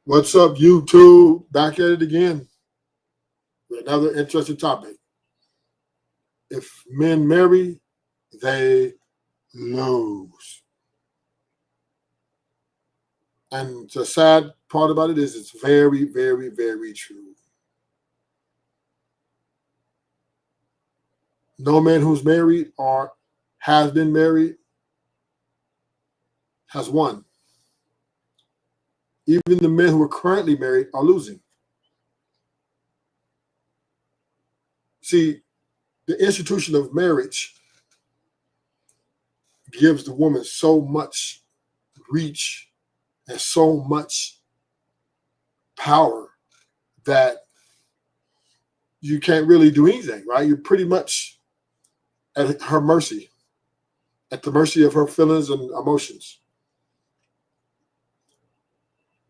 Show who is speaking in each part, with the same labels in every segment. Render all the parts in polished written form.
Speaker 1: What's up, YouTube? Back at it again with another interesting topic. If men marry, they lose. And the sad part about it is it's very, very, very true. No man who's married or has been married has won. Even the men who are currently married are losing. See, the institution of marriage gives the woman so much reach and so much power that you can't really do anything, right? You're pretty much at her mercy, at the mercy of her feelings and emotions.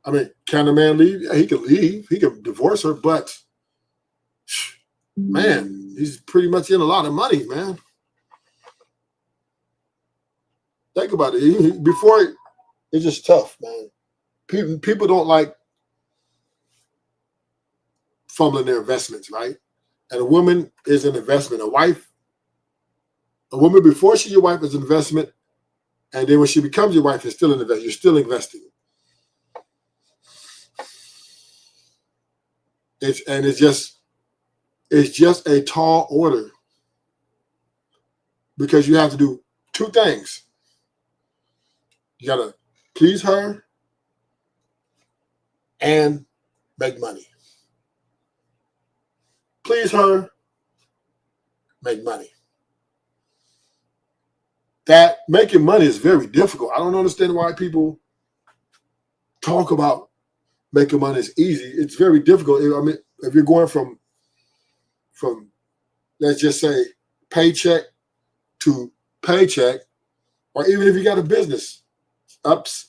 Speaker 1: I mean, can a man leave? Yeah, he can leave. He can divorce her, but man, he's pretty much in a lot of money, man. Think about it. Before, it's just tough, man. People don't like fumbling their investments, right? And a woman is an investment. A woman before she's your wife is an investment, and then when she becomes your wife, it's still an investment. You're still investing. It's just a tall order because you have to do two things. You gotta please her and make money. Please her, make money. That making money is very difficult. I don't understand why people talk about making money is easy. It's very difficult. I mean, if you're going from let's just say paycheck to paycheck, or even if you got a business, ups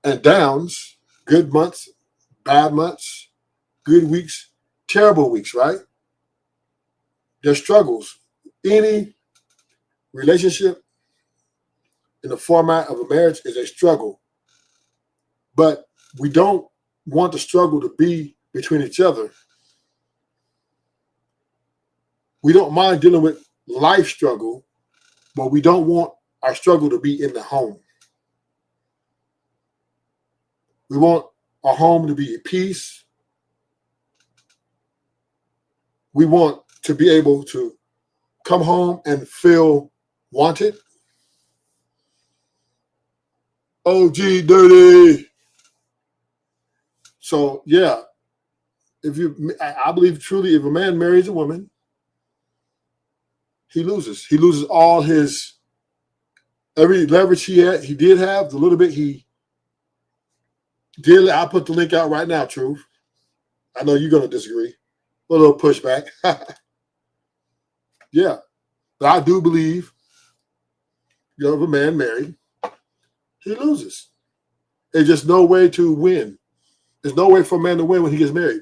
Speaker 1: and downs, good months, bad months, good weeks, terrible weeks, right? There's struggles. Any relationship in the format of a marriage is a struggle. But we don't want the struggle to be between each other. We don't mind dealing with life struggle, but we don't want our struggle to be in the home. We want our home to be at peace. We want to be able to come home and feel wanted. OG dirty. So yeah, I believe truly, if a man marries a woman, he loses. He loses all his every leverage he did have, the little bit he did. I'll put the link out right now, Truth. I know you're gonna disagree. A little pushback. Yeah. But I do believe, if a man married, he loses. There's just no way to win. There's no way for a man to win when he gets married.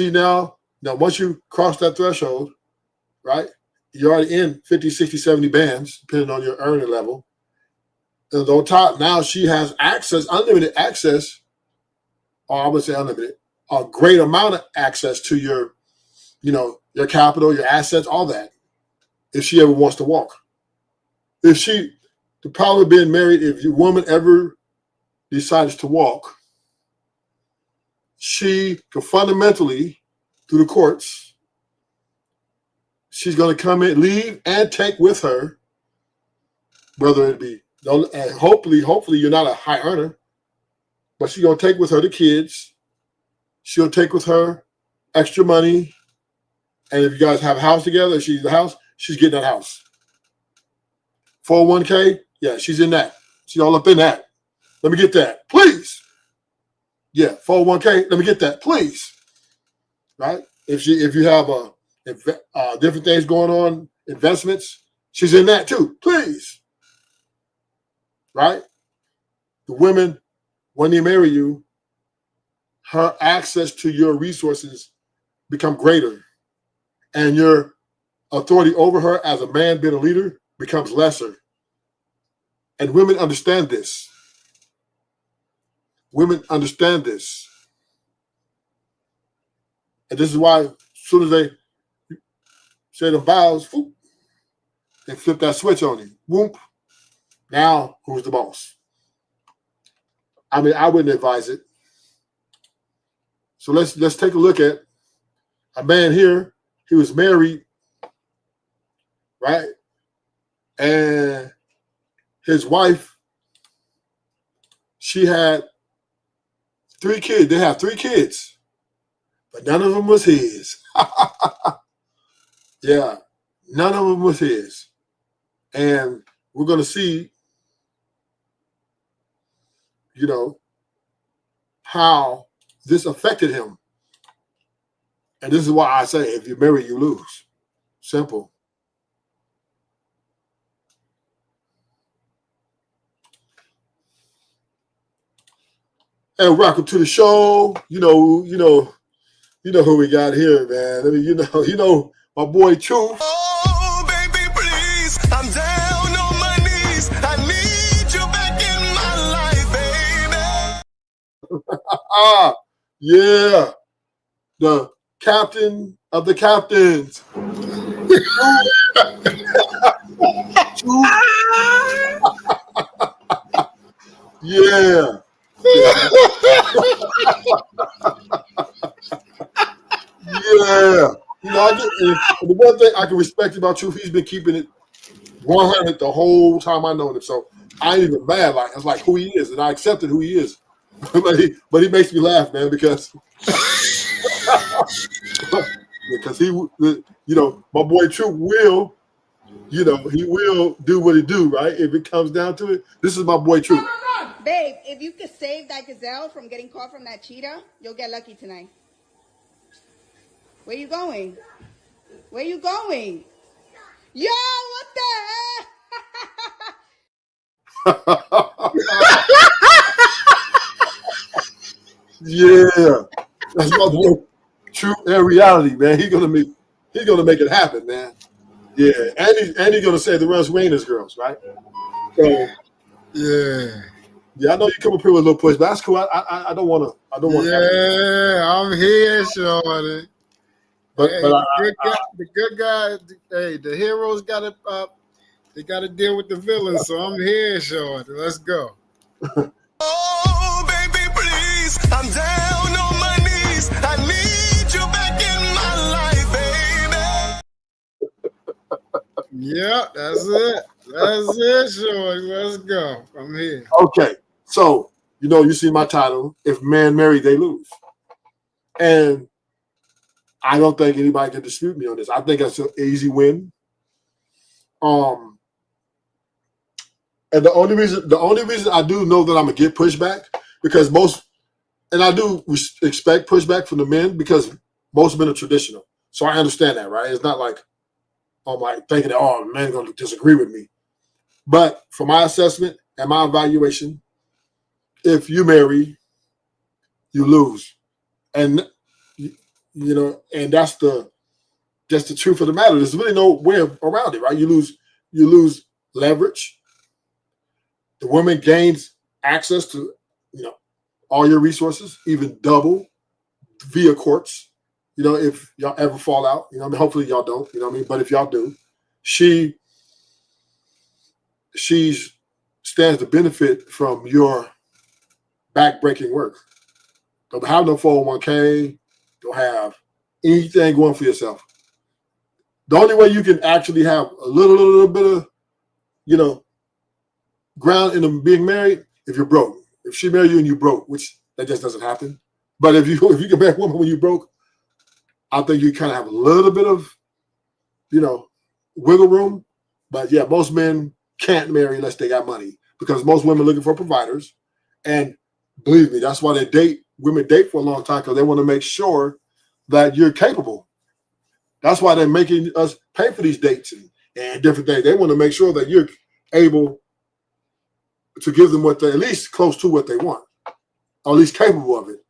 Speaker 1: Now once you cross that threshold, right, you're already in 50, 60, 70 bands, depending on your earning level. And on top, now she has access, unlimited access, or I would say unlimited, a great amount of access to your capital, your assets, all that, if she ever wants to walk. The problem of being married, if your woman ever decides to walk, she can fundamentally, through the courts, she's going to come in, leave, and take with her, whether it be, and hopefully you're not a high earner, but she's going to take with her the kids. She'll take with her extra money. And if you guys have a house together, she's the house, she's getting that house. 401k, yeah, she's in that. She's all up in that. Let me get that, please. Yeah, 401k, let me get that, please. Right? If you have different things going on, investments, she's in that too, please. Right? The women, when they marry you, her access to your resources become greater, and your authority over her as a man being a leader becomes lesser. And women understand this. Women understand this. And this is why as soon as they say the vows, whoop, they flip that switch on you. Whoop. Now, who's the boss? I mean, I wouldn't advise it. So let's take a look at a man here. He was married, right? And his wife, she had 3 kids. They have 3 kids, but none of them was his. Yeah, none of them was his. And we're going to see, how this affected him. And this is why I say, if you marry, you lose. Simple. And welcome to the show. You know who we got here, man. I mean, you know my boy Truth.
Speaker 2: Oh, baby, please. I'm down on my knees. I need you back in my life, baby.
Speaker 1: Yeah. The captain of the captains. Yeah. Yeah. The one thing I can respect about Truth, he's been keeping it 100 the whole time I know him. So I ain't even mad. Like, it's like who he is, and I accepted who he is. but he makes me laugh, man, because he, my boy Truth will, he will do what he do, right? If it comes down to it, this is my boy Truth.
Speaker 3: Babe, if you could save that gazelle from getting caught from that cheetah, you'll get lucky tonight. Where you going? Where you going? Yo, what the heck?
Speaker 1: Yeah, that's my boy Truth and reality, man. He's gonna make it happen, man. Yeah, and he's gonna save the Runs Rainers girls, right? So yeah, I know you come up here with a little push, but that's cool. I don't want to.
Speaker 4: Yeah, I'm here, Shorty.
Speaker 1: But
Speaker 4: the good guy, hey, the heroes gotta deal with the villains. So I'm here, Shorty. Let's go.
Speaker 2: Oh, baby, please. I'm down on my knees. I need you back in my life, baby.
Speaker 4: Yeah, that's it. That's it, Shorty. Let's go. I'm here.
Speaker 1: Okay, so you see my title. If men marry, they lose, and I don't think anybody can dispute me on this. I think that's an easy win. And the only reason I do know that I'm gonna get pushback because I do expect pushback from the men because most men are traditional. So I understand that, right? It's not like I'm like thinking that men gonna disagree with me. But from my assessment and my evaluation, if you marry, you lose, and and that's the truth of the matter. There's really no way around it, right? You lose leverage. The woman gains access to all your resources, even double via courts. If y'all ever fall out, hopefully y'all don't, but if y'all do, she stands to benefit from your back-breaking work. Don't have no 401k, don't have anything going for yourself. The only way you can actually have a little bit of, ground in being married, if you're broke. If she married you and you broke, which that just doesn't happen. But if you can marry a woman when you broke, I think you kind of have a little bit of, wiggle room. But yeah, most men can't marry unless they got money because most women are looking for providers. And believe me, that's why women date for a long time because they want to make sure that you're capable. That's why they're making us pay for these dates and different things. They want to make sure that you're able to give them what they at least close to what they want, or at least capable of it.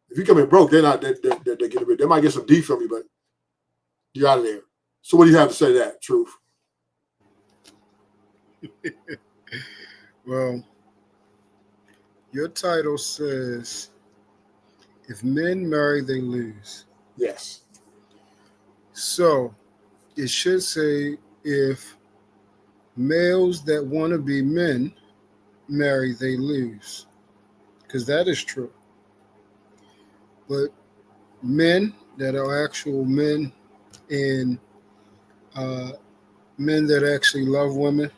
Speaker 1: If you come in broke, they're not. They're getting rid. They might get some D from you, but you're out of there. So what do you have to say to that, Truth?
Speaker 4: Well, Your title says, if men marry, they lose.
Speaker 1: Yes.
Speaker 4: So it should say, if males that want to be men marry, they lose. Because that is true. But men that are actual men and men that actually love women,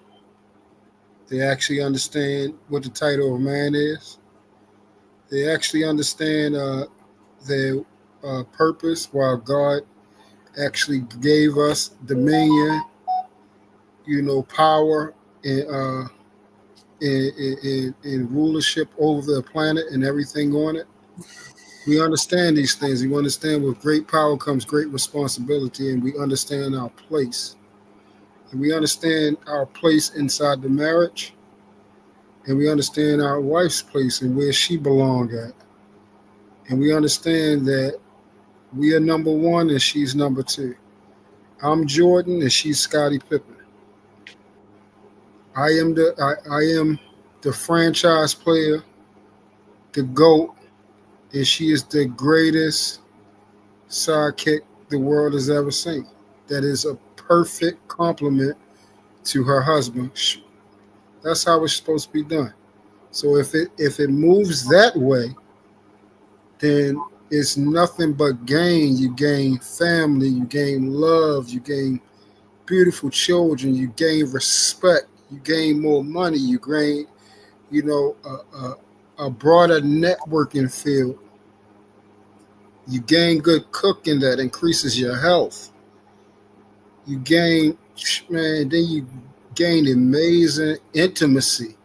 Speaker 4: they actually understand what the title of man is. They actually understand their purpose, while God actually gave us dominion, power and rulership over the planet and everything on it. We understand these things. We understand with great power comes great responsibility, and we understand our place. And we understand our place inside the marriage, and we understand our wife's place and where she belongs at. And we understand that we are number one and she's number two. I'm Jordan and she's Scottie Pippen. I am the franchise player, the GOAT, and she is the greatest sidekick the world has ever seen. That is a perfect compliment to her husband. That's how it's supposed to be done. So if it moves that way, then it's nothing but gain. You gain family, you gain love, you gain beautiful children, you gain respect, you gain more money, you gain, a broader networking field. You gain good cooking that increases your health. You gain, then you gain amazing intimacy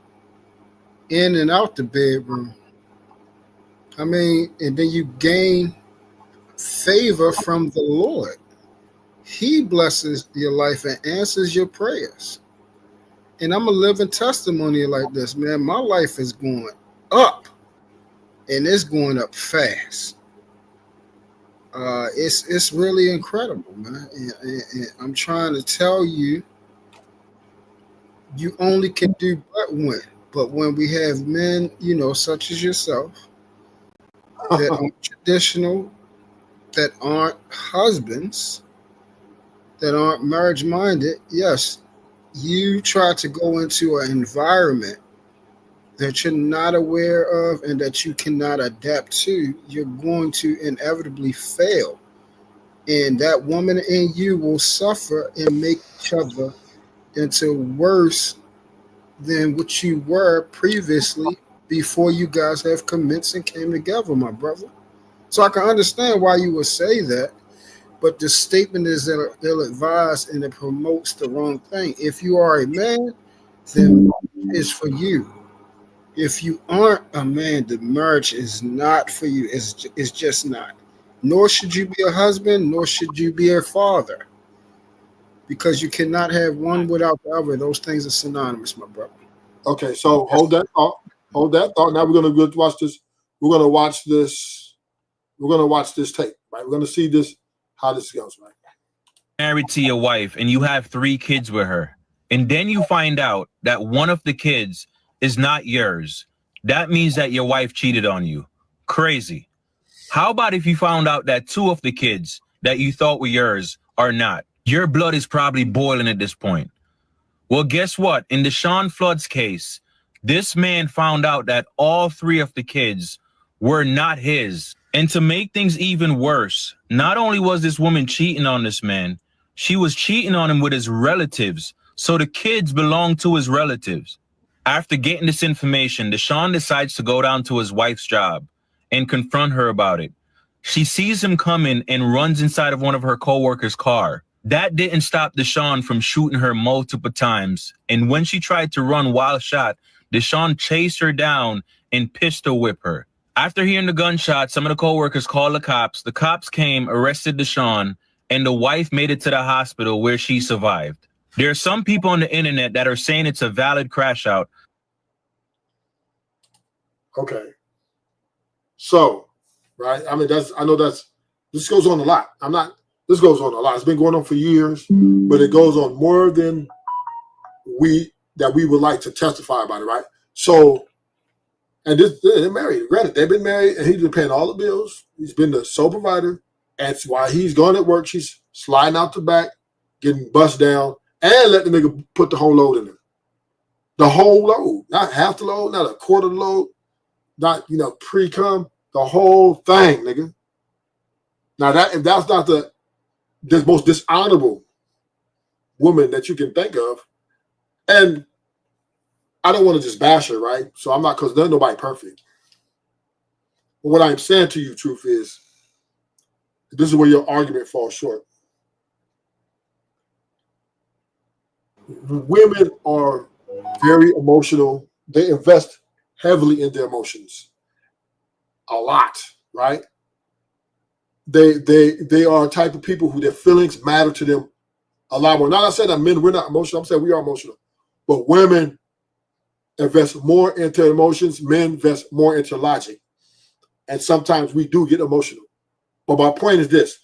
Speaker 4: in and out the bedroom. And then you gain favor from the Lord. He blesses your life and answers your prayers. And I'm a living testimony like this, man. My life is going up, and it's going up fast. It's really incredible, man. And I'm trying to tell you, you only can do but win. But when we have men, such as yourself, that aren't traditional, that aren't husbands, that aren't marriage-minded, yes, you try to go into an environment that you're not aware of and that you cannot adapt to, you're going to inevitably fail. And that woman in you will suffer and make each other into worse than what you were previously before you guys have commenced and came together, my brother. So I can understand why you would say that, but the statement is ill-advised and it promotes the wrong thing. If you are a man, then it's for you. If you aren't a man, the marriage is not for you. It's just not. Nor should you be a husband, nor should you be a father. Because you cannot have one without the other. Those things are synonymous, my brother.
Speaker 1: Okay, so hold that thought. Hold that thought. Now we're gonna go watch this. We're gonna watch this. We're gonna watch this tape, right? We're gonna see this, how this goes, right?
Speaker 5: Married to your wife and you have 3 kids with her, and then you find out that one of the kids is not yours. That means that your wife cheated on you. Crazy. How about if you found out that 2 of the kids that you thought were yours are not? Your blood is probably boiling at this point. Well, guess what? In Deshaun Flood's case, this man found out that all 3 of the kids were not his. And to make things even worse, not only was this woman cheating on this man, she was cheating on him with his relatives. So the kids belonged to his relatives. After getting this information, Deshaun decides to go down to his wife's job and confront her about it. She sees him coming and runs inside of one of her co-workers' car. That didn't stop Deshaun from shooting her multiple times. And when she tried to run while shot, Deshaun chased her down and pistol whipped her. After hearing the gunshot, some of the co-workers called the cops. The cops came, arrested Deshaun, and the wife made it to the hospital where she survived. There are some people on the internet that are saying it's a valid crash out.
Speaker 1: Okay. So, right. This goes on a lot. This goes on a lot. It's been going on for years, but it goes on more than we would like to testify about it, right? So, And they're married. Granted, they've been married, and he's been paying all the bills. He's been the sole provider. And while he's gone at work, she's sliding out the back, getting bust down, and let the nigga put the whole load in her. The whole load, not half the load, not a quarter of the load, not pre-cum, the whole thing, nigga. Now if that's not the most dishonorable woman that you can think of, and I don't want to just bash her, right? So I'm not, because there's nobody perfect. But what I'm saying to you, truth is, this is where your argument falls short. Women are very emotional. They invest heavily in their emotions. A lot, right? They are a type of people who their feelings matter to them a lot more. Now, I said that men, we're not emotional. I'm saying we are emotional. But women invest more into emotions. Men invest more into logic. And sometimes we do get emotional. But my point is this.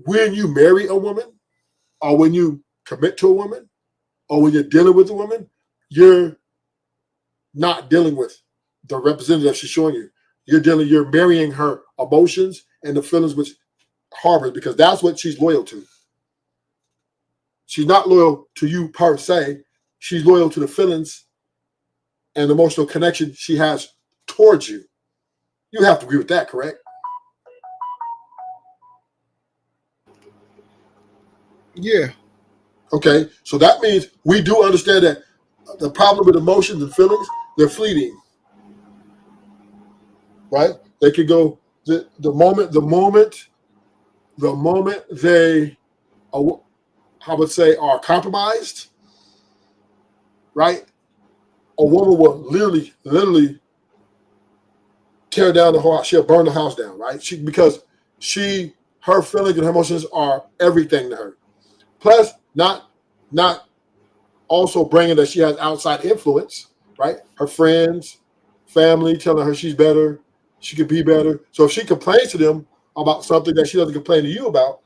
Speaker 1: When you marry a woman, or when you commit to a woman, or when you're dealing with a woman, you're not dealing with the representative she's showing you. You're marrying her emotions and the feelings which harbors, because that's what she's loyal to. She's not loyal to you per se. She's loyal to the feelings and emotional connection she has towards you. You have to agree with that, correct?
Speaker 4: Yeah.
Speaker 1: Okay, so that means we do understand that the problem with emotions and feelings, they're fleeting, right? They could go the moment they, I would say, are compromised, right? A woman will literally tear down the whole house. She'll burn the house down, right? Because her feelings and her emotions are everything to her. Plus, not also bringing that she has outside influence, right? Her friends, family telling her she's better, she could be better. So if she complains to them about something that she doesn't complain to you about,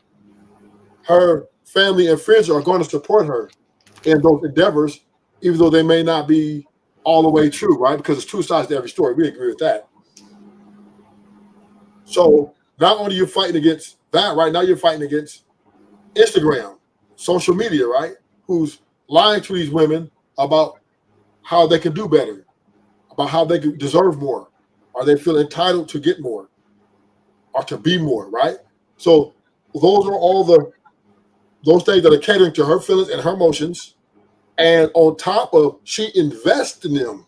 Speaker 1: her family and friends are going to support her in those endeavors, even though they may not be all the way true, right? Because there's two sides to every story. We agree with that. So not only are you fighting against that, right? Now you're fighting against Instagram, social media, right? Who's lying to these women about how they can do better, about how they can deserve more, or they feel entitled to get more, or to be more, right? So those are all those things that are catering to her feelings and her emotions. And on top of she invests in them,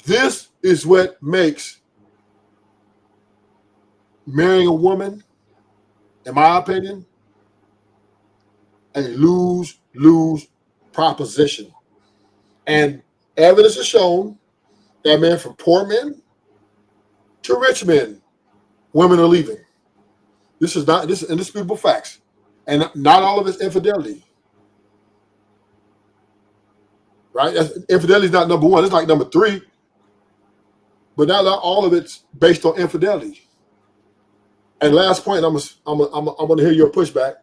Speaker 1: this is what makes marrying a woman, in my opinion, a lose-lose proposition. And evidence has shown that, man, from poor men to rich men, women are leaving. This is indisputable facts. And not all of it's infidelity. Right? Infidelity is not number one. It's like number three. But not all of it's based on infidelity. And last point, I'm going to hear your pushback.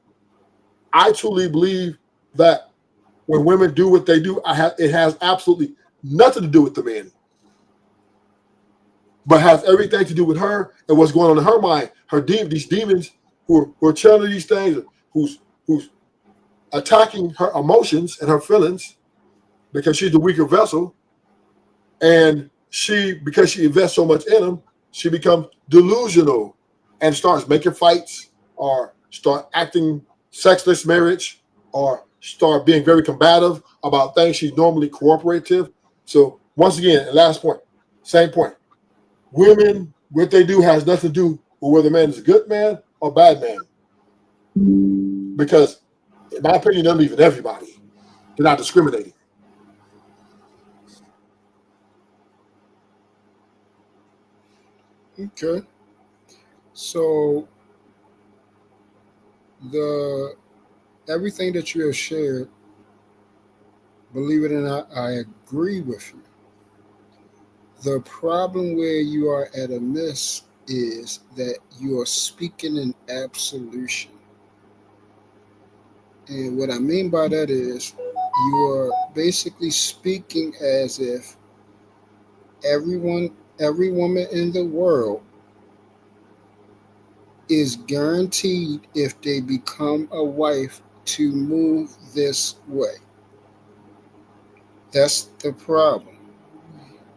Speaker 1: I truly believe that when women do what they do, it has absolutely nothing to do with the men, but has everything to do with her and what's going on in her mind. These demons who are telling her these things, who's attacking her emotions and her feelings, because she's the weaker vessel, and because she invests so much in them, she becomes delusional and starts making fights, or start acting sexless marriage, or start being very combative about things she's normally cooperative. So once again, last point, same point. Women, what they do has nothing to do with whether a man is a good man or bad man. Because in my opinion, they're leaving everybody. They're not discriminating.
Speaker 4: Okay. So everything that you have shared, believe it or not, I agree with you. The problem where you are at a miss is that you are speaking in absolution. And what I mean by that is you are basically speaking as if every woman in the world is guaranteed, if they become a wife, to move this way. That's the problem.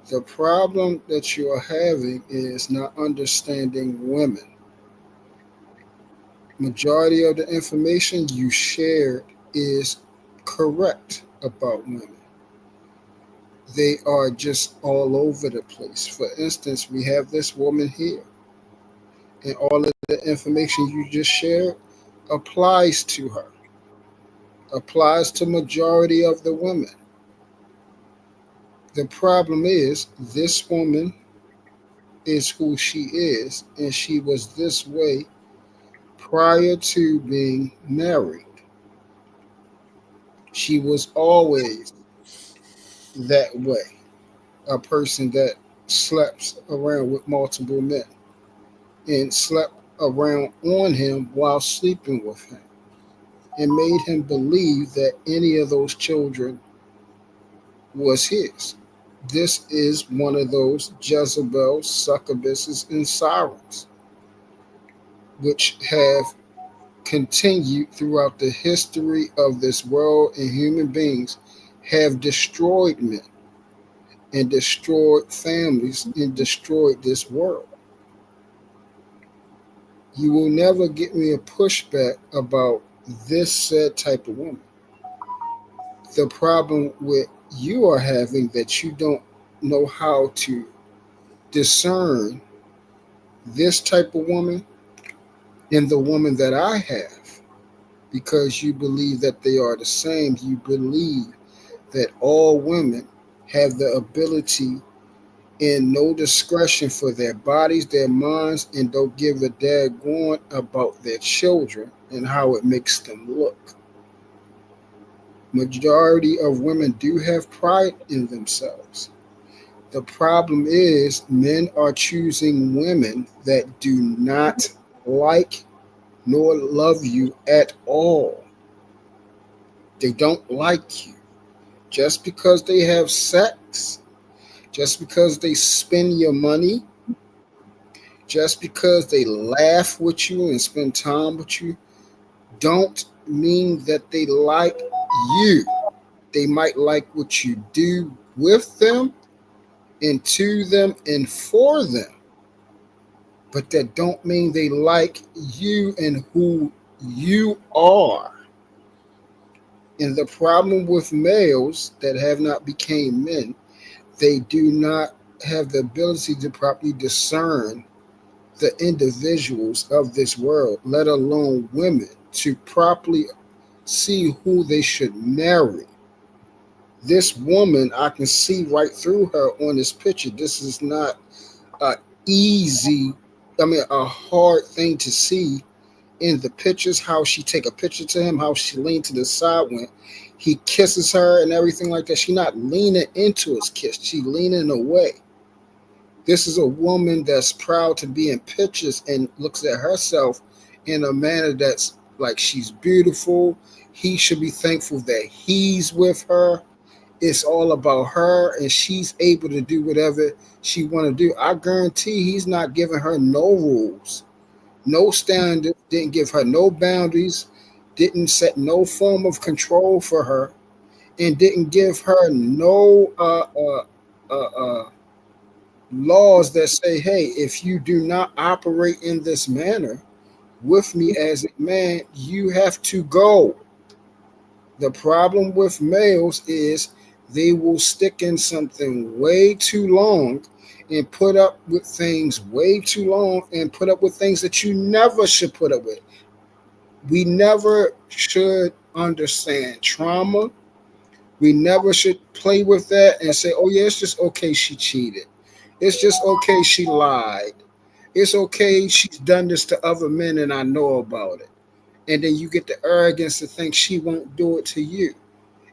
Speaker 4: The problem that you are having is not understanding women. Majority of the information you shared is correct about women. They are just all over the place. For instance, we have this woman here, and all of the information you just shared applies to her, applies to majority of the women. The problem is this woman is who she is, and she was this way prior to being married. She was always that way, a person that slept around with multiple men and slept around on him while sleeping with him and made him believe that any of those children was his. This is one of those Jezebels, succubuses, and sirens, which have continued throughout the history of this world, and human beings have destroyed men and destroyed families and destroyed this world. You will never get me a pushback about this said type of woman. The problem with you are having that you don't know how to discern this type of woman and the woman that I have, because you believe that they are the same. You believe that all women have the ability and no discretion for their bodies, their minds, and don't give a daggone about their children and how it makes them look. Majority of women do have pride in themselves. The problem is men are choosing women that do not like nor love you at all. They don't like you. Just because they have sex, just because they spend your money, just because they laugh with you and spend time with you, don't mean that they like you. They might like what you do with them and to them and for them, but that don't mean they like you and who you are. And the problem with males that have not become men, they do not have the ability to properly discern the individuals of this world, let alone women, to properly see who they should marry. This woman, I can see right through her on this picture. This is not a hard thing to see in the pictures, how she take a picture to him, how she leaned to the side when he kisses her and everything like that. She not leaning into his kiss. She leaning away. This is a woman that's proud to be in pictures and looks at herself in a manner that's like she's beautiful. He should be thankful that he's with her. It's all about her, and she's able to do whatever she want to do. I guarantee he's not giving her no rules, no standards, didn't give her no boundaries, didn't set no form of control for her, and didn't give her no laws that say, hey, if you do not operate in this manner with me as a man, you have to go. The problem with males is they will stick in something way too long and put up with things way too long and put up with things that you never should put up with. We never should understand trauma. We never should play with that and say, oh yeah, it's just okay she cheated. It's just okay she lied. It's okay she's done this to other men and I know about it. And then you get the arrogance to think she won't do it to you.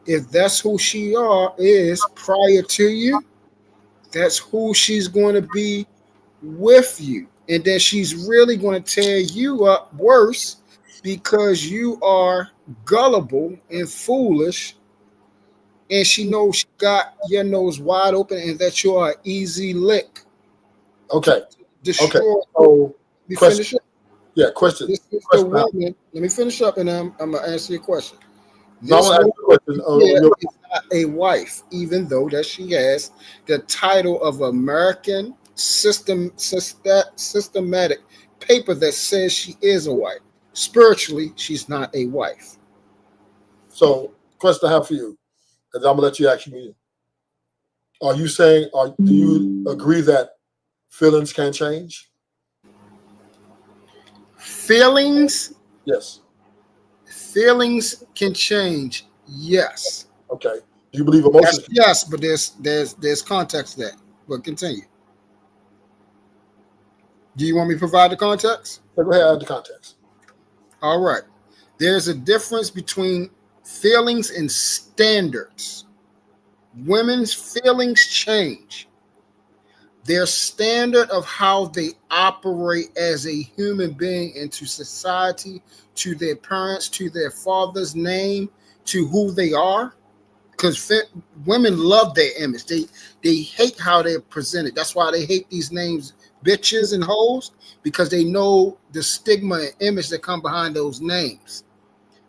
Speaker 4: If that's who she is prior to you, that's who she's going to be with you. And then she's really going to tear you up worse because you are gullible and foolish and she knows she got your nose wide open and that you are an easy lick.
Speaker 1: Okay.
Speaker 4: Destroy.
Speaker 1: Okay. So,
Speaker 4: Me
Speaker 1: question.
Speaker 4: finish up.
Speaker 1: Yeah, question.
Speaker 4: This is the
Speaker 1: Question.
Speaker 4: woman. Let me finish up, and I'm gonna answer your question.
Speaker 1: No, I
Speaker 4: This
Speaker 1: want to ask you a question.
Speaker 4: woman is not a wife, even though that she has the title of American systematic paper that says she is a wife. Spiritually, she's not a wife.
Speaker 1: So, question I have for you, and I'm gonna let you ask me. Are you saying, do you agree that feelings can change?
Speaker 4: Feelings
Speaker 1: Yes.
Speaker 4: can change. Yes.
Speaker 1: Okay. Do you believe emotions?
Speaker 4: Yes, but there's context to that. But continue. Do you want me to provide the context?
Speaker 1: Go ahead, add the context.
Speaker 4: All right. There's a difference between feelings and standards. Women's feelings change. Their standard of how they operate as a human being into society, to their parents, to their father's name, to who they are. Because women love their image. They hate how they're presented. That's why they hate these names, bitches and hoes, because they know the stigma and image that come behind those names.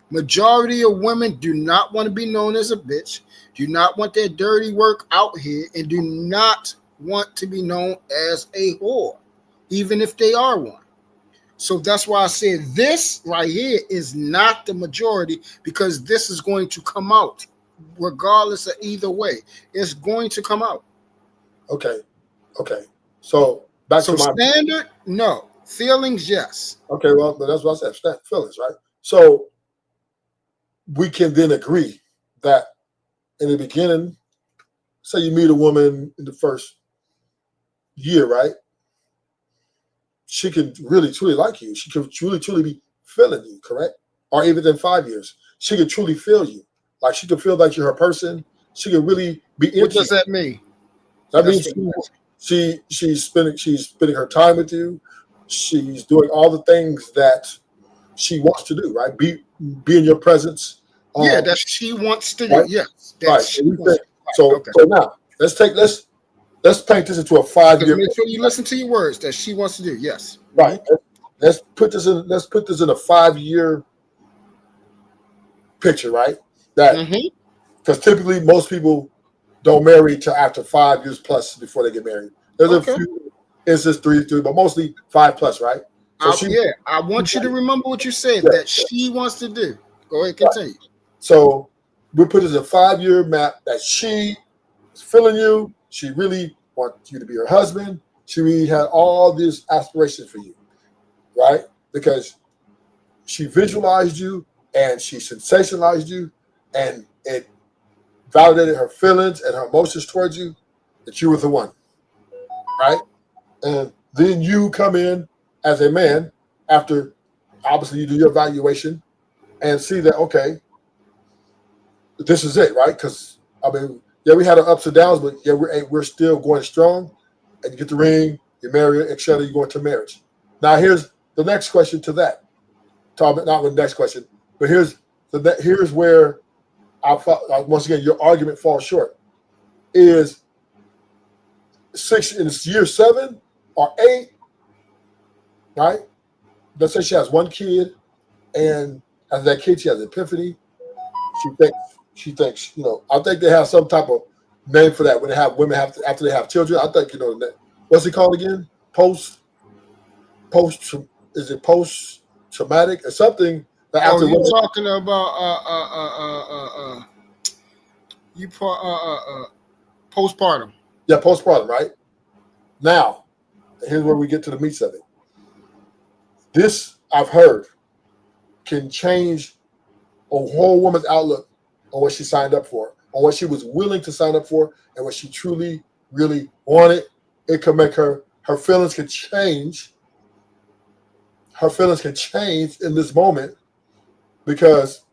Speaker 4: Majority of women do not want to be known as a bitch, do not want their dirty work out here, and do not want to be known as a whore, even if they are one. So that's why I said this right here is not the majority, because this is going to come out regardless of either way. It's going to come out.
Speaker 1: Okay. Okay. So back to my
Speaker 4: standard, no. Feelings, yes.
Speaker 1: Okay, well, but that's what I said, feelings, right? So we can then agree that in the beginning, say you meet a woman in the first year, right? She can really, truly like you. She can truly be feeling you, correct? Or even in 5 years, she can truly feel you. Like she can feel like you're her person. She can really be into you.
Speaker 4: What does that mean?
Speaker 1: That means she's spending her time with you. She's doing all the things that she wants to do, right? Be in your presence.
Speaker 4: Yeah, that she wants to do.
Speaker 1: Right?
Speaker 4: Yes.
Speaker 1: Right. So now let's paint this into a 5 year.
Speaker 4: Make sure you listen to your words that she wants to do. Yes.
Speaker 1: Right. Let's put this in a 5 year picture, right? That because typically most people don't marry till after 5 years plus before they get married. There's a few instances 3, but mostly 5+, right? So
Speaker 4: I want you to remember what you said that she wants to do. Go ahead, continue.
Speaker 1: Right. So we put this in a 5 year map that she is feeling you. She really wants you to be her husband. She really had all these aspirations for you, right? Because she visualized you and she sensationalized you, and it validated her feelings and her emotions towards you that you were the one, right? And then you come in as a man after obviously you do your evaluation and see that, okay, this is it, right? Because I mean, yeah, we had our ups and downs, but yeah, we're still going strong. And you get the ring, you marry her, etc. You go into marriage. Now here's the next question to that. Not the next question, but here's where once again your argument falls short. Is 6 in year 7 or 8, right? Let's say she has one kid, and as that kid, she has an epiphany. She thinks, I think they have some type of name for that when after they have children. I think what's it called again? Post traumatic or something. That after
Speaker 4: you're talking about postpartum.
Speaker 1: Yeah, postpartum, right? Now, here's where we get to the meats of it. This, I've heard, can change a whole woman's outlook on what she signed up for, on what she was willing to sign up for, and what she truly, really wanted. It can make her feelings can change. Her feelings can change in this moment because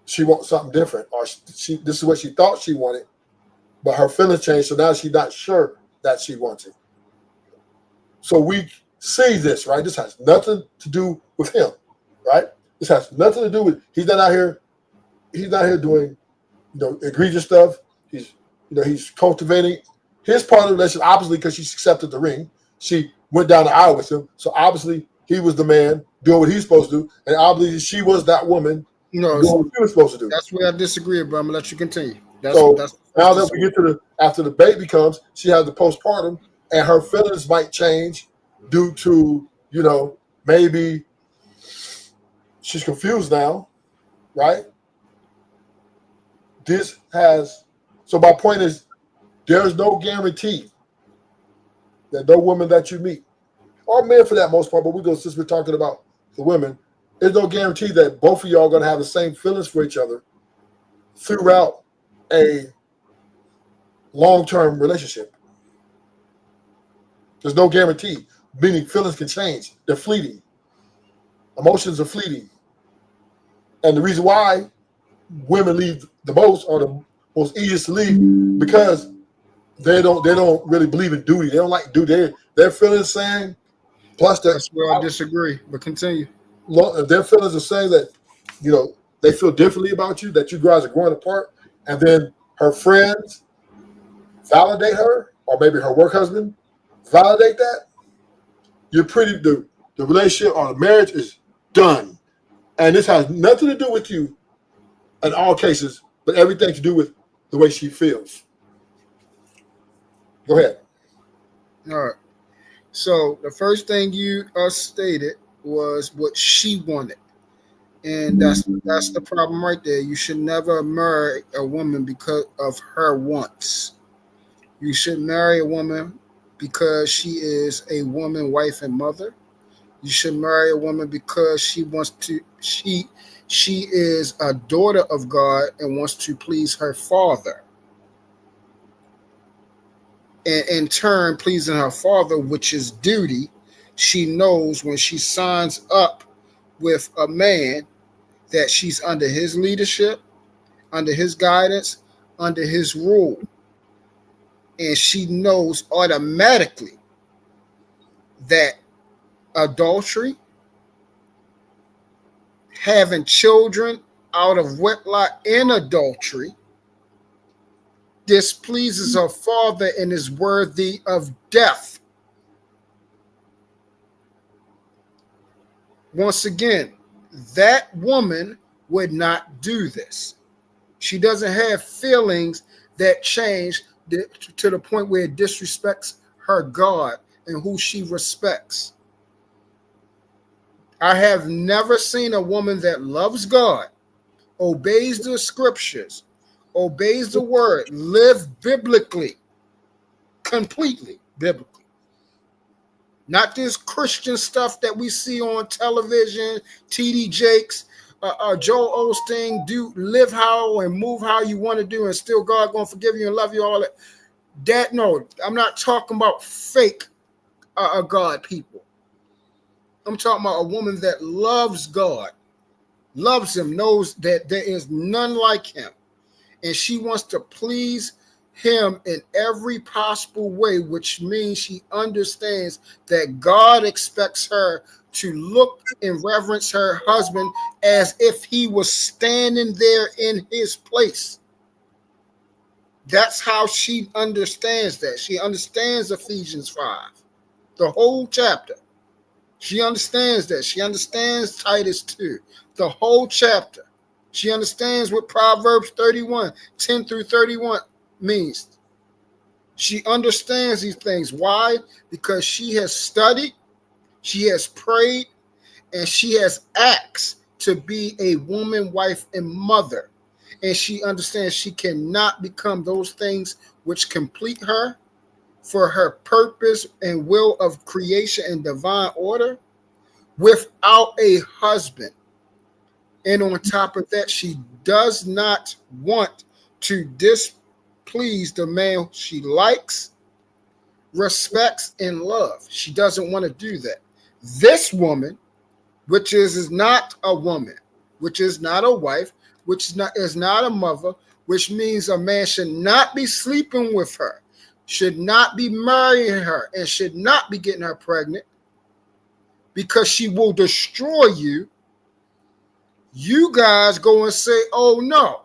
Speaker 1: she wants something different, or this is what she thought she wanted, but her feelings changed, so now she's not sure that she wants it. So we see this, right? This has nothing to do with him, right? This has nothing to do with he's not out here doing egregious stuff. He's cultivating his part of the relationship, obviously, because she accepted the ring. She went down the aisle with him. So obviously he was the man doing what he's supposed to do. And obviously she was that woman
Speaker 4: No,
Speaker 1: doing what she was supposed to do.
Speaker 4: that's where I disagree, but I'm gonna let you continue. That's
Speaker 1: now that we get to after the baby comes, she has the postpartum, and her feelings might change due to, maybe she's confused now, right? So my point is, there's no guarantee that no woman that you meet, or men for that most part, but since we're talking about the women, there's no guarantee that both of y'all are going to have the same feelings for each other throughout a long-term relationship. There's no guarantee, meaning feelings can change. They're fleeting. Emotions are fleeting. And the reason why women leave the most, or the most easiest to leave, because they don't really believe in duty. They don't like duty. Their feelings saying, plus
Speaker 4: that's where I disagree. But continue.
Speaker 1: Their feelings are saying that, they feel differently about you, that you guys are growing apart, and then her friends validate her, or maybe her work husband validate that. The relationship or the marriage is done. And this has nothing to do with you in all cases, but everything to do with the way she feels. Go ahead.
Speaker 4: All right. So the first thing you stated was what she wanted. And that's the problem right there. You should never marry a woman because of her wants. You should marry a woman because she is a woman, wife, and mother. You should marry a woman because she is a daughter of God and wants to please her father. And in turn, pleasing her father, which is duty, she knows when she signs up with a man that she's under his leadership, under his guidance, under his rule. And she knows automatically that adultery, having children out of wedlock in adultery, displeases her father and is worthy of death. Once again, that woman would not do this. She doesn't have feelings that change to the point where it disrespects her God and who she respects. I have never seen a woman that loves God, obeys the scriptures, obeys the word, live biblically, completely biblically. Not this Christian stuff that we see on television, T.D. Jakes, Joel Osteen, live how and move how you want to do, and still God going to forgive you and love you, all that. No, I'm not talking about fake God people. I'm talking about a woman that loves God, loves him, knows that there is none like him, and she wants to please him in every possible way, which means she understands that God expects her to look and reverence her husband as if he was standing there in his place. That's how she understands that. She understands Ephesians 5, the whole chapter. She understands that. She understands Titus 2, the whole chapter. She understands what Proverbs 31, 10 through 31 means. She understands these things. Why? Because she has studied, she has prayed, and she has asked to be a woman, wife, and mother. And she understands she cannot become those things which complete her for her purpose and will of creation and divine order without a husband. And on top of that, she does not want to displease the man she likes, respects, and loves. She doesn't want to do that. This woman, which is not a woman, which is not a wife, which is not a mother, which means a man should not be sleeping with her, should not be marrying her, and should not be getting her pregnant, because she will destroy you. You guys go and say, oh no,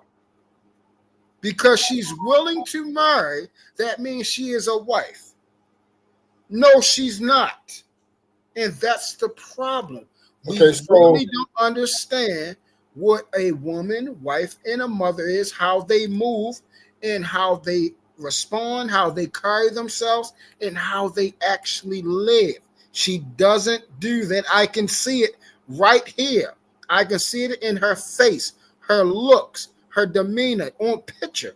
Speaker 4: Because she's willing to marry, that means she is a wife. No, she's not. And that's the problem. We
Speaker 1: Okay, so
Speaker 4: really don't understand what a woman, wife, and a mother is, how they move, and how they respond, how they carry themselves, and how they actually live. She doesn't do that. I can see it right here. I can see it in her face, her looks, her demeanor on picture.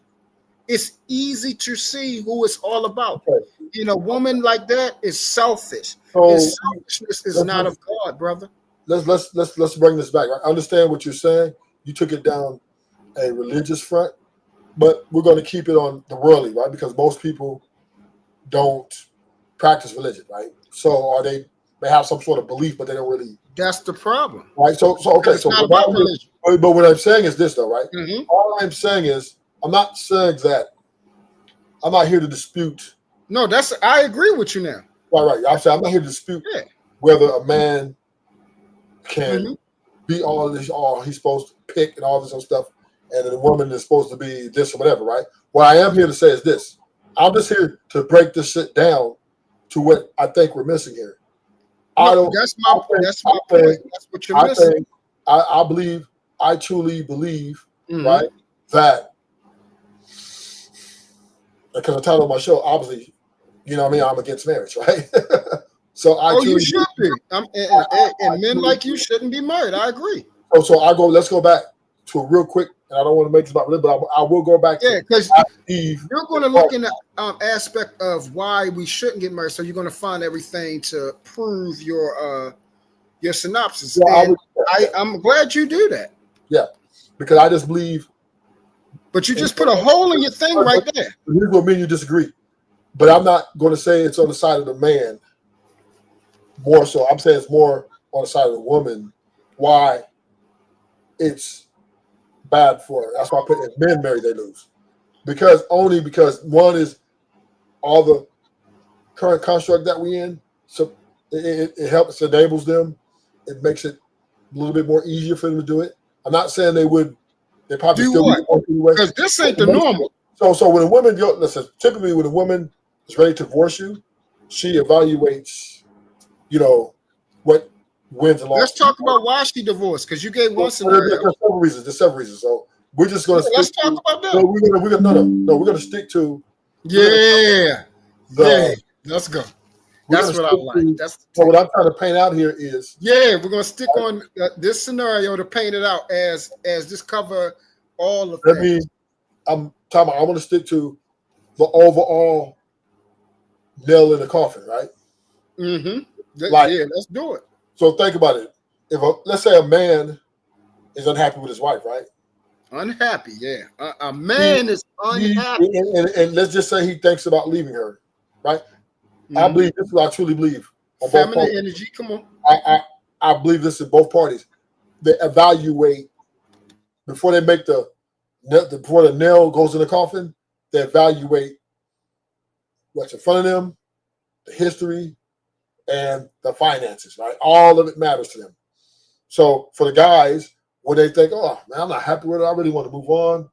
Speaker 4: It's easy to see who it's all about.
Speaker 1: okay,
Speaker 4: And a woman like that is selfish.
Speaker 1: so
Speaker 4: And selfishness is
Speaker 1: let's
Speaker 4: not of God, brother.
Speaker 1: let's bring this back. Right? I understand what you're saying. You took it down a religious front, but we're going to keep it on the worldly, right? Because most people don't practice religion, right? So are they have some sort of belief, but they don't really,
Speaker 4: That's the problem.
Speaker 1: right? So okay,
Speaker 4: It's
Speaker 1: so
Speaker 4: not about religion.
Speaker 1: but what I'm saying is this, though, right?
Speaker 4: Mhm.
Speaker 1: All I'm saying is I'm not saying that I'm not here to dispute.
Speaker 4: No, I agree with you now.
Speaker 1: Right. I'm saying I'm not here to dispute
Speaker 4: Yeah.
Speaker 1: whether a man can
Speaker 4: Mhm.
Speaker 1: be all this, all he's supposed to pick and all this other stuff, and then the woman is supposed to be this or whatever, right? What I am here to say is this. I'm just here to break this shit down to what I think we're missing here. I
Speaker 4: No,
Speaker 1: don't.
Speaker 4: that's my point. That's my
Speaker 1: I
Speaker 4: point.
Speaker 1: think-
Speaker 4: That's what you're
Speaker 1: I
Speaker 4: missing.
Speaker 1: think I believe. I truly believe,
Speaker 4: Mhm.
Speaker 1: right, that because the title of my show, obviously, you know what I mean. I'm against marriage, right? So I
Speaker 4: Oh, you
Speaker 1: truly.
Speaker 4: should be. And men like you shouldn't be married. I agree.
Speaker 1: So I go. Let's go back to a real quick. And I don't want to make this about religion, but I will go back
Speaker 4: Yeah,
Speaker 1: to
Speaker 4: because
Speaker 1: Eve.
Speaker 4: you're going to look in the aspect of why we shouldn't get married. So you're going to find everything to prove your synopsis.
Speaker 1: Yeah,
Speaker 4: And I'm glad you do that.
Speaker 1: because I just believe.
Speaker 4: But you just put a hole in your thing right there.
Speaker 1: Here's where me and you disagree, but I'm not going to say it's on the side of the man. More so, I'm saying it's more on the side of the woman. Why it's bad for her. That's why I put if men marry, they lose. Because one is all the current construct that we in. So it helps, enables them. It makes it a little bit more easier for them to do it. I'm not saying they would. They probably
Speaker 4: Do
Speaker 1: still
Speaker 4: what?
Speaker 1: would anyway.
Speaker 4: Because this ain't the normal.
Speaker 1: So when a woman listen, typically when a woman is ready to divorce you, she evaluates, what wins and losses.
Speaker 4: Let's talk about why she divorced. Because you gave one
Speaker 1: There's
Speaker 4: scenario.
Speaker 1: several reasons. There's several reasons. So we're just going to.
Speaker 4: Let's talk about that.
Speaker 1: No, we're going to stick to.
Speaker 4: Yeah.
Speaker 1: The,
Speaker 4: Yeah. Let's go.
Speaker 1: we're
Speaker 4: That's
Speaker 1: gonna
Speaker 4: what I
Speaker 1: stick
Speaker 4: like.
Speaker 1: to- So what I'm trying to paint out here is
Speaker 4: Yeah, we're gonna stick on this scenario to paint it out as just cover all of that.
Speaker 1: I'm going to stick to the overall nail in the coffin, right?
Speaker 4: Mm-hmm.
Speaker 1: Like-
Speaker 4: Yeah, let's do it.
Speaker 1: So think about it. Let's say a man is unhappy with his wife, right?
Speaker 4: Unhappy, yeah. A man is
Speaker 1: He-
Speaker 4: unhappy.
Speaker 1: and let's just say he thinks about leaving her, right? I
Speaker 4: Mhm.
Speaker 1: believe this is what I truly believe. On both
Speaker 4: Feminine
Speaker 1: parties.
Speaker 4: energy, come on.
Speaker 1: I believe this in both parties. They evaluate before they make before the nail goes in the coffin. They evaluate what's in front of them, the history, and the finances. Right, all of it matters to them. So for the guys, when they think, "Oh man, I'm not happy with it. I really want to move on,"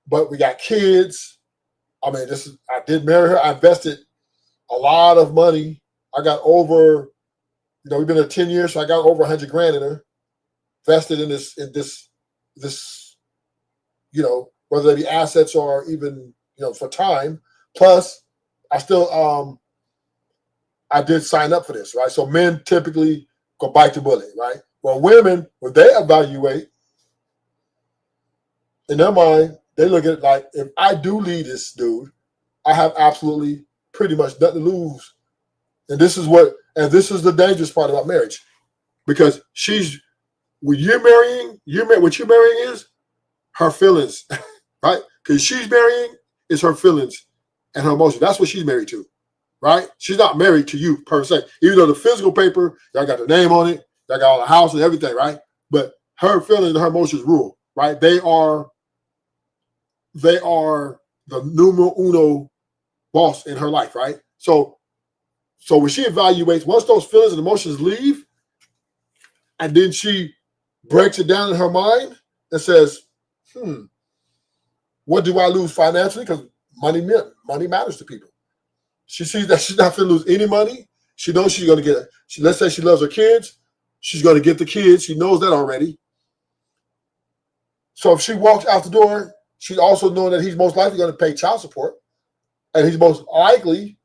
Speaker 1: but we got kids. I mean, I did marry her. I invested a lot of money. I got over, we've been there 10 years, so I got over $100,000 in her, invested in this, whether they be assets or even, for time. Plus, I still, I did sign up for this, right? So men typically go bite the bullet, right? Well, women, when they evaluate, in their mind, they look at it like, if I do leave this dude, I have absolutely pretty much nothing to lose. And this is the dangerous part about marriage. Because what you're marrying is her feelings, right? Because she's marrying is her feelings and her emotions. That's what she's married to, right? She's not married to you per se. Even though the physical paper, y'all got the name on it, y'all got all the house and everything, right? But her feelings and her emotions rule, right? They are the numero uno boss in her life, right? So when she evaluates, once those feelings and emotions leave, and then she breaks it down in her mind and says, What do I lose financially? Because money matters to people. She sees that she's not going to lose any money. She knows she's going to get it. Let's say she loves her kids. She's going to get the kids. She knows that already. So if she walks out the door, she's also knowing that he's most likely going to pay child support. And he's most likely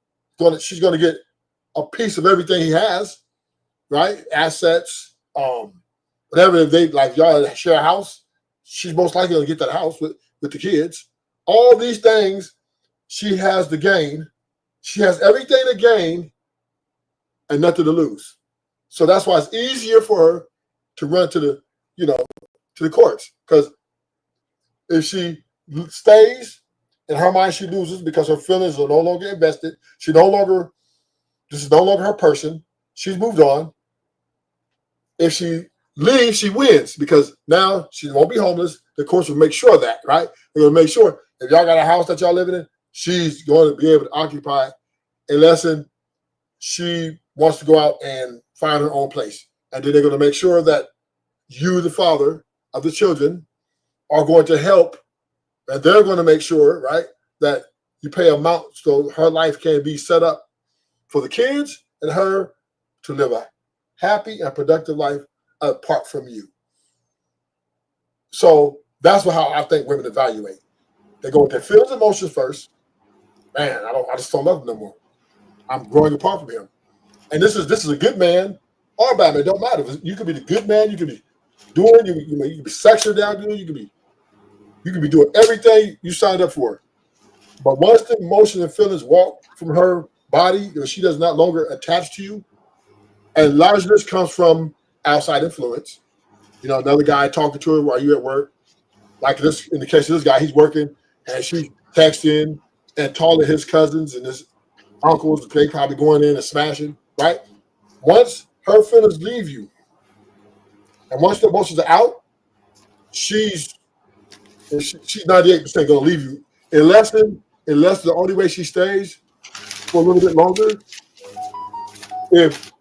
Speaker 1: she's going to get a piece of everything he has, right? Assets, whatever. If they like y'all share a house, she's most likely going to get that house with the kids. All these things she has to gain. She has everything to gain and nothing to lose. So that's why it's easier for her to run to the courts. Because if she stays, in her mind she loses because her feelings are no longer invested. This is no longer her person. She's moved on. If she leaves, she wins because now she won't be homeless. The courts will make sure of that, right? They're going to make sure if y'all got a house that y'all living in, she's going to be able to occupy unless she wants to go out and find her own place. And then they're going to make sure that you, the father of the children, are going to help. And they're going to make sure, right, that you pay amount so her life can be set up for the kids and her to live a happy and productive life apart from you. So that's how I think women evaluate. They go with their feelings and emotions first. Man, I just don't love him no more. I'm growing apart from him. And this is a good man or a bad man. It don't matter. You could be the good man. You could be doing. You can be sexually down good. You could be doing everything you signed up for. But once the emotions and feelings walk from her body, she does not longer attach to you. And largely this comes from outside influence. Another guy talking to her while you're at work. Like this, in the case of this guy, he's working and she's texting and talking to his cousins and his uncles. They probably going in and smashing, right? Once her feelings leave you, and once the emotions are out, she's 98% going to leave you. Unless the only way she stays for a little bit longer, if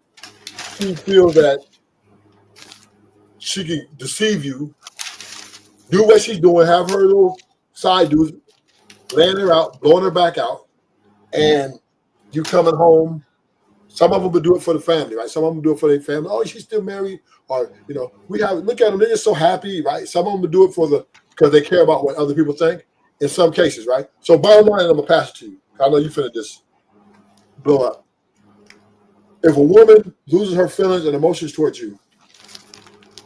Speaker 1: she feels that she can deceive you, do what she's doing, have her little side dudes, laying her out, blowing her back out, and you coming home. Some of them would do it for the family, right? Some of them do it for their family. Oh, she's still married, or look at them, they're just so happy, right? Some of them would do it because they care about what other people think. In some cases, right? So bottom line, I'm gonna pass it to you. I know you finna just blow up. If a woman loses her feelings and emotions towards you,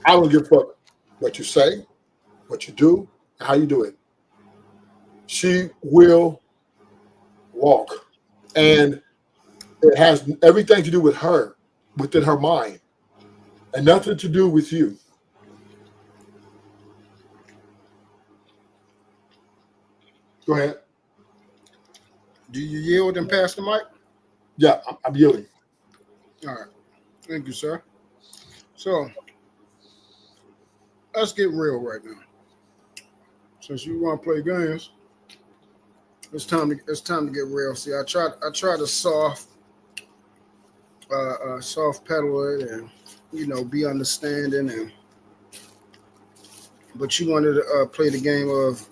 Speaker 1: I don't give a fuck what you say, what you do, and how you do it. She will walk. And it has everything to do with her, within her mind, and nothing to do with you. Go ahead.
Speaker 4: Do you yield and pass the mic?
Speaker 1: Yeah, I'm yielding.
Speaker 4: All right. Thank you, sir. So let's get real right now. Since you want to play games, it's time to get real. See, I try to soft pedal it and be understanding but you wanted to play the game of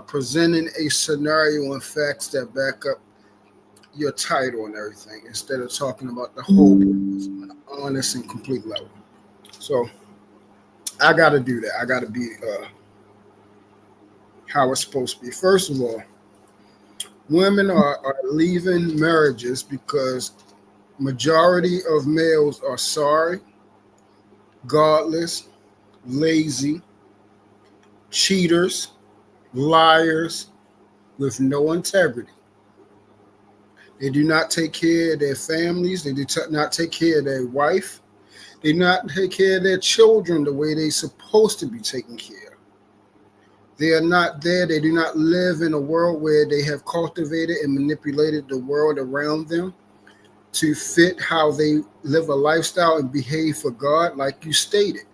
Speaker 4: presenting a scenario and facts that back up your title and everything instead of talking about the whole on an honest and complete level. So I got to do that. I got to be how it's supposed to be. First of all, women are leaving marriages because majority of males are sorry, godless, lazy, cheaters, liars with no integrity. They do not take care of their families. They do not take care of their wife. They do not take care of their children the way they're supposed to be taken care of. They are not there. They do not live in a world where they have cultivated and manipulated the world around them to fit how they live a lifestyle and behave for God, like you stated.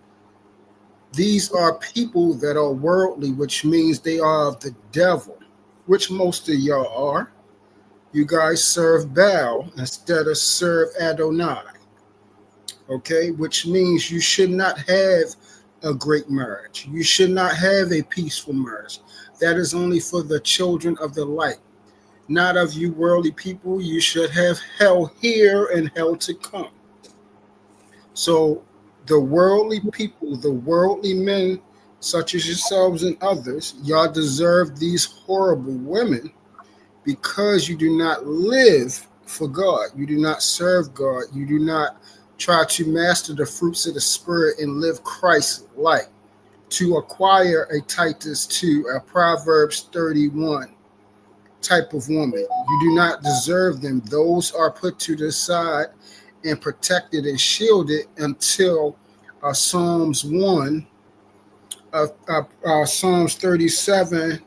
Speaker 4: These are people that are worldly, which means they are of the devil, which most of y'all are. You guys serve Baal instead of serve Adonai. Okay, which means you should not have a great marriage. You should not have a peaceful marriage. that is only for the children of the light, not of you worldly people. You should have hell here and hell to come. So the worldly people, the worldly men, such as yourselves and others, y'all deserve these horrible women because you do not live for God. You do not serve God. You do not try to master the fruits of the Spirit and live Christ-like, to acquire a Titus 2, a Proverbs 31 type of woman. You do not deserve them. Those are put to the side and protected and shielded until Psalms 1, Psalms 37,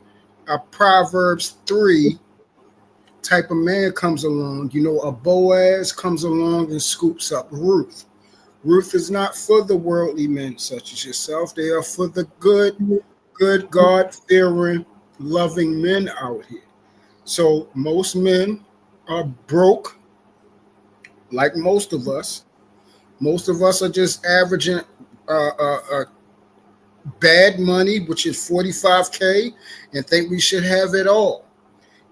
Speaker 4: Proverbs 3 type of man comes along. You know, a Boaz comes along and scoops up Ruth. Ruth is not for the worldly men such as yourself. They are for the good God-fearing, loving men out here. So most men are broke, like most of us. Most of us are just averaging bad money, which is 45K, and think we should have it all.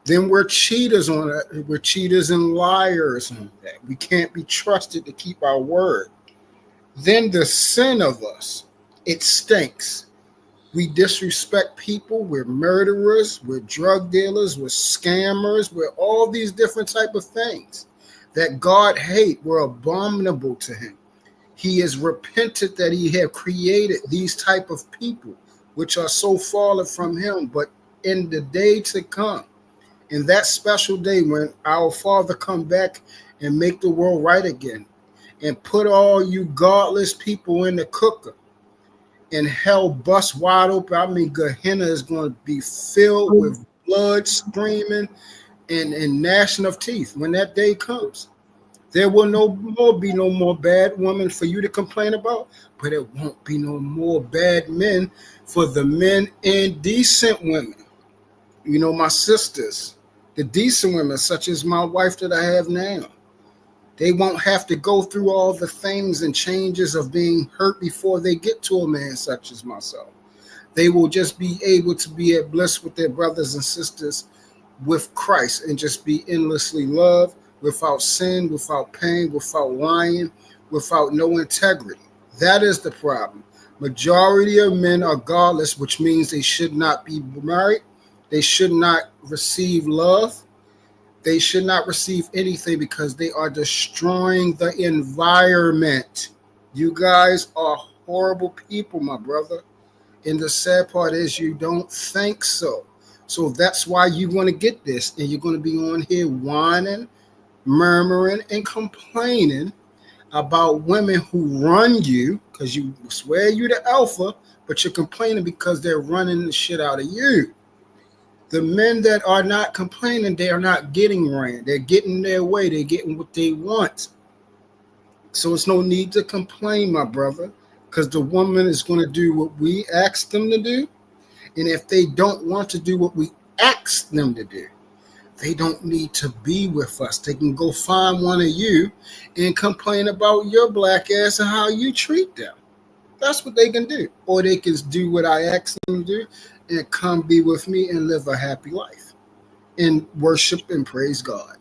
Speaker 4: Then we're cheaters on it. We're cheaters and liars on that. We can't be trusted to keep our word. Then the sin of us, it stinks. We disrespect people. We're murderers. We're drug dealers. We're scammers. We're all these different type of things that God hates. We're abominable to him. He is repented that he have created these type of people, which are so fallen from him. But in the day to come, in that special day when our Father come back and make the world right again and put all you godless people in the cooker and hell bust wide open. I mean, Gehenna is going to be filled with blood, screaming, and gnashing of teeth when that day comes. There will be no more bad women for you to complain about, but it won't be no more bad men for the men and decent women. You know, my sisters, the decent women, such as my wife that I have now, they won't have to go through all the things and changes of being hurt before they get to a man such as myself. They will just be able to be at bliss with their brothers and sisters with Christ and just be endlessly loved, without sin, without pain, without lying, without no integrity. That is the problem. Majority of men are godless, which means they should not be married. They should not receive love. They should not receive anything because they are destroying the environment. You guys are horrible people, my brother. And the sad part is you don't think so. So that's why you want to get this. And you're going to be on here whining, murmuring, and complaining about women who run you because you swear you the alpha, but you're complaining because they're running the shit out of you. The men that are not complaining, they are not getting ran. They're getting their way. They're getting what they want. So it's no need to complain, my brother, because the woman is going to do what we ask them to do. And if they don't want to do what we ask them to do, they don't need to be with us. They can go find one of you and complain about your black ass and how you treat them. That's what they can do. Or they can do what I ask them to do and come be with me and live a happy life and worship and praise God.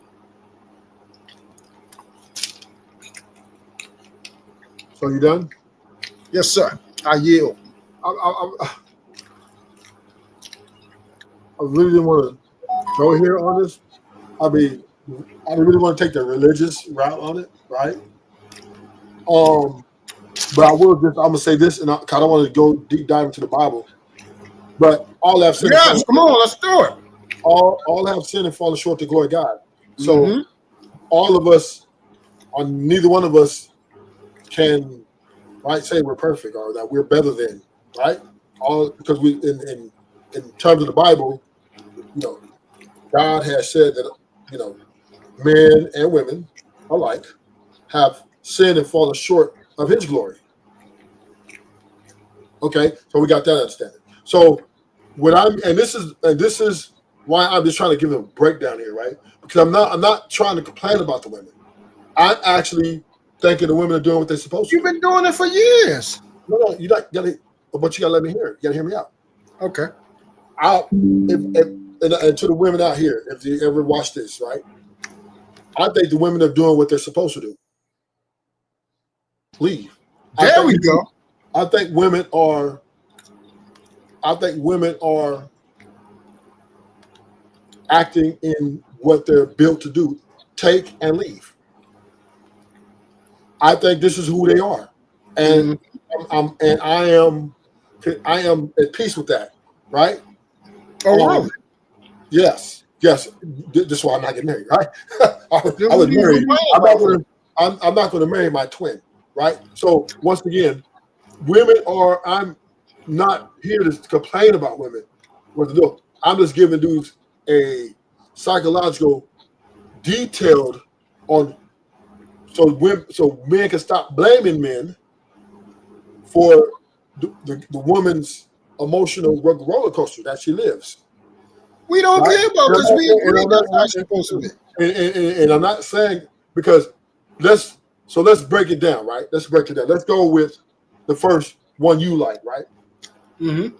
Speaker 1: So you done?
Speaker 4: Yes, sir. I yield.
Speaker 1: I really didn't want to go here on this. I mean, I really want to take the religious route on it, right? But I'm gonna say this, and I don't want to go deep dive into the Bible. But all have sinned.
Speaker 4: Yes, come on, let's do it.
Speaker 1: All have sinned and fallen short of the glory of God. So all of us, or neither one of us, can say we're perfect or that we're better than, right? All because we in terms of the Bible, you know, God has said that, you know, men and women alike have sinned and fallen short of his glory. Okay, so we got that understanding. So this is why I'm just trying to give them a breakdown here, right? Because I'm not trying to complain about the women. I'm actually thinking the women are doing what they're supposed to.
Speaker 4: You've been doing it for years.
Speaker 1: No, you gotta let me hear it. You gotta hear me out.
Speaker 4: Okay.
Speaker 1: And to the women out here, if you ever watch this, right? I think the women are doing what they're supposed to do. Leave.
Speaker 4: There we go.
Speaker 1: I think women are acting in what they're built to do. Take and leave. I think this is who they are. And I am at peace with that, right?
Speaker 4: Oh, really?
Speaker 1: Yes. This is why I'm not getting married, right? I was married. I'm not going to marry my twin, right? So once again, I'm not here to complain about women. What to do? I'm just giving dudes a psychological detailed on so men can stop blaming men for the woman's emotional roller coaster that she lives.
Speaker 4: We don't care about because we agree that's how it's supposed to be.
Speaker 1: And I'm not saying because let's break it down, right? Let's break it down. Let's go with the first one you like, right?
Speaker 4: Mm-hmm.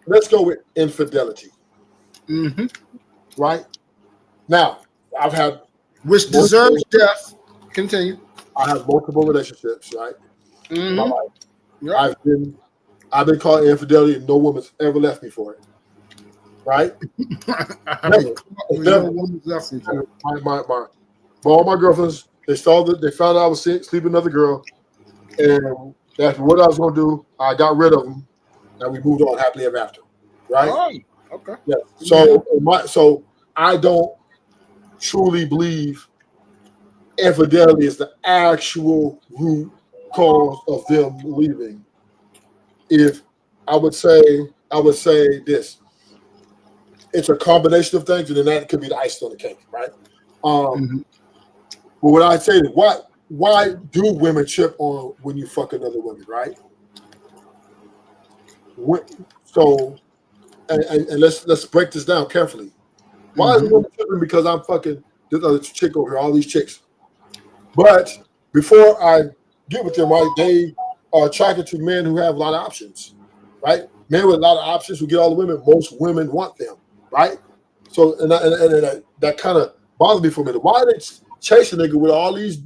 Speaker 1: Let's go with infidelity.
Speaker 4: Mm-hmm.
Speaker 1: Right? Now, I've had
Speaker 4: which deserves death. Continue.
Speaker 1: I have multiple relationships, right?
Speaker 4: Mm-hmm.
Speaker 1: My life.
Speaker 4: Yep.
Speaker 1: I've been caught in infidelity and no woman's ever left me for it. Right?
Speaker 4: No woman's left me for it.
Speaker 1: All my girlfriends, they found out I was sleeping with another girl, and that's what I was gonna do. I got rid of them, and we moved on happily ever after. Right?
Speaker 4: Oh, okay.
Speaker 1: Yeah. So I don't truly believe infidelity is the actual root cause of them leaving. If I would say this, it's a combination of things, and then that could be the icing on the cake, right? But what I say is, why do women trip on when you fuck another woman, right? And let's break this down carefully. Why is a woman tripping because I'm fucking this other chick over here, all these chicks? But before I get with them, right, they are attracted to men who have a lot of options, right? Men with a lot of options who get all the women. Most women want them, right? So and that kind of bothers me for a minute. Why are they chasing a nigga with all these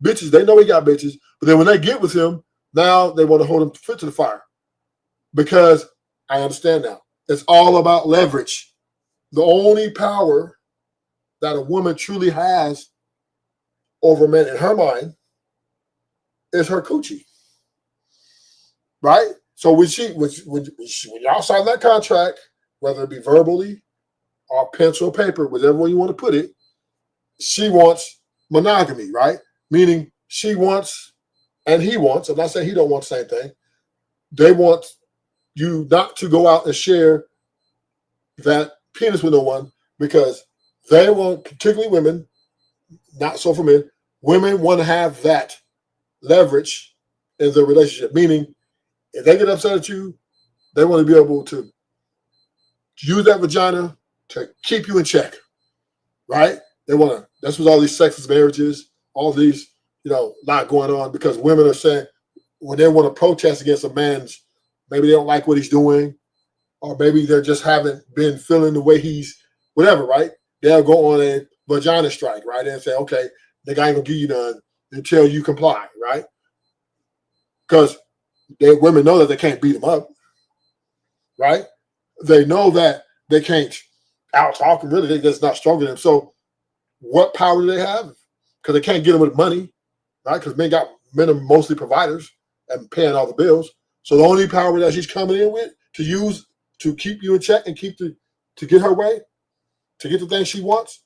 Speaker 1: bitches? They know he got bitches, but then when they get with him, now they want to hold him foot to the fire. Because I understand now. It's all about leverage. The only power that a woman truly has over men in her mind is her coochie. Right? So when y'all sign that contract, whether it be verbally or pencil, paper, whatever way you want to put it, she wants monogamy, right? Meaning she wants and he wants, I'm not saying he don't want the same thing, they want you not to go out and share that penis with no one because they want, particularly women, not so for men, women want to have that leverage in their relationship. Meaning, if they get upset at you, they want to be able to use that vagina to keep you in check, right? They want to, that's what all these sexist marriages, all these, lot going on because women are saying when they want to protest against a man's, maybe they don't like what he's doing, or maybe they just haven't been feeling the way he's, whatever, right? They'll go on a vagina strike, right? And say, okay, the guy ain't gonna give you none until you comply, right? Because women know that they can't beat them up, right? They know that they can't out-talk them, really. They're just not stronger than them. So what power do they have? Because they can't get them with money, right? Because men are mostly providers and paying all the bills. So the only power that she's coming in with to use to keep you in check and to get her way, to get the thing she wants,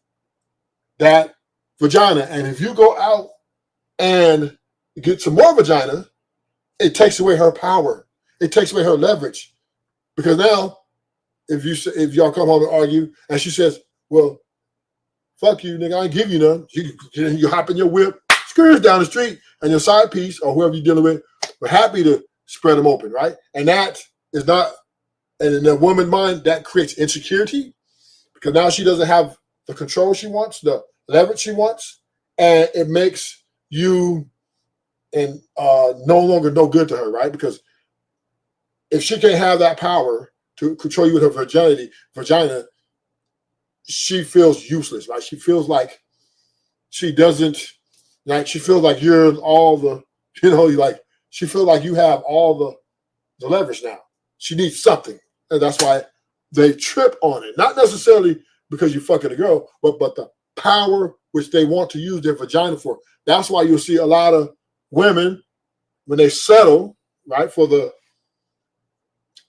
Speaker 1: that vagina. And if you go out and get some more vagina, it takes away her power. It takes away her leverage. Because now, if y'all come home and argue, and she says, well, fuck you, nigga, I ain't give you none. You hop in your whip, screws down the street, and your side piece, or whoever you're dealing with, we're happy to spread them open, right? And that is not, and in the woman's mind, that creates insecurity because now she doesn't have the control she wants, the leverage she wants, and it makes you no longer no good to her, right? Because if she can't have that power, to control you with her vagina, she feels useless, right? She feels like she doesn't, like, she feels like you're all the, she feels like you have all the leverage now. She needs something. And that's why they trip on it. Not necessarily because you're fucking a girl, but the power which they want to use their vagina for. That's why you'll see a lot of women, when they settle, right, for the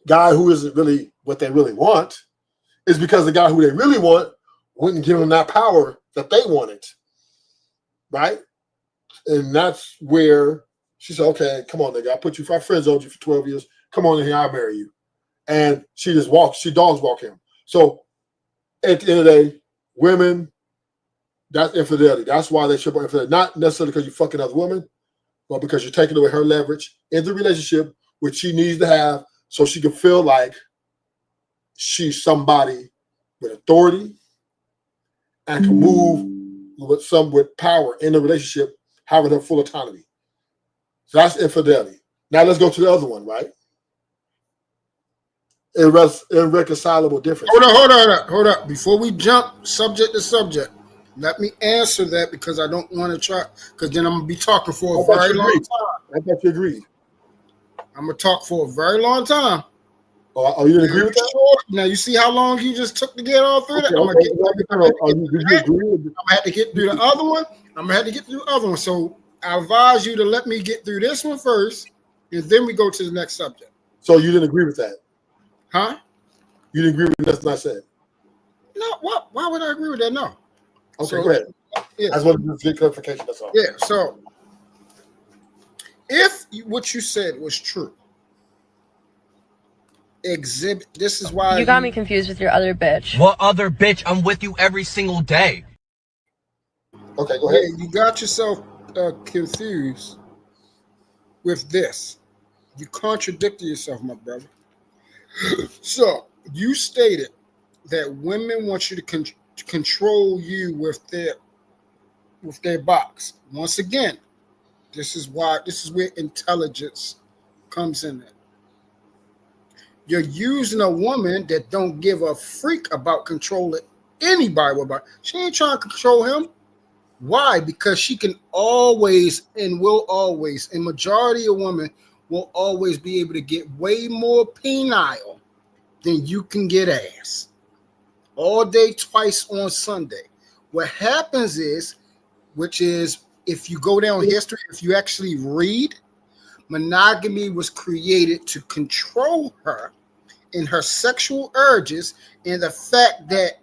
Speaker 1: guy who isn't really what they really want, is because the guy who they really want wouldn't give them that power that they wanted, right? And that's where she said, okay, come on, nigga, I friends owed you for 12 years. Come on in here, I'll marry you. And she dogs walk him. So at the end of the day, women, that's infidelity. That's why they trip on infidelity. Not necessarily because you're fucking other women, but because you're taking away her leverage in the relationship, which she needs to have so she can feel like she's somebody with authority and can move with power in the relationship, having her full autonomy. So that's infidelity. Now let's go to the other one, right? Irreconcilable difference.
Speaker 4: Hold up. Before we jump subject to subject, let me answer that because I don't want to try, because then I'm going to be talking for a very long time.
Speaker 1: I thought you agreed.
Speaker 4: I'm going to talk for a very long time.
Speaker 1: Oh, you didn't agree with that?
Speaker 4: Sure. Now, you see how long you just took to get all through that? I'm going to have to get through the other one. I'm going to have to get through the other one. So I advise you to let me get through this one first, and then we go to the next subject.
Speaker 1: So you didn't agree with that?
Speaker 4: Huh?
Speaker 1: You didn't agree with nothing I said?
Speaker 4: No, what? Why would I agree with that? No.
Speaker 1: Okay,
Speaker 4: So,
Speaker 1: go ahead.
Speaker 4: Yeah.
Speaker 1: I just wanted to get clarification, that's all.
Speaker 4: Yeah, so if what you said was true, this is why
Speaker 6: you got me confused with your other bitch.
Speaker 7: What other bitch? I'm with you every single day.
Speaker 1: Okay, go ahead.
Speaker 4: Yeah, you got yourself confused with this. You contradicted yourself, my brother. So you stated that women want you to control you with their box. Once again, this is where intelligence comes in there. You're using a woman that don't give a freak about controlling anybody. She ain't trying to control him. Why? Because she can always and will always, and majority of women will always be able to get way more penile than you can get ass. All day, twice on Sunday. What happens is, which is, if you go down history, if you actually read, monogamy was created to control her in her sexual urges and the fact that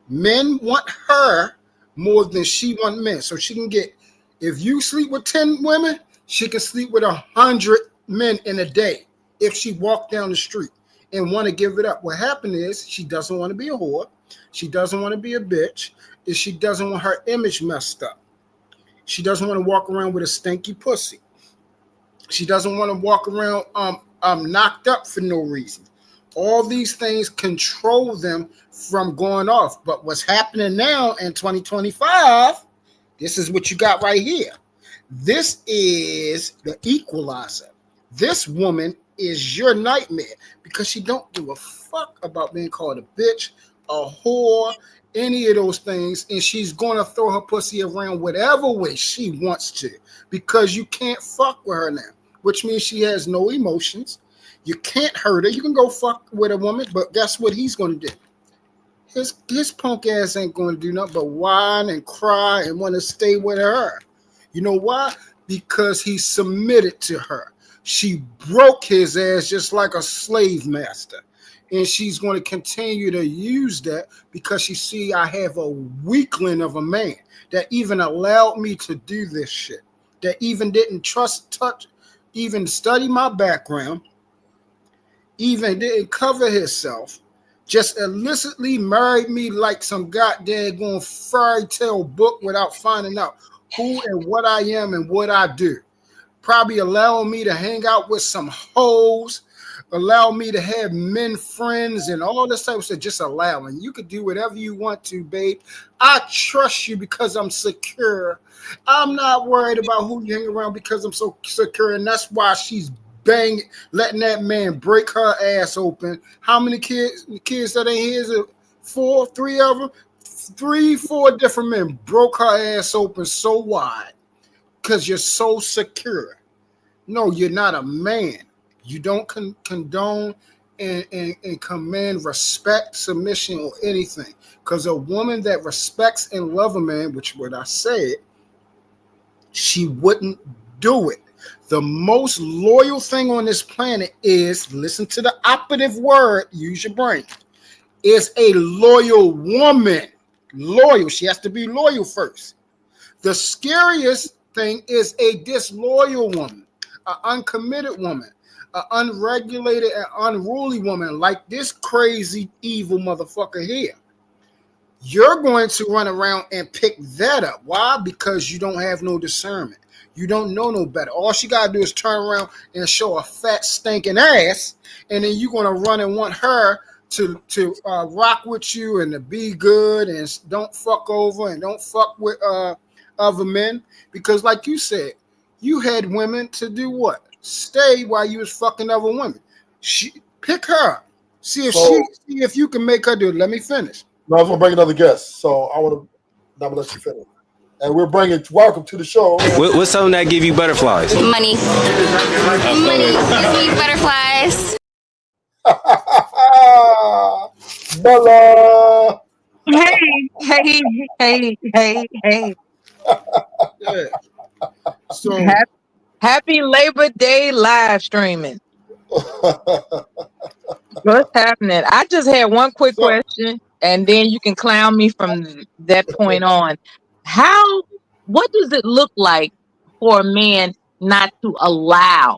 Speaker 4: men want her more than she wants men. So she can get, if you sleep with 10 women, she can sleep with 100 men in a day if she walked down the street and want to give it up. What happened is she doesn't want to be a whore. She doesn't want to be a bitch. And she doesn't want her image messed up. She doesn't want to walk around with a stinky pussy. She doesn't want to walk around knocked up for no reason. All these things control them from going off. But what's happening now in 2025, this is what you got right here. This is the equalizer. This woman is your nightmare because she don't give a fuck about being called a bitch, a whore, any of those things, and she's going to throw her pussy around whatever way she wants to because you can't fuck with her now, which means she has no emotions. You can't hurt her. You can go fuck with a woman, but guess what he's going to do? His punk ass ain't going to do nothing but whine and cry and want to stay with her. You know why? Because he submitted to her. She broke his ass just like a slave master. And she's going to continue to use that because she see I have a weakling of a man that even allowed me to do this shit, that even didn't even study my background, even didn't cover himself, just illicitly married me like some goddamn going fairy tale book without finding out who and what I am and what I do. Probably allowing me to hang out with some hoes, allow me to have men friends and all this type of stuff, just allowing. You could do whatever you want to, babe. I trust you because I'm secure. I'm not worried about who you hang around because I'm so secure, and that's why she's bang, letting that man break her ass open. How many kids that ain't his? 4, 3 of them, 3, 4 different men broke her ass open so wide because you're so secure. No, you're not a man. You don't condone and command respect, submission, or anything. Because a woman that respects and loves a man, which what I said, she wouldn't do it. The most loyal thing on this planet is, listen to the operative word, use your brain, is a loyal woman. Loyal. She has to be loyal first. The scariest thing is a disloyal woman, an uncommitted woman, an unregulated and unruly woman like this crazy, evil motherfucker here. You're going to run around and pick that up. Why? Because you don't have no discernment. You don't know no better. All she got to do is turn around and show a fat, stinking ass, and then you're going to run and want her to rock with you and to be good and don't fuck over and don't fuck with other men. Because like you said, you had women to do what? Stay while you was fucking other women. Pick her up. See if you can make her do it. Let me finish.
Speaker 1: No, I was gonna bring another guest, so I'm gonna let you finish. And we're bringing welcome to the show.
Speaker 8: What's something that give you butterflies?
Speaker 9: Money. Money gives me butterflies.
Speaker 1: Bella.
Speaker 10: Hey.
Speaker 4: Yeah. So
Speaker 10: Happy Labor Day live streaming. What's happening? I just had one quick question, and then you can clown me from that point on. What does it look like for a man not to allow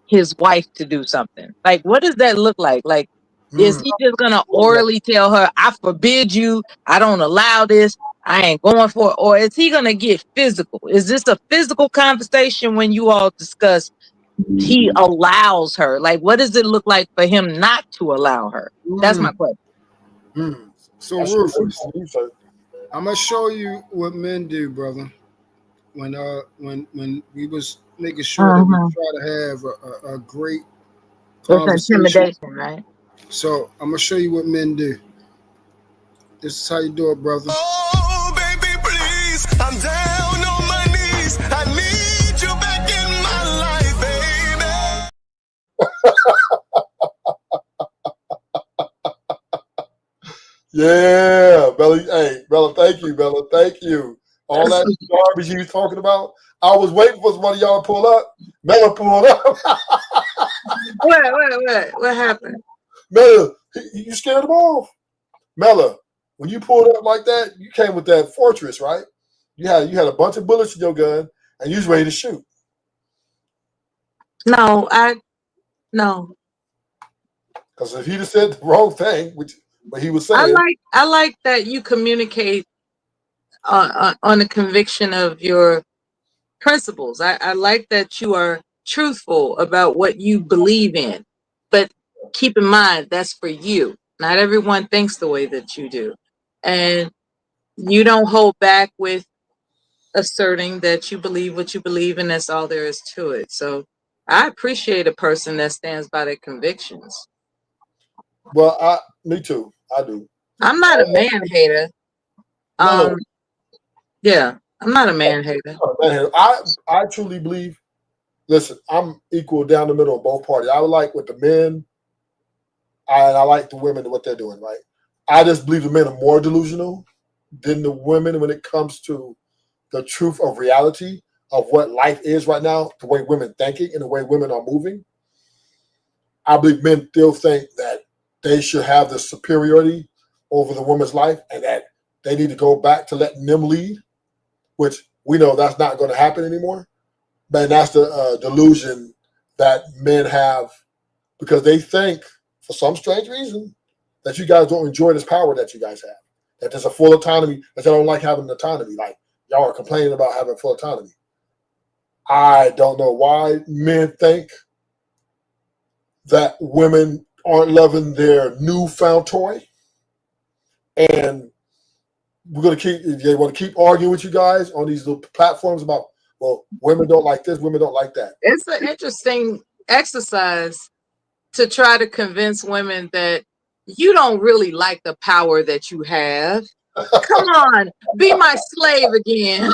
Speaker 10: his wife to do something? Like, what does that look like? Like, is he just gonna orally tell her, I forbid you, I don't allow this, I ain't going for it? Or is he gonna get physical? Is this a physical conversation when you all discuss he allows her? Like, what does it look like for him not to allow her? That's my question.
Speaker 4: So Rufus, I'm gonna show you what men do, brother. When we was making sure that we try to have a great conversation.
Speaker 10: It's intimidation, right?
Speaker 4: So I'm gonna show you what men do. This is how you do it, brother.
Speaker 2: Oh, baby, please. I'm down on my knees. I need you back in my life, baby.
Speaker 1: Yeah, Bella. Hey, Bella, thank you, Bella. Thank you. All that garbage you was talking about. I was waiting for somebody y'all to pull up. Bella pulled up.
Speaker 10: What happened?
Speaker 1: Mella, you scared them off. Mella, when you pulled up like that, you came with that fortress, right? You had a bunch of bullets in your gun, and you was ready to shoot.
Speaker 10: No.
Speaker 1: Because if he just said the wrong thing, which what he was saying,
Speaker 10: I like that you communicate on the conviction of your principles. I like that you are truthful about what you believe in, but keep in mind that's for you. Not everyone thinks the way that you do, and you don't hold back with asserting that you believe what you believe, and that's all there is to it. So I appreciate a person that stands by their convictions.
Speaker 1: well, me too. I do.
Speaker 10: I'm not a man hater.
Speaker 1: No.
Speaker 10: Yeah, I'm not a man hater.
Speaker 1: I truly believe. Listen, I'm equal down the middle of both parties. I like what the men, and I like the women what they're doing. Right. I just believe the men are more delusional than the women when it comes to the truth of reality of what life is right now, the way women thinking and the way women are moving. I believe men still think that they should have the superiority over the woman's life and that they need to go back to letting them lead, which we know that's not going to happen anymore. But that's the delusion that men have because they think, for some strange reason, that you guys don't enjoy this power that you guys have, that there's a full autonomy, that you don't like having autonomy. Like, y'all are complaining about having full autonomy. I don't know why men think that women aren't loving their newfound toy. And they want to keep arguing with you guys on these little platforms about, well, women don't like this, women don't like that.
Speaker 10: It's an interesting exercise to try to convince women that you don't really like the power that you have. Come on, be my slave again.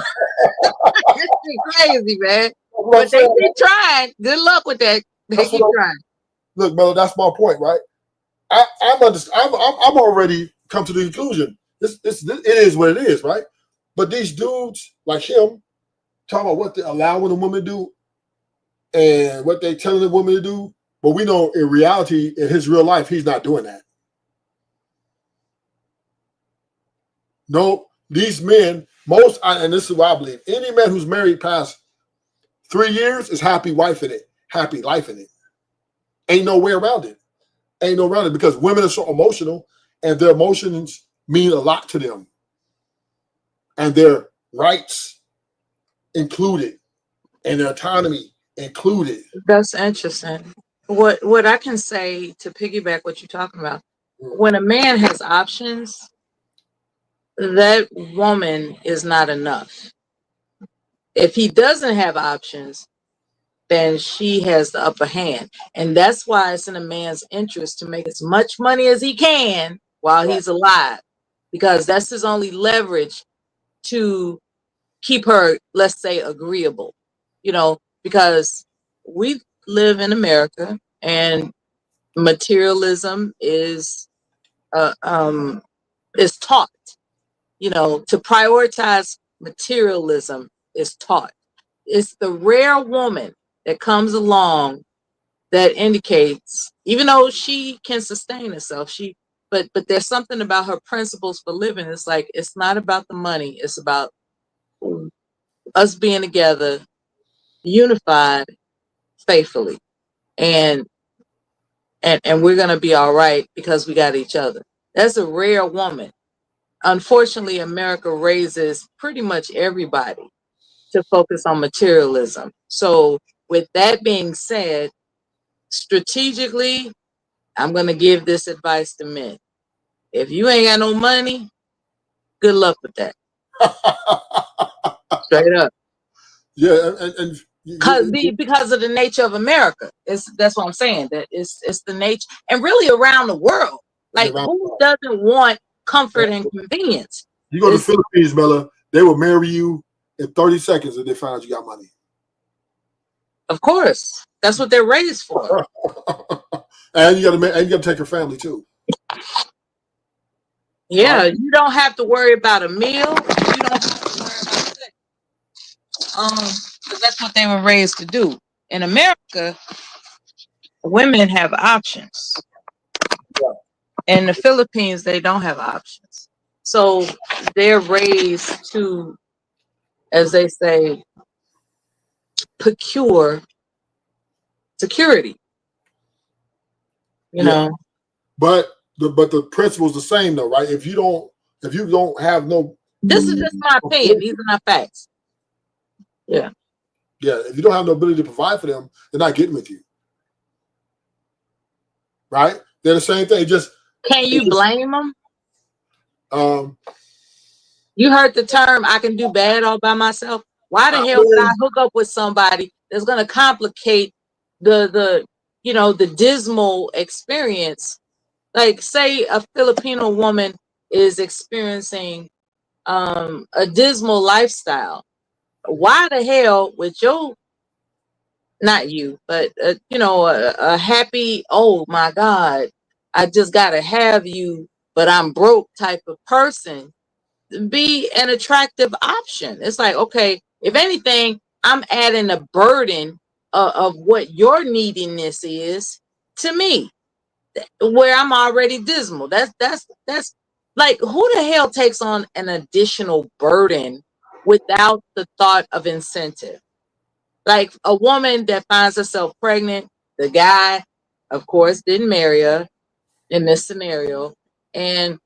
Speaker 10: It's crazy, man. But they keep trying. Good luck with that. They keep trying.
Speaker 1: Look, Melo, that's my point, right? I'm already come to the conclusion. It is what it is, right? But these dudes like him talking about what they're allowing a woman to do and what they telling the woman to do. But we know in reality, in his real life, he's not doing that. No, these men, and this is what I believe, any man who's married past 3 years is happy wife in it, happy life in it. Ain't no way around it. Ain't no around it because women are so emotional and their emotions mean a lot to them. And their rights included and their autonomy included.
Speaker 10: That's interesting. What I can say to piggyback what you're talking about, when a man has options, that woman is not enough. If he doesn't have options, then she has the upper hand. And that's why it's in a man's interest to make as much money as he can while he's alive, because that's his only leverage to keep her, let's say, agreeable, because we live in America and materialism is taught. To prioritize materialism is taught. It's the rare woman that comes along that indicates, even though she can sustain herself, but there's something about her principles for living. It's like, it's not about the money. It's about us being together, unified, faithfully. And we're going to be all right because we got each other. That's a rare woman. Unfortunately, America raises pretty much everybody to focus on materialism. So with that being said, strategically, I'm going to give this advice to men. If you ain't got no money, good luck with that. Straight up.
Speaker 1: Yeah, and
Speaker 10: because of the nature of America. That's what I'm saying. That it's the nature, and really around the world. Like, who doesn't want comfort and convenience?
Speaker 1: You go to the Philippines, Mela, they will marry you in 30 seconds if they find out you got money.
Speaker 10: Of course. That's what they're raised for.
Speaker 1: And you gotta take your family too.
Speaker 10: Yeah, you don't have to worry about a meal. You don't have to worry about sex. Because that's what they were raised to do. In America, women have options. In the Philippines, they don't have options. So they're raised to, as they say, procure security. You know.
Speaker 1: But the principle's the same though, right? If you don't have no,
Speaker 10: this is just my opinion. These are not facts. Yeah.
Speaker 1: Yeah. If you don't have no ability to provide for them, they're not getting with you. Right? They're the same thing.
Speaker 10: Can you blame them? You heard the term "I can do bad all by myself." Why the hell would I hook up with somebody that's going to complicate the dismal experience? Like, say a Filipino woman is experiencing a dismal lifestyle. Why the hell would not you, but a happy, oh my God, I just gotta have you, but I'm broke type of person be an attractive option? It's like, okay, if anything, I'm adding a burden of what your neediness is to me, where I'm already dismal. That's like, who the hell takes on an additional burden without the thought of incentive? Like a woman that finds herself pregnant, the guy, of course, didn't marry her in this scenario, and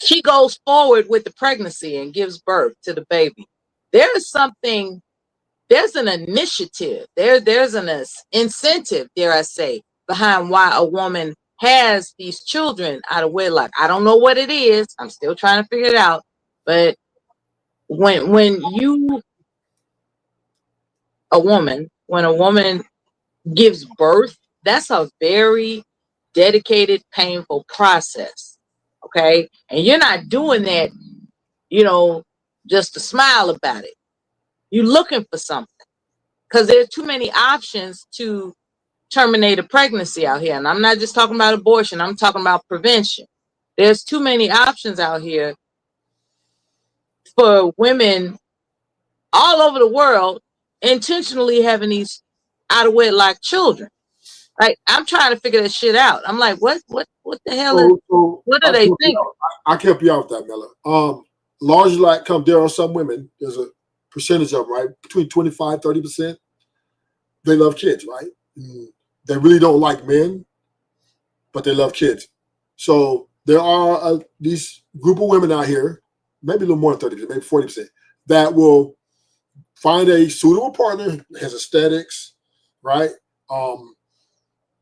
Speaker 10: she goes forward with the pregnancy and gives birth to the baby. There's an initiative, there's an incentive, dare I say, behind why a woman has these children out of wedlock. I don't know what it is. I'm still trying to figure it out. But when a woman gives birth, that's a very dedicated, painful process. Okay. And you're not doing that, just to smile about it. You're looking for something because there are too many options to terminate a pregnancy out here. And I'm not just talking about abortion, I'm talking about prevention. There's too many options out here for women all over the world intentionally having these out of wedlock children. Like, I'm trying to figure that shit out. I'm like, what the hell is, what do they think?
Speaker 1: I can help you out with that, Miller. Largely, like, there are some women, there's a percentage of them, right? Between 25, 30%, they love kids, right? They really don't like men, but they love kids. So there are these group of women out here, maybe a little more than 30%, maybe 40%, that will find a suitable partner, has aesthetics, right?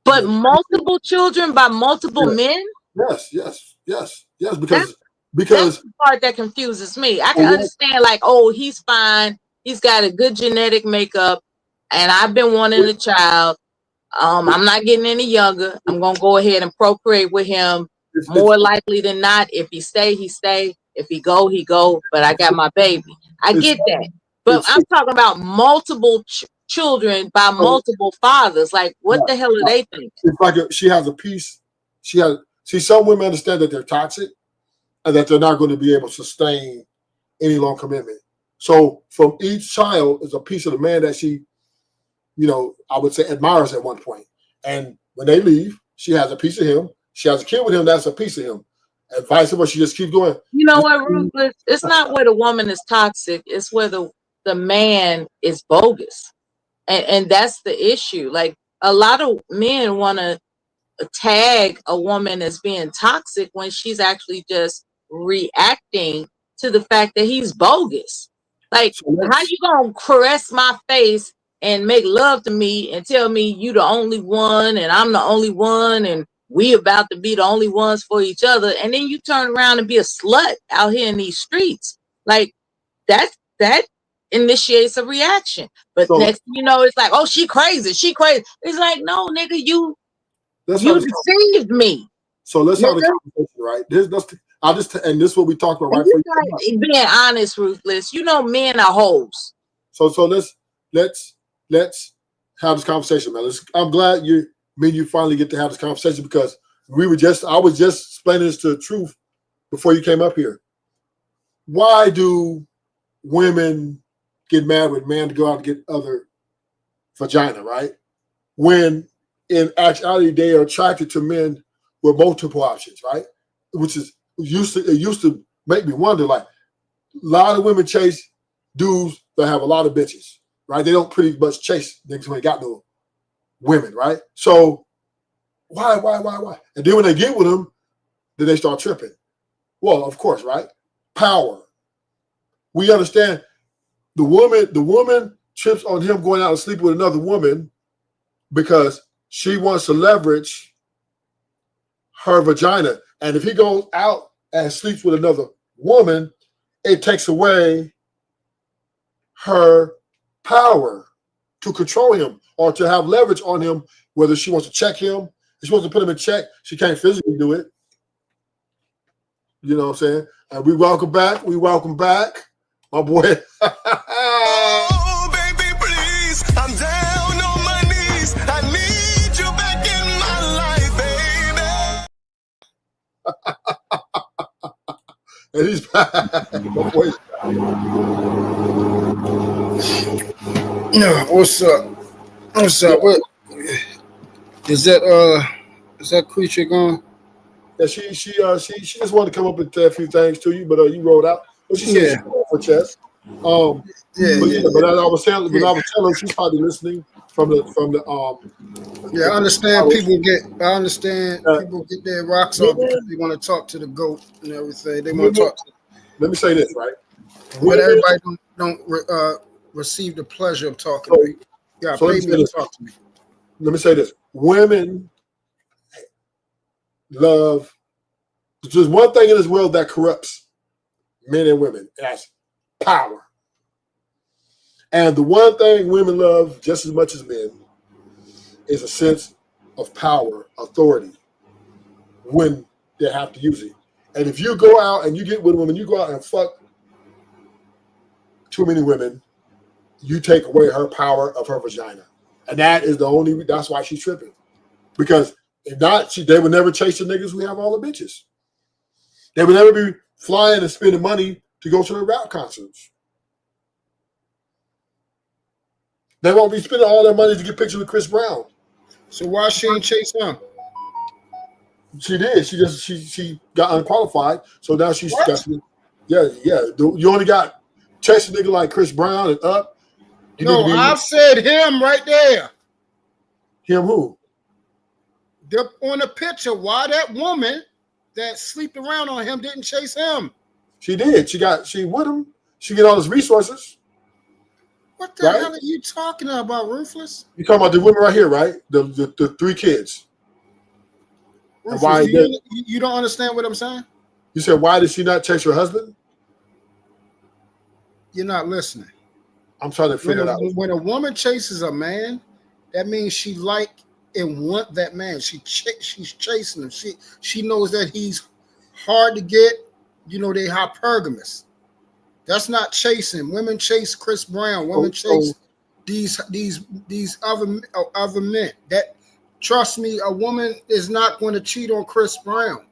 Speaker 10: But multiple children by multiple men?
Speaker 1: Yes. Because
Speaker 10: that's the part that confuses me. I can understand, like, oh, he's fine, he's got a good genetic makeup, and I've been wanting a child. I'm not getting any younger. I'm gonna go ahead and procreate with him. More likely than not, if he stay, he stay. If he go, he go. But I got my baby. I get that. But I'm talking about multiple children by multiple fathers. Like, what the hell are they thinking?
Speaker 1: It's like she has a piece. Some women understand that they're toxic and that they're not going to be able to sustain any long commitment. So from each child is a piece of the man that she, I would say admires at one point. And when they leave, she has a piece of him. She has a kid with him. That's a piece of him. And vice versa. She just keeps going.
Speaker 10: You know what, Ruthless? It's not where the woman is toxic. It's where the man is bogus. And that's the issue. Like, a lot of men want to tag a woman as being toxic when she's actually just reacting to the fact that he's bogus. Like, how you gonna caress my face and make love to me and tell me you the only one and I'm the only one and we about to be the only ones for each other, and then you turn around and be a slut out here in these streets? Like, that initiates a reaction. But next thing you know, it's like, oh, she crazy. It's like, no, nigga, you deceived me.
Speaker 1: So let's have a conversation, right? And this is what we talk about, right?
Speaker 10: Being honest, Ruthless. Men are hoes.
Speaker 1: So let's have this conversation, man. I'm glad you finally get to have this conversation, because I was just explaining this to the truth before you came up here. Why do women get mad with men to go out and get other vagina, right? When in actuality they are attracted to men with multiple options, right? Which is used to make me wonder, like, a lot of women chase dudes that have a lot of bitches, right? They don't pretty much chase niggas who ain't got no women, right? So why? And then when they get with them, then they start tripping. Well, of course, right? Power. We understand the woman trips on him going out and sleeping with another woman because she wants to leverage her vagina. And if he goes out and sleeps with another woman, it takes away her power to control him or to have leverage on him, whether she wants to check him, if she wants to put him in check, she can't physically do it. You know what I'm saying? And we welcome back, my boy.
Speaker 2: Oh, baby, please. I'm down on my knees. I need you back in my life, baby.
Speaker 1: And he's back. My boy's
Speaker 4: No, what's up? What is that creature gone?
Speaker 1: Yeah, she just wanted to come up and say a few things to you, but you rolled out. But she said she for chess. But I was telling her, she's probably listening from the
Speaker 4: Yeah, I understand people get their rocks off because they want to talk to the goat and everything. They want to talk to.
Speaker 1: Let me say this, right?
Speaker 4: But everybody don't receive the pleasure of talking to me. Yeah, so pay me to talk to me.
Speaker 1: Let me say this. Women love. There's one thing in this world that corrupts men and women, and that's power. And the one thing women love just as much as men is a sense of power, authority when they have to use it. And if you go out and you get with a woman, you go out and fuck too many women, you take away her power of her vagina. And that's why she's tripping. Because if not, they would never chase the niggas who have all the bitches. They would never be flying and spending money to go to the rap concerts. They won't be spending all their money to get pictures with Chris Brown.
Speaker 4: So why she ain't chase him?
Speaker 1: She did. She got unqualified. So now she's
Speaker 4: What?
Speaker 1: got, yeah. You only got chase a nigga like Chris Brown and up. You
Speaker 4: No,
Speaker 1: need to be
Speaker 4: I've said him right there.
Speaker 1: him who?
Speaker 4: On the picture, why that woman that sleeped around on him didn't chase him?
Speaker 1: She did. She with him. She get all his resources.
Speaker 4: What the
Speaker 1: Right?
Speaker 4: hell are you talking about, Ruthless?
Speaker 1: You talking about the women right here, right? The 3 kids. And why
Speaker 4: Ruthless, you don't understand what I'm saying?
Speaker 1: You said, why did she not chase her husband?
Speaker 4: You're not listening.
Speaker 1: I'm trying to figure it out.
Speaker 4: When a woman chases a man, that means she like and want that man. She's chasing him. She knows that he's hard to get. You know, they hypergamous. That's not chasing. Women chase Chris Brown. Women chase these other men. That, trust me, a woman is not going to cheat on Chris Brown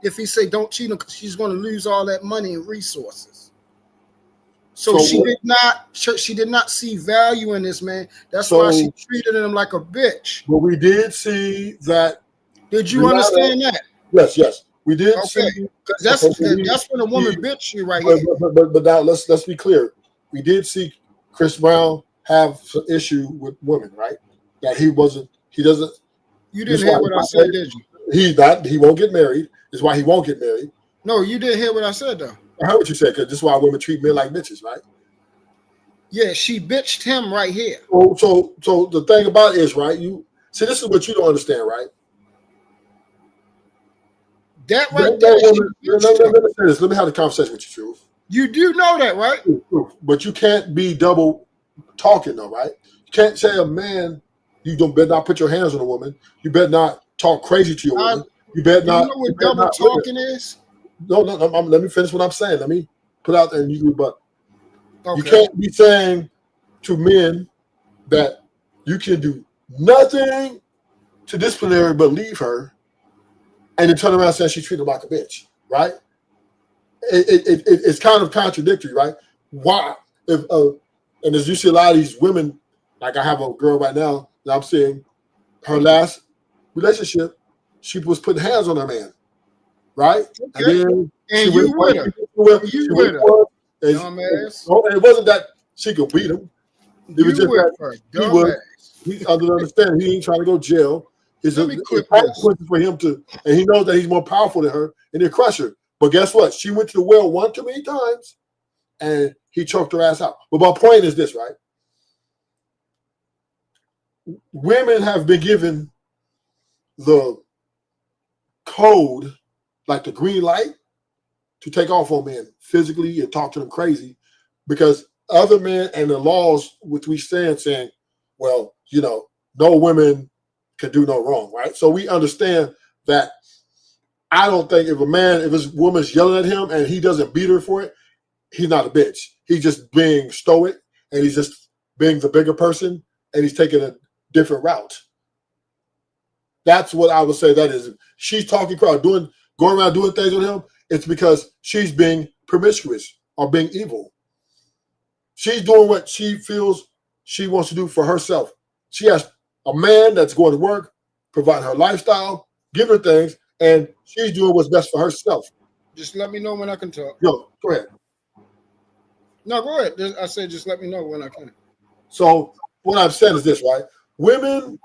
Speaker 4: if he say don't cheat on, because she's going to lose all that money and resources. So she did not see value in this man. That's why she treated him like a bitch.
Speaker 1: But we did see that.
Speaker 4: Did you understand that?
Speaker 1: Yes. We did see.
Speaker 4: Because that's when a woman bitch you right here.
Speaker 1: But now let's be clear. We did see Chris Brown have some issue with women, right? That he doesn't.
Speaker 4: You didn't hear what I said, did you?
Speaker 1: He won't get married. That's why he won't get married.
Speaker 4: No, you didn't hear what I said though.
Speaker 1: I heard what you said, because this is why women treat men like bitches, right?
Speaker 4: Yeah, she bitched him right here.
Speaker 1: So the thing about it is, right? You see, this is what you don't understand, right?
Speaker 4: That right there.
Speaker 1: Let me have the conversation with you, Truth.
Speaker 4: You do know that, right?
Speaker 1: But you can't be double talking, though, right? You can't say a man, better not put your hands on a woman. You better not talk crazy to your woman. You better not.
Speaker 4: You know what double talking is?
Speaker 1: No. Let me finish what I'm saying. Let me put out there and you rebut.
Speaker 4: Okay.
Speaker 1: You can't be saying to men that you can do nothing to discipline her but leave her, and then turn around and say she treated her like a bitch, right? It's kind of contradictory, right? Why? And as you see a lot of these women, like I have a girl right now that I'm seeing, her last relationship, she was putting hands on her man, right?
Speaker 4: Okay.
Speaker 1: And
Speaker 4: you with her. You with her. Dumbass.
Speaker 1: It wasn't that she could beat him. It was just that he understand he ain't trying to go to jail. It's consequences for him to, and he knows that he's more powerful than her, and he'll crush her. But guess what? She went to the well one too many times, and he choked her ass out. But my point is this, right? Women have been given the code, like the green light, to take off on men physically and talk to them crazy, because other men and the laws which we stand saying, well, no women can do no wrong, right? So we understand that. I don't think if his woman's yelling at him and he doesn't beat her for it, he's not a bitch. He's just being stoic, and he's just being the bigger person, and he's taking a different route. That's what I would say that is. She's talking crowd, going around doing things with him. It's because she's being promiscuous or being evil. She's doing what she feels she wants to do for herself. She has a man that's going to work, provide her lifestyle, give her things, and she's doing what's best for herself.
Speaker 4: Just let me know when I can talk.
Speaker 1: Yo, go ahead.
Speaker 4: No, go ahead. I said just let me know when I can.
Speaker 1: So what I'm saying is this, right? Women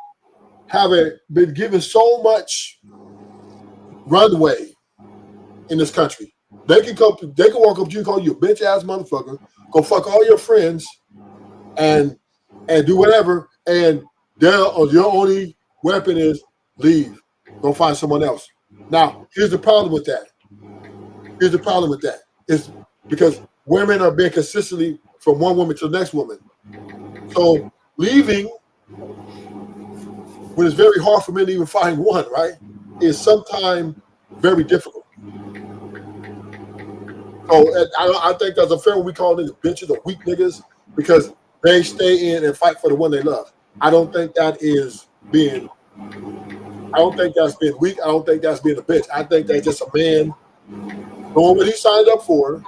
Speaker 1: have been given so much runway in this country. They can walk up to you, call you a bitch ass motherfucker, go fuck all your friends, and do whatever, and your only weapon is leave. Go find someone else. Now, here's the problem with that. It's because women are being consistently from one woman to the next woman. So leaving when it's very hard for men to even find one, right, is sometimes very difficult. So I think that's a fair one we call niggas bitches or weak niggas because they stay in and fight for the one they love. I don't think that is being. I don't think that's being weak. I don't think that's being a bitch. I think that's just a man knowing what he signed up for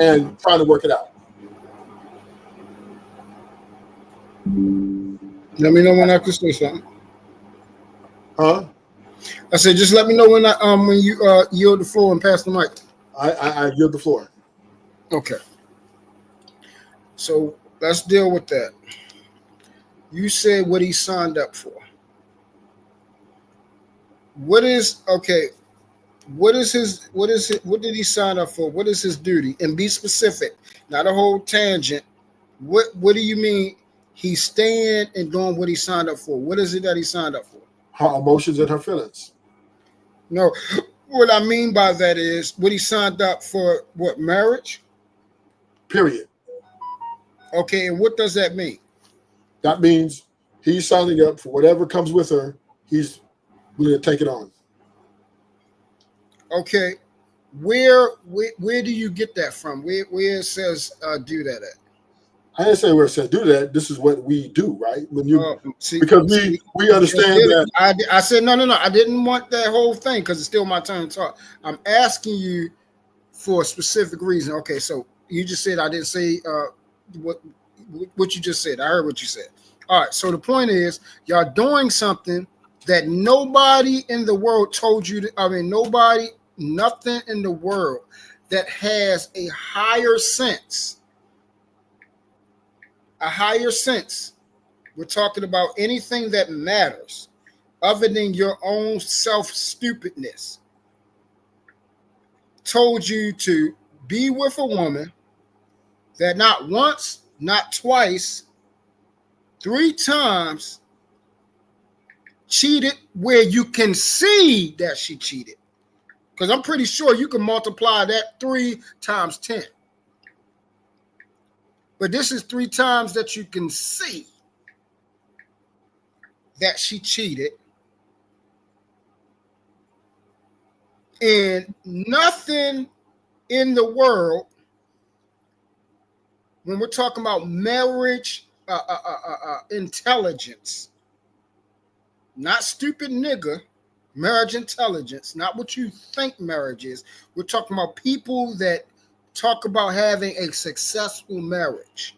Speaker 1: and trying to work it out.
Speaker 4: Let me know when I can say something.
Speaker 1: Huh?
Speaker 4: I said, just let me know when you yield the floor and pass the mic.
Speaker 1: I yield the floor.
Speaker 4: Okay. So let's deal with that. You said what he signed up for. What did he sign up for? What is his duty? And be specific, not a whole tangent. What do you mean he's staying and doing what he signed up for? What is it that he signed up for?
Speaker 1: Her emotions and her feelings.
Speaker 4: No, what I mean by that is what he signed up for, what, marriage?
Speaker 1: Period.
Speaker 4: Okay, and what does that mean?
Speaker 1: That means he's signing up for whatever comes with her. He's willing to take it on.
Speaker 4: Okay, where do you get that from? Where it says do that at?
Speaker 1: I didn't say where it said do that. This is what we do, right? When you because we understand that.
Speaker 4: I said no. I didn't want that whole thing because it's still my turn to talk. I'm asking you for a specific reason. Okay, so you just said I didn't say what you just said. I heard what you said. All right. So the point is, y'all doing something that nobody in the world told you to. I mean, nothing in the world that has a higher sense. A higher sense. We're talking about anything that matters other than your own self-stupidness. Told you to be with a woman that not once, not twice, 3 times cheated where you can see that she cheated. Because I'm pretty sure you can multiply that 3 times 10. But this is 3 times that you can see that she cheated. And nothing in the world, when we're talking about marriage intelligence, not stupid nigga, marriage intelligence, not what you think marriage is. We're talking about people that talk about having a successful marriage.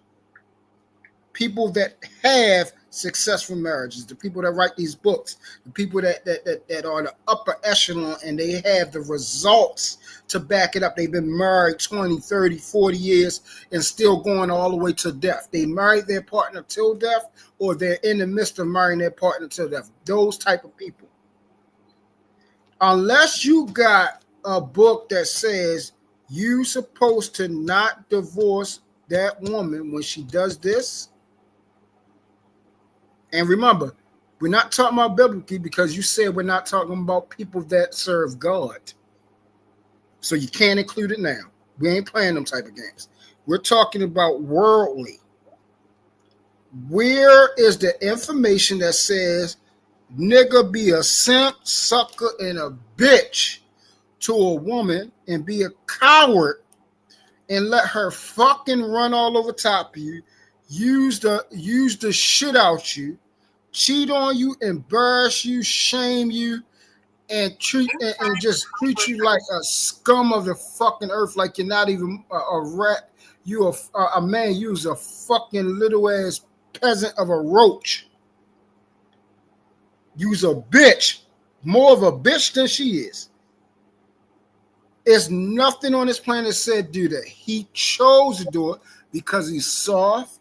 Speaker 4: People that have successful marriages, the people that write these books, the people that are the upper echelon and they have the results to back it up. They've been married 20, 30, 40 years and still going all the way to death. They married their partner till death or they're in the midst of marrying their partner till death. Those type of people. Unless you got a book that says you supposed to not divorce that woman when she does this. And remember, we're not talking about biblically because you said we're not talking about people that serve God. So you can't include it now. We ain't playing them type of games. We're talking about worldly. Where is the information that says nigga be a simp, sucker, and a bitch to a woman and be a coward and let her fucking run all over top of you, use the shit out you, cheat on you, embarrass you, shame you, and just treat you like a scum of the fucking earth, like you're not even a rat. You a man. You's a fucking little ass peasant of a roach. You's a bitch, more of a bitch than she is. There's nothing on this planet that said do that. He chose to do it because he's soft.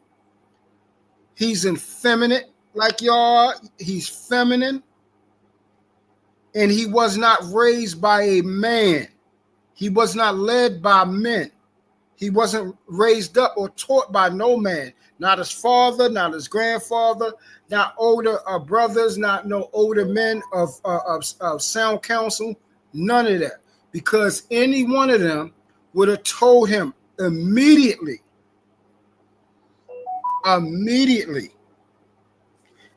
Speaker 4: He's effeminate like y'all. He's feminine. And he was not raised by a man. He was not led by men. He wasn't raised up or taught by no man. Not his father, not his grandfather, not older brothers, not no older men of sound counsel. None of that. Because any one of them would have told him immediately.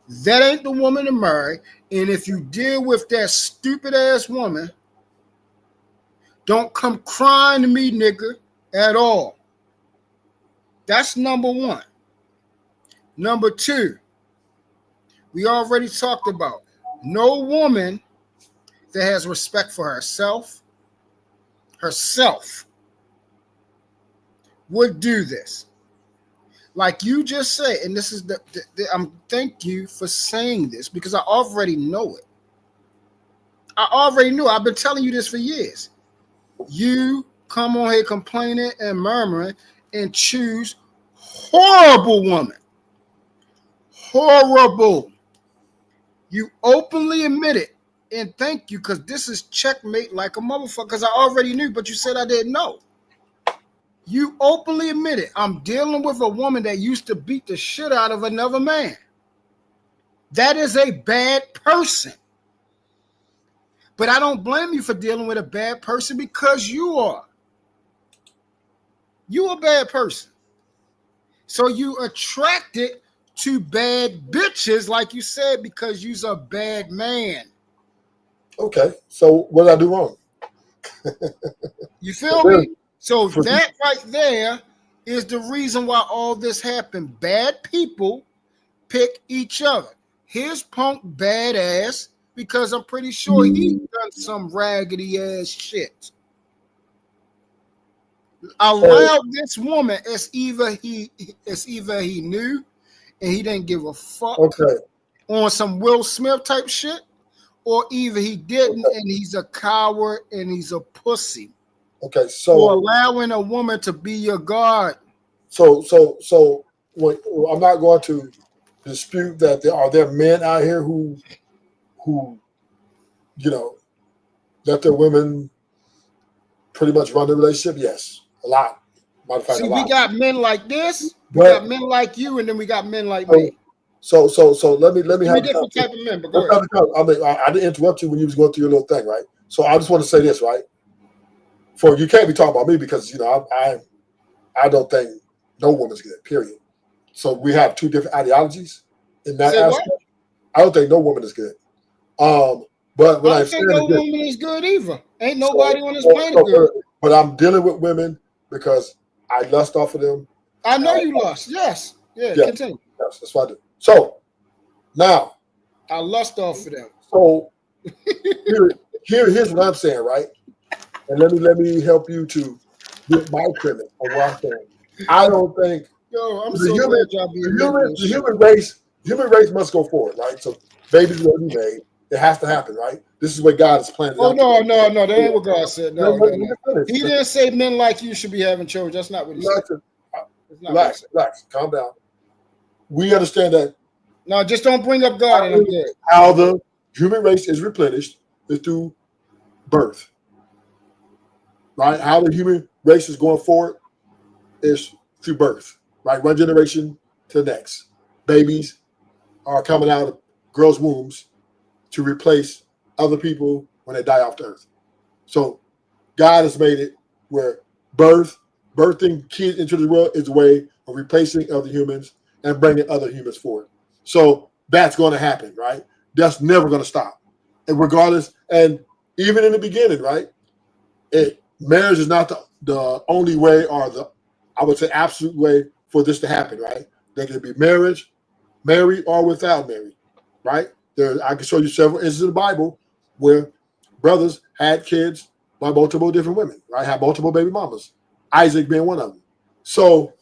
Speaker 4: That ain't the woman to marry. And if you deal with that stupid ass woman, don't come crying to me, nigga, at all. That's number one. Number two, we already talked about no woman that has respect for herself would do this. Like you just said, and this is thank you for saying this because I already know it. I already knew. I've been telling you this for years. You come on here complaining and murmuring and choose horrible woman. Horrible. You openly admit it. And thank you, because this is checkmate like a motherfucker. Because I already knew, but you said I didn't know. You openly admit it. I'm dealing with a woman that used to beat the shit out of another man. That is a bad person. But I don't blame you for dealing with a bad person because you are. You a bad person. So you attracted to bad bitches, like you said, because you's a bad man.
Speaker 1: Okay, so what did I do wrong?
Speaker 4: You feel me? So that right there is the reason why all this happened. Bad people pick each other. His punk badass because I'm pretty sure he done some raggedy ass shit. Allow this woman as either he knew and he didn't give a fuck on some Will Smith type shit, or either he didn't and he's a coward and he's a pussy.
Speaker 1: Okay, so
Speaker 4: for allowing a woman to be your guard.
Speaker 1: So I'm not going to dispute that there are men out here who let their women pretty much run the relationship. Yes, a lot.
Speaker 4: See, we got men like this, we got men like you, and then we got men like me.
Speaker 1: So let me have a
Speaker 4: different type of men. But
Speaker 1: I didn't interrupt you when you was going through your little thing, right? So I just want to say this, right? For you can't be talking about me because I don't think no woman's good, period. So we have two different ideologies in that aspect. What? I don't think no woman is good. But what
Speaker 4: I don't think no woman is good either. Ain't nobody on this planet good.
Speaker 1: But I'm dealing with women because I lust off of them.
Speaker 4: I know you lust. Yes. Yeah. Continue.
Speaker 1: Yes, that's what I do. So now
Speaker 4: I lust off of them.
Speaker 1: So here's what I'm saying, right? And let me help you to get my premise on what I'm saying. I don't think the human race must go forward, right? So babies will be made. It has to happen, right? This is what God is planning.
Speaker 4: Oh no, that ain't what God said. No. He didn't say men like you should be having children. That's not what he said.
Speaker 1: Relax, calm down. We understand that.
Speaker 4: No, just don't bring up God. And I'm good.
Speaker 1: How the human race is replenished is through birth. Right? How the human race is going forward is through birth. Right? One generation to the next. Babies are coming out of girls' wombs to replace other people when they die off the earth. So God has made it where birthing kids into the world is a way of replacing other humans and bringing other humans forward. So that's going to happen, right? That's never going to stop. And regardless, and even in the beginning, right? Marriage is not the only way or I would say absolute way for this to happen, right? There can be married or without married, right? I can show you several instances in the Bible where brothers had kids by multiple different women, right? Had multiple baby mamas. Isaac being one of them. So,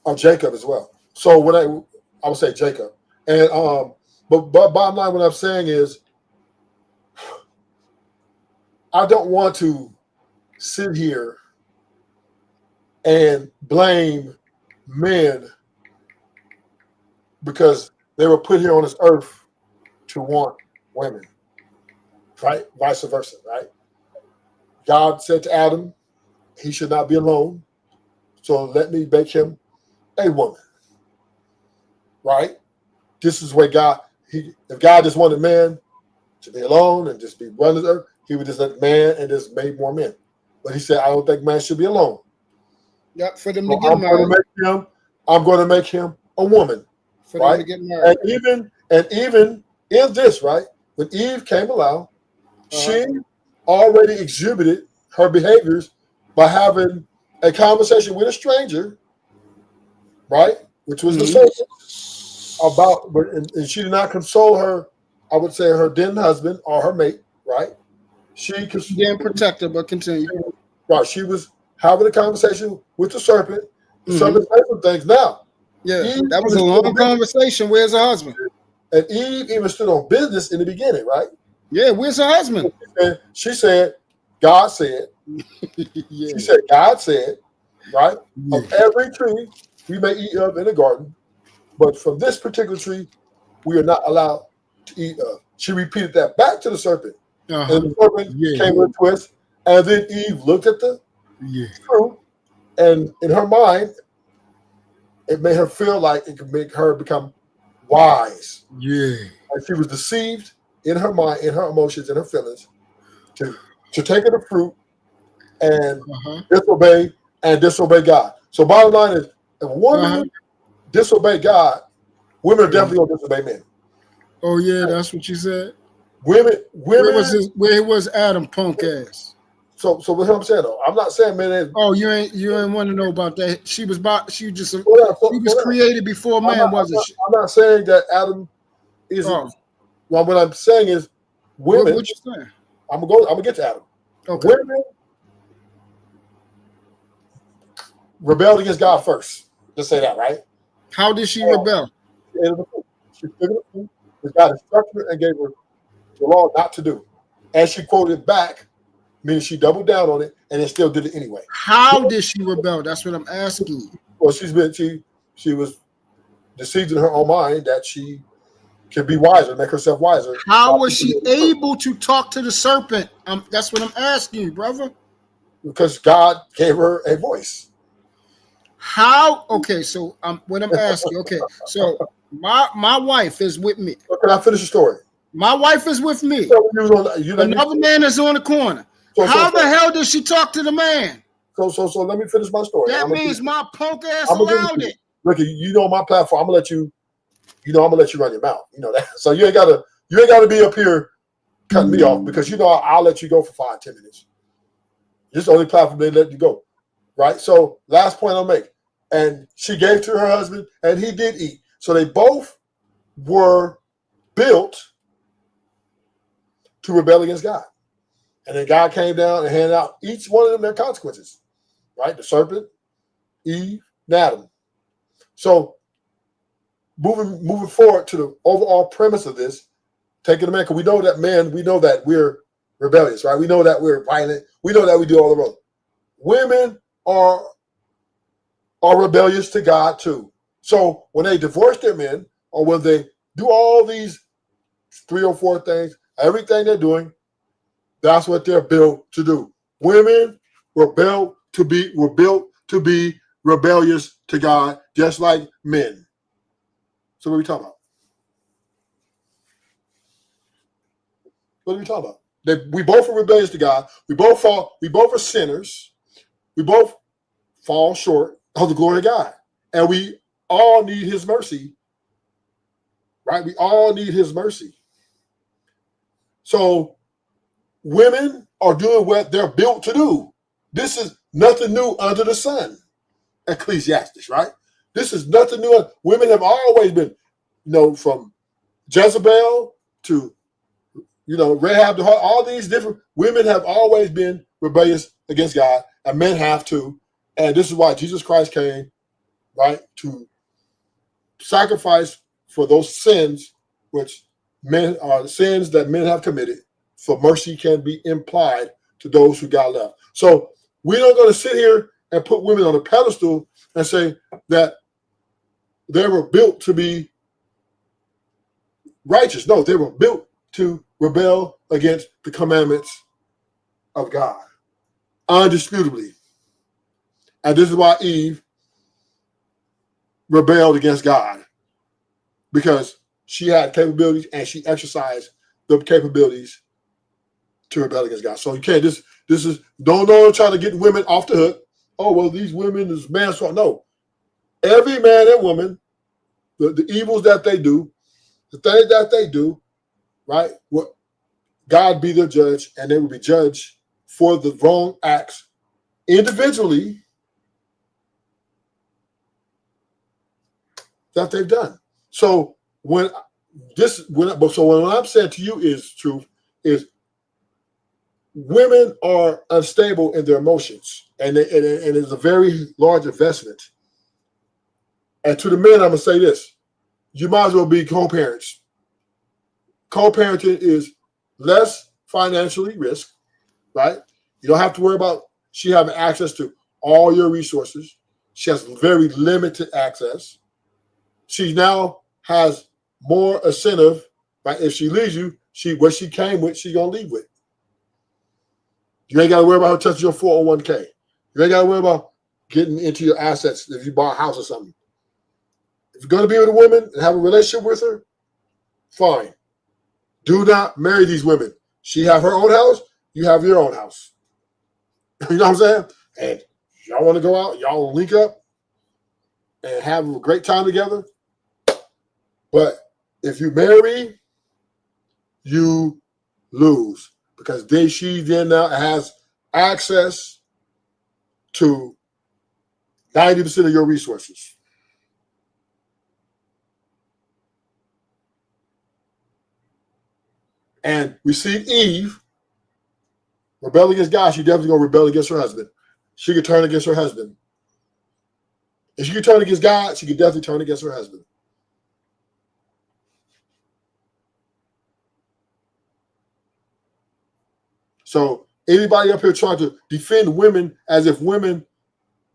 Speaker 1: or Jacob as well. So what I would say Jacob. And but bottom line, what I'm saying is I don't want to sit here and blame men because they were put here on this earth to want women, right? Vice versa, right? God said to Adam, he should not be alone. So let me make him a woman, right? This is where if God just wanted man to be alone and just be running the earth, he would just let man and just make more men. But he said, I don't think man should be alone.
Speaker 4: Yep, for them to get married.
Speaker 1: I'm going to make him a woman
Speaker 4: for them
Speaker 1: right?
Speaker 4: to get married.
Speaker 1: And even in this, right, when Eve came along, she
Speaker 4: Uh-huh.
Speaker 1: already exhibited her behaviors by having a conversation with a stranger, right, which was the
Speaker 4: Mhm.
Speaker 1: serpent, about, and she did not console her, I would say, her then husband or her mate, right? She
Speaker 4: Didn't protect her, but continue.
Speaker 1: right, she was having a conversation with the serpent. The
Speaker 4: Mhm.
Speaker 1: serpent said some things. Now,
Speaker 4: Yeah,
Speaker 1: Eve
Speaker 4: that was a
Speaker 1: even stood on
Speaker 4: long
Speaker 1: business,
Speaker 4: conversation. Where's her husband?
Speaker 1: and Eve even stood on business in the beginning, right?
Speaker 4: Yeah, where's her husband?
Speaker 1: And she said, God said,
Speaker 4: Yeah.
Speaker 1: she said, God said, right?
Speaker 4: Yeah.
Speaker 1: Of every tree we may eat of in the garden, but from this particular tree we are not allowed to eat of. She repeated that back to the serpent,
Speaker 4: Uh-huh.
Speaker 1: and the serpent
Speaker 4: Yeah.
Speaker 1: came with a twist. And then Eve looked at the
Speaker 4: Yeah.
Speaker 1: fruit, and in her mind, it made her feel like it could make her become wise.
Speaker 4: Yeah.
Speaker 1: And she was deceived in her mind, in her emotions, in her feelings, to take of the fruit and
Speaker 4: Uh-huh.
Speaker 1: disobey God. So bottom line is, if a woman
Speaker 4: Uh-huh.
Speaker 1: disobey God, women are definitely gonna disobey men.
Speaker 4: Oh yeah, that's what you said.
Speaker 1: Women.
Speaker 4: Where was Adam punk ass?
Speaker 1: So what I'm saying though, I'm not saying men ain't.
Speaker 4: Oh, you ain't want to know about that. She was
Speaker 1: She
Speaker 4: created before man, wasn't she?
Speaker 1: I'm not saying that Adam isn't.
Speaker 4: Oh.
Speaker 1: Well, what I'm saying is, women.
Speaker 4: What you saying?
Speaker 1: I'm gonna get to Adam.
Speaker 4: Okay.
Speaker 1: Women rebelled against God first. Just say that, right?
Speaker 4: How did she rebel?
Speaker 1: She figured the fruit that God instructed her and gave her the law not to do. And she quoted back, meaning she doubled down on it and then still did it anyway.
Speaker 4: How did she rebel? That's what I'm asking you.
Speaker 1: Well, she was deceived in her own mind that she can be wiser, make herself wiser.
Speaker 4: How was she able to talk to the serpent? That's what I'm asking you, brother.
Speaker 1: Because God gave her a voice.
Speaker 4: How? Okay, so what I'm asking. Okay, so my wife is with me.
Speaker 1: Can I finish the story?
Speaker 4: My wife is with me.
Speaker 1: So
Speaker 4: Another man is on the corner. How the hell did she talk to the man?
Speaker 1: So let me finish my story.
Speaker 4: That means my punk ass allowed it.
Speaker 1: Look, you know my platform. I'm gonna let you. I'm gonna let you run your mouth. You know that. So you ain't gotta be up here cutting me off, because I'll let you go for 5-10 minutes. This is the only platform they let you go, right? So last point I'll make. And she gave to her husband, and he did eat. So they both were built to rebel against God. And then God came down and handed out each one of them their consequences, right? The serpent, Eve, and Adam. So moving forward to the overall premise of this, taking the man, because we know that we're rebellious, right? We know that we're violent. We know that we do all the wrong. Women are rebellious to God too. So when they divorce their men, or when they do all these 3 or 4 things, everything they're doing, that's what they're built to do. Women were built to be rebellious to God, just like men. So what are we talking about? What are we talking about? We both are rebellious to God. We both are sinners. We both fall short of the glory of God. And we all need his mercy. Right? We all need his mercy. So women are doing what they're built to do. This is nothing new under the sun. Ecclesiastes, right? This is nothing new. Women have always been, from Jezebel to, Rahab the harlot, all these different women have always been rebellious against God, and men have too. And this is why Jesus Christ came, right, to sacrifice for those sins, which men are the sins that men have committed, for mercy can be implied to those who God left. So we're not going to sit here and put women on a pedestal and say that they were built to be righteous. No, they were built to rebel against the commandments of God, undisputably. And this is why Eve rebelled against God, because she had capabilities and she exercised the capabilities to rebel against God. So you can't don't try to get women off the hook. Oh, well, these women is man's fault. No. Every man and woman the evils that they do, the things that they do, right? What God be their judge, and they will be judged for the wrong acts individually that they've done. So what I'm saying to you is truth is women are unstable in their emotions, and it's a very large investment. And to the men, I'm gonna say this: you might as well be co-parents. Co-parenting is less financially risk, right? You don't have to worry about she having access to all your resources. She has very limited access. She now has more incentive, right? If she leaves you, what she came with, she's gonna leave with. You ain't gotta worry about her touching your 401k. You ain't gotta worry about getting into your assets if you buy a house or something. If you're gonna be with a woman and have a relationship with her, fine. Do not marry these women. She have her own house, you have your own house. You know what I'm saying? And y'all want to go out, y'all want to link up and have a great time together. But if you marry, you lose, because she then now has access to 90% of your resources. And we see Eve rebel against God. She definitely going to rebel against her husband. She could turn against her husband. If she could turn against God, she could definitely turn against her husband. So anybody up here trying to defend women as if women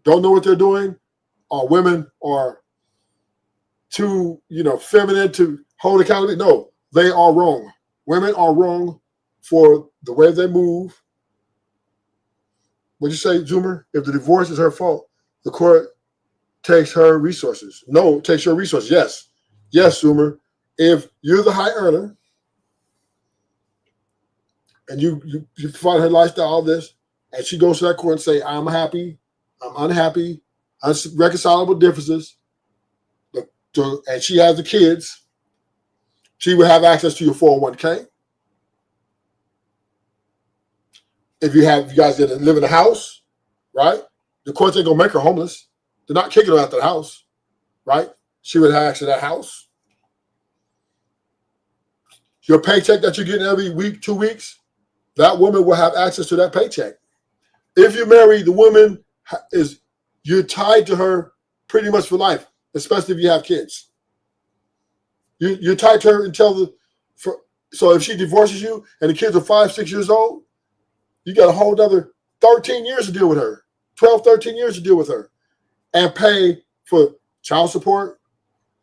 Speaker 1: don't know what they're doing, or women are too, feminine to hold accountability, no, they are wrong. Women are wrong for the way they move. What'd you say, Zoomer? If the divorce is her fault, the court takes her resources. No, it takes your resources. Yes. Yes, Zoomer. If you're the high earner and you provide her lifestyle, all this, and she goes to that court and say, I'm happy, I'm unhappy, irreconcilable differences, and she has the kids, she would have access to your 401k. If you guys that live in a house, right? The courts ain't gonna make her homeless. They're not kicking her out of the house, right? She would have access to that house. Your paycheck that you're getting every week, 2 weeks, that woman will have access to that paycheck. If you marry the woman, you're tied to her pretty much for life, especially if you have kids. You're tied to her so if she divorces you and the kids are 5, 6 years old, you got a whole other 13 years to deal with her, 12, 13 years to deal with her, and pay for child support.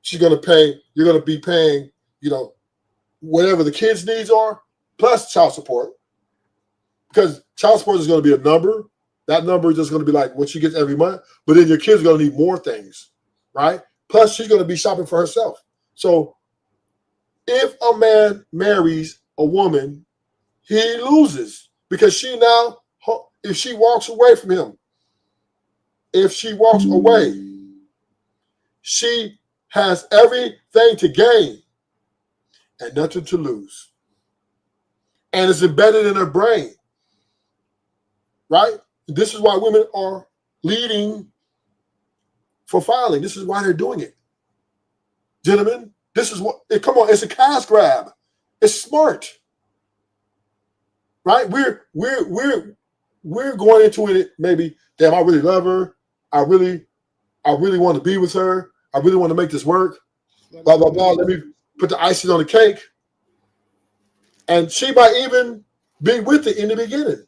Speaker 1: You're going to be paying, whatever the kids' needs are, plus child support. Because child support is going to be a number. That number is just going to be like what she gets every month. But then your kids are going to need more things, right? Plus, she's going to be shopping for herself. So if a man marries a woman, he loses, because if she walks away from him, she has everything to gain and nothing to lose. And it's embedded in her brain, right? This is why women are leading for filing. This is why they're doing it. Gentlemen, it's a cash grab. It's smart. Right? We're going into it maybe, damn, I really love her. I really want to be with her. I really want to make this work. Blah, blah, blah. Let me put the icing on the cake. And she might even be with it in the beginning.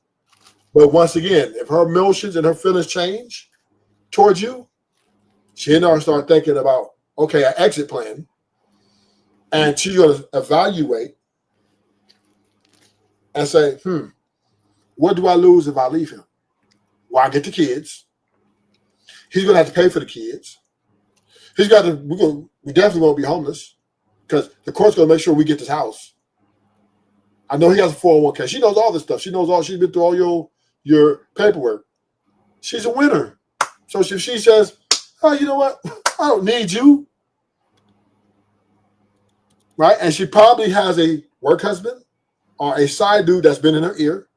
Speaker 1: But once again, if her emotions and her feelings change towards you, she now start thinking about, okay, an exit plan. And she's going to evaluate and say, what do I lose if I leave him? Well, I get the kids. He's going to have to pay for the kids. We definitely won't be homeless, because the court's going to make sure we get this house. I know he has a 401k. She knows all this stuff. She's been through all your paperwork. She's a winner. So if she says, oh, you know what? I don't need you. right? And she probably has a work husband or a side dude that's been in her ear,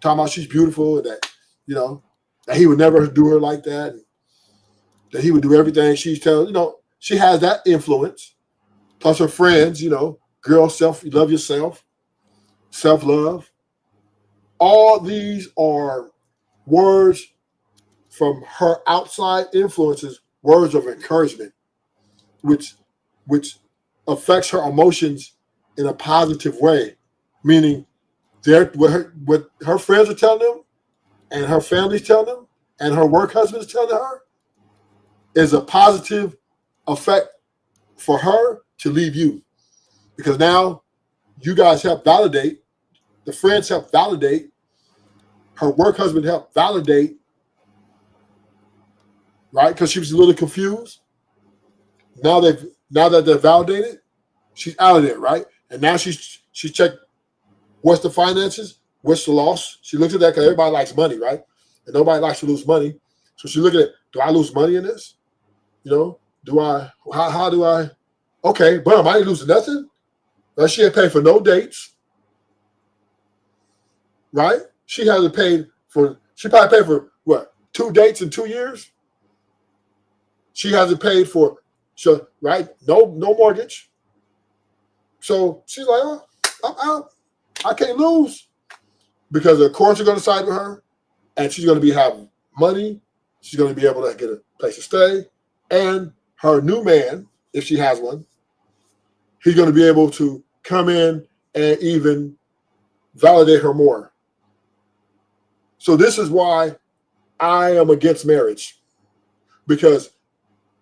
Speaker 1: talking about she's beautiful and that, you know, that he would never do her like that, and that he would do everything she's telling, you know, she has that influence. Plus her friends, you know, girl, love yourself, self-love. All these are words from her outside influences, words of encouragement, which affects her emotions in a positive way, meaning what her friends are telling them and her family's telling them and her work husband is telling her is a positive effect for her to leave you. Because now you guys help validate, the friends help validate, her work husband helped validate, right? Because she was a little confused. Now that they're validated, she's out of there, right? And now she checked what's the finances, what's the loss. She looked at that because everybody likes money, right? And nobody likes to lose money. So she looked at, do I lose money in this? You know, how do I? Okay, but am I losing nothing? Well, she had paid for no dates, right? She probably paid for what, 2 dates in 2 years? She hasn't paid for, so right? No mortgage. So she's like, oh, I'm out. I can't lose. Because the courts are going to side with her, and she's going to be having money. She's going to be able to get a place to stay. And her new man, if she has one, he's going to be able to come in and even validate her more. So this is why I am against marriage, because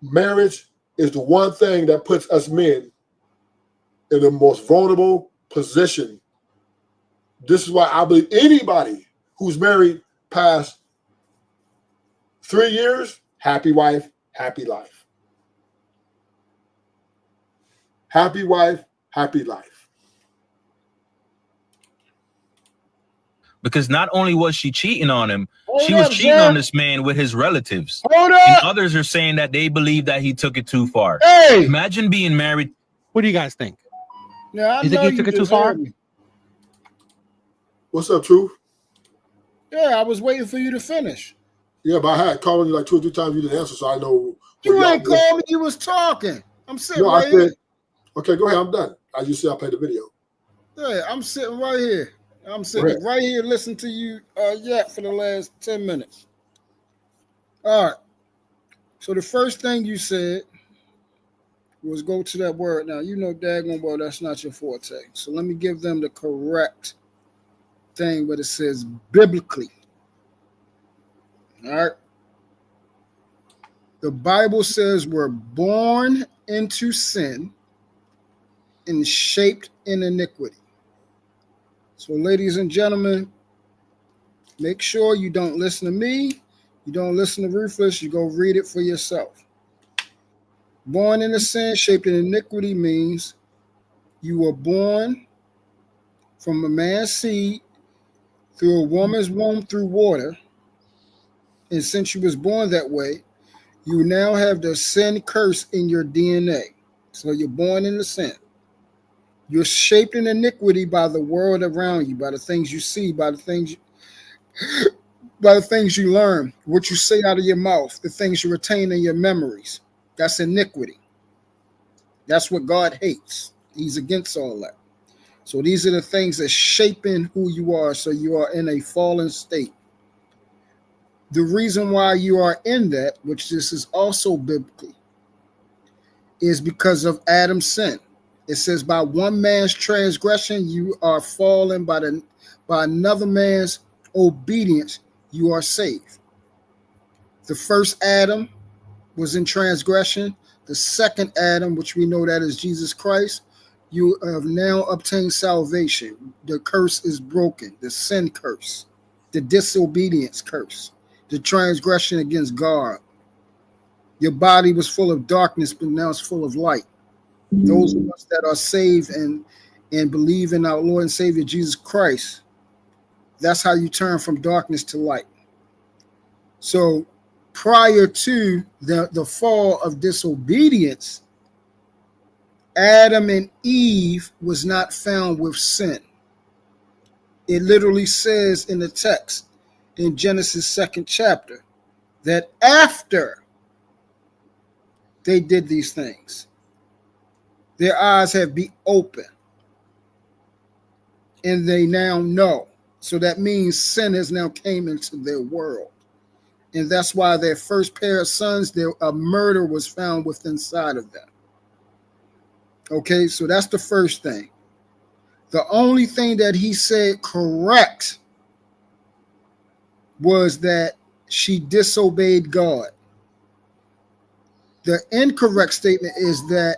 Speaker 1: marriage is the one thing that puts us men in the most vulnerable position. This is why I believe anybody who's married past 3 years, happy wife, happy life. Happy wife, happy life.
Speaker 5: Because not only was she cheating on him, she
Speaker 4: Hold
Speaker 5: was
Speaker 4: up,
Speaker 5: cheating
Speaker 4: Jeff.
Speaker 5: on this man with his relatives.
Speaker 4: Hold
Speaker 5: And
Speaker 4: up.
Speaker 5: others are saying that they believe that he took it too far.
Speaker 4: Hey.
Speaker 5: Imagine being married.
Speaker 11: What do you guys think?
Speaker 4: Now, I
Speaker 11: You think
Speaker 4: know
Speaker 11: he took
Speaker 4: you
Speaker 11: it too
Speaker 4: just
Speaker 11: far?
Speaker 4: heard me.
Speaker 1: What's up, Truth?
Speaker 4: Yeah, I was waiting for you to finish.
Speaker 1: Yeah, but I had called you like 2 or 3 times. You didn't answer, so I know.
Speaker 4: You
Speaker 1: what
Speaker 4: ain't
Speaker 1: y'all-
Speaker 4: called me. You was talking. I'm sitting
Speaker 1: No, I
Speaker 4: right here.
Speaker 1: said, okay, go ahead. I'm done. As you said, I'll play the video.
Speaker 4: Yeah, I'm sitting right here. I'm sitting right here listening to you yap for the last 10 minutes. All right. So the first thing you said was go to that word. Now, you know daggone well that's not your forte. So let me give them the correct thing, but it says biblically. All right. The Bible says we're born into sin and shaped in iniquity. So, ladies and gentlemen, make sure you don't listen to me. You don't listen to Ruthless. You go read it for yourself. Born into sin, shaped in iniquity means you were born from a man's seed through a woman's womb through water. And since you was born that way, you now have the sin curse in your DNA. So you're born into sin. You're shaped in iniquity by the world around you, by the things you see, by the things you learn, what you say out of your mouth, the things you retain in your memories. That's iniquity. That's what God hates. He's against all that. So these are the things that shaping who you are. So you are in a fallen state. The reason why you are in that, which this is also biblically, is because of Adam's sin. It says, by one man's transgression, you are fallen. By another man's obedience, you are saved. The first Adam was in transgression. The second Adam, which we know that is Jesus Christ, you have now obtained salvation. The curse is broken. The sin curse, the disobedience curse, the transgression against God. Your body was full of darkness, but now it's full of light. Those of us that are saved and believe in our Lord and Savior Jesus Christ, that's how you turn from darkness to light. So prior to the fall of disobedience, Adam and Eve was not found with sin. It literally says in the text in Genesis 2nd chapter that after they did these things, their eyes have been open and they now know. So that means sin has now came into their world. And that's why their first pair of sons, a murder was found within inside of them. Okay, so that's the first thing. The only thing that he said correct was that she disobeyed God. The incorrect statement is that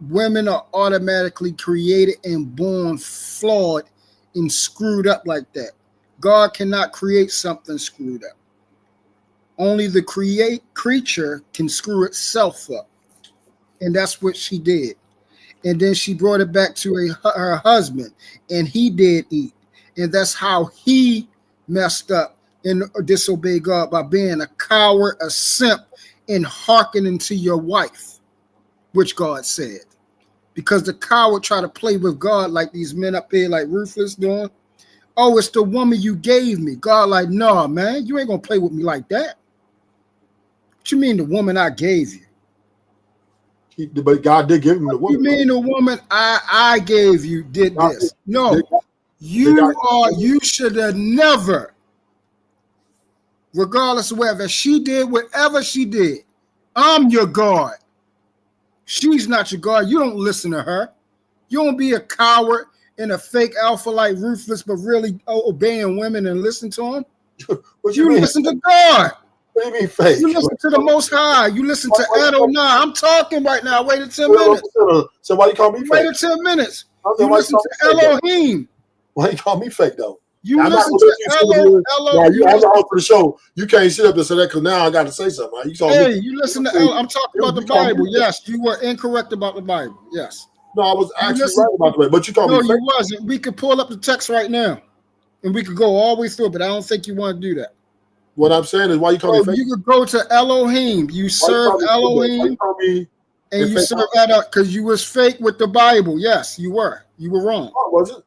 Speaker 4: women are automatically created and born flawed and screwed up like that. God cannot create something screwed up. Only the creature can screw itself up. And that's what she did. And then she brought it back to her husband, and he did eat. And that's how he messed up and disobeyed God, by being a coward, a simp, and hearkening to your wife, which God said. Because the coward try to play with God like these men up here, like Ruthless doing. Oh, it's the woman you gave me. God like, no, man, you ain't going to play with me like that. What you mean the woman I gave you?
Speaker 1: But God did give him the woman.
Speaker 4: You mean the woman I gave you did this? No, you should have never, regardless of whether she did whatever she did. I'm your God. She's not your God. You don't listen to her. You don't be a coward and a fake alpha like Ruthless, but really obeying women and listen to them.
Speaker 1: What
Speaker 4: you
Speaker 1: mean?
Speaker 4: Listen to God.
Speaker 1: What do you mean fake?
Speaker 4: You listen to the Most High. You listen to Adonai. I'm talking right now. Wait until 10 minutes.
Speaker 1: So why you call me fake?
Speaker 4: Wait until 10 minutes. You listen to Elohim.
Speaker 1: Why you call me fake though?
Speaker 4: You listen to Elohim.
Speaker 1: I'm the host for the show. You can't sit up and say that because now I got to say something. Right?
Speaker 4: You listen to Elohim. I'm talking about the Bible. Yes, you were incorrect about the Bible. Yes.
Speaker 1: No, I was actually right about the Bible, but you called me fake.
Speaker 4: No, you wasn't. We could pull up the text right now, and we could go all the way through it, but I don't think you want to do that.
Speaker 1: What I'm saying is, why you call me fake?
Speaker 4: You could go to Elohim. You serve Elohim, and you serve that up because you was fake with the Bible. Yes, you were. You were wrong.
Speaker 1: Oh, was it?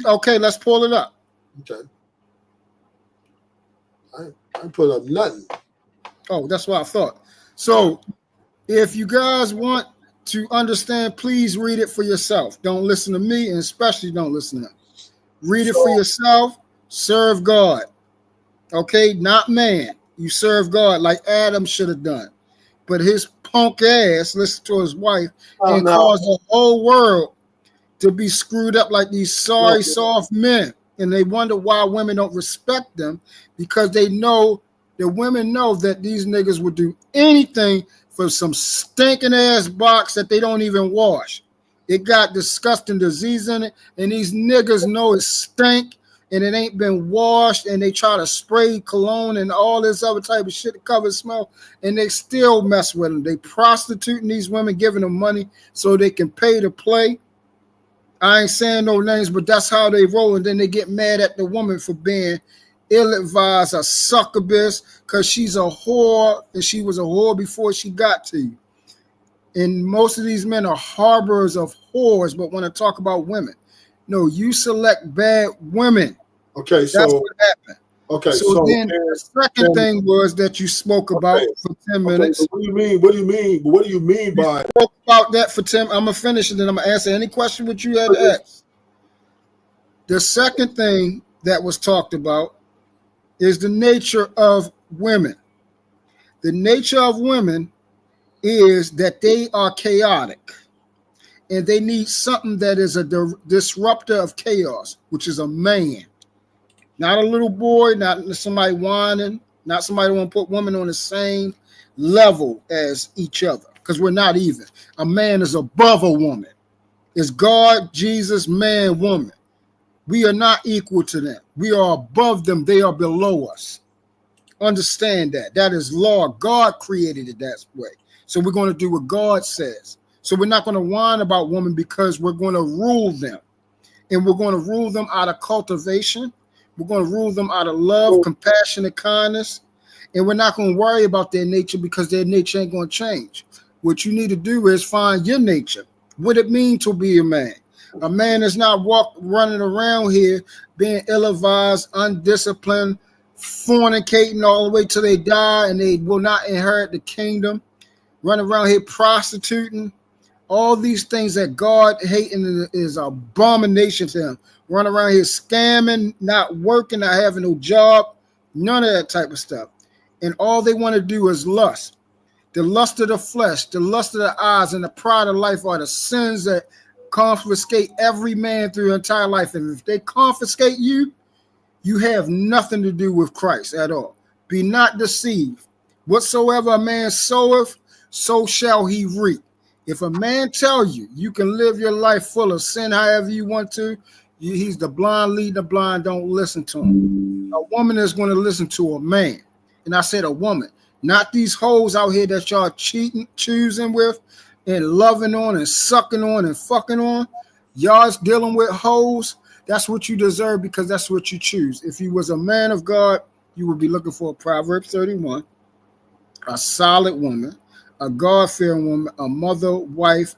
Speaker 4: Okay, let's pull it up.
Speaker 1: Okay. I put up nothing.
Speaker 4: Oh, that's what I thought. So, if you guys want to understand, please read it for yourself. Don't listen to me, and especially don't listen to him. Read it for yourself. Serve God. Okay, not man. You serve God like Adam should have done. But his punk ass listened to his wife and caused the whole world to be screwed up like these sorry, soft men. And they wonder why women don't respect them, because they know, the women know that these niggas would do anything for some stinking ass box that they don't even wash. It got disgusting disease in it, and these niggas know it stink, and it ain't been washed, and they try to spray cologne and all this other type of shit to cover smell, and they still mess with them. They prostituting these women, giving them money so they can pay to play. I ain't saying no names, but that's how they roll, and then they get mad at the woman for being ill-advised, a succubus, because she's a whore, and she was a whore before she got to you. And most of these men are harborers of whores, but want to talk about women. No, you select bad women.
Speaker 1: Okay,
Speaker 4: that's what happened.
Speaker 1: Okay,
Speaker 4: so then the second thing was that you spoke about for 10 minutes.
Speaker 1: What do you mean? What do you mean? What do you mean by?
Speaker 4: Spoke about that for 10. I'm gonna finish and then I'm gonna answer any question which you had to ask. The second thing that was talked about is the nature of women. The nature of women is that they are chaotic. And they need something that is a disruptor of chaos, which is a man. Not a little boy, not somebody whining, not somebody who want to put women on the same level as each other, because we're not even. A man is above a woman. It's God, Jesus, man, woman. We are not equal to them. We are above them. They are below us. Understand that. That is law. God created it that way. So we're going to do what God says. So we're not going to whine about women, because we're going to rule them. And we're going to rule them out of cultivation. We're going to rule them out of love, compassion, and kindness. And we're not going to worry about their nature, because their nature ain't going to change. What you need to do is find your nature. What it means to be a man. A man is not running around here being ill-advised, undisciplined, fornicating all the way till they die and they will not inherit the kingdom. Running around here prostituting. All these things that God hating is an abomination to him. Run around here scamming, not working, not having no job, none of that type of stuff. And all they want to do is lust. The lust of the flesh, the lust of the eyes, and the pride of life are the sins that confiscate every man through their entire life. And if they confiscate you, you have nothing to do with Christ at all. Be not deceived. Whatsoever a man soweth, so shall he reap. If a man tell you you can live your life full of sin however you want to, he's the blind leading the blind. Don't listen to him. A woman is going to listen to a man. And I said a woman, not these hoes out here that y'all choosing with and loving on and sucking on and fucking on. Y'all's dealing with hoes. That's what you deserve because that's what you choose. If you was a man of God, you would be looking for a Proverbs 31, a solid woman, a God-fearing woman, a mother, wife,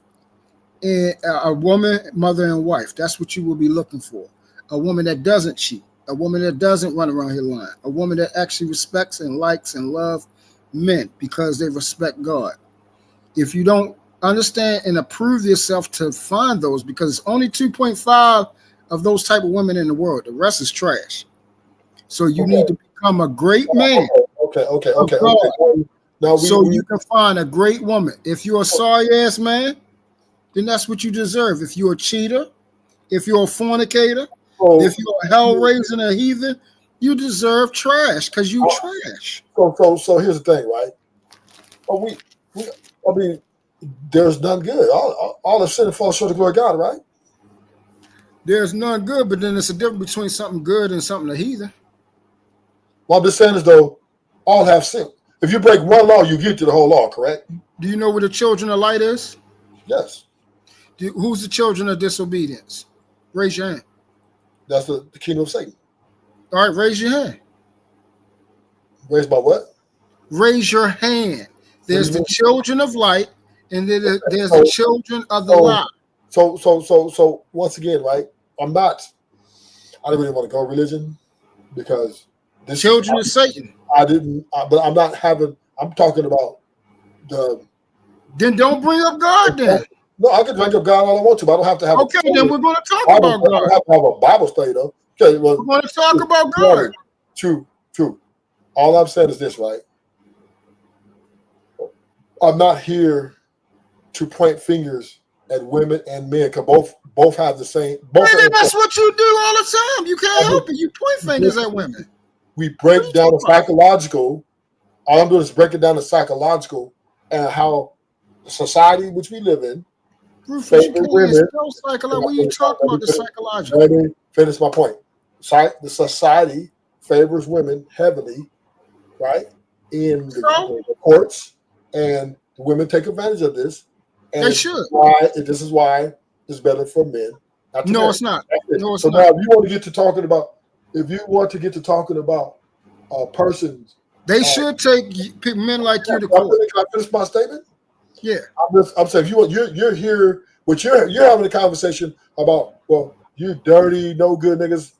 Speaker 4: and a woman, mother, and wife. That's what you will be looking for. A woman that doesn't cheat, a woman that doesn't run around here lying, a woman that actually respects and likes and loves men because they respect God. If you don't understand and approve yourself to find those, because it's only 2.5 of those type of women in the world. The rest is trash. So you need to become a great man.
Speaker 1: Okay.
Speaker 4: Now you can find a great woman. If you're a sorry ass man, then that's what you deserve. If you're a cheater, if you're a fornicator, if you're a hell raising a heathen, you deserve trash because you trash.
Speaker 1: So here's the thing, right? I mean, there's none good. All the sin falls short of the glory of God, right?
Speaker 4: There's none good, but then there's a difference between something good and something a heathen.
Speaker 1: What I'm just saying is, though, all have sin. If you break one law, you get to the whole law, correct?
Speaker 4: Do you know where the children of light is?
Speaker 1: Yes.
Speaker 4: Who's the children of disobedience? Raise your hand.
Speaker 1: That's the kingdom of Satan.
Speaker 4: All right, raise your hand.
Speaker 1: Raised by what?
Speaker 4: Raise your hand. There's the children of light, and then there's the children of the lie.
Speaker 1: So once again, right? I don't really want to go religion because
Speaker 4: the children of Satan.
Speaker 1: But I'm not having. I'm talking about the.
Speaker 4: Then don't bring up God. Then
Speaker 1: no, I can bring up God all I want to, but I don't have to have.
Speaker 4: Okay, then we're going to talk about God.
Speaker 1: I don't have to have a Bible study though. Okay, well,
Speaker 4: we're going to talk about God.
Speaker 1: True. All I'm saying is this, right? I'm not here to point fingers at women and men because both have the same.
Speaker 4: That's what you do all the time. You can't help it. You point fingers at women.
Speaker 1: We break down the psychological. All I'm doing is breaking down the psychological and how the society which we live in.
Speaker 4: Rufus, you can't women. What are you talking about? The psychological.
Speaker 1: Let me finish my point. The society favors women heavily, right? In the courts, and the women take advantage of this. And
Speaker 4: they should.
Speaker 1: This is why it's better for men.
Speaker 4: No, it's not. No, it's
Speaker 1: so
Speaker 4: not.
Speaker 1: now, if you want to get to talking about persons,
Speaker 4: they should take men like you to court.
Speaker 1: Can I finish my statement?
Speaker 4: Yeah.
Speaker 1: I'm saying, if you want, you're here, but you're having a conversation about, well, you dirty, no good niggas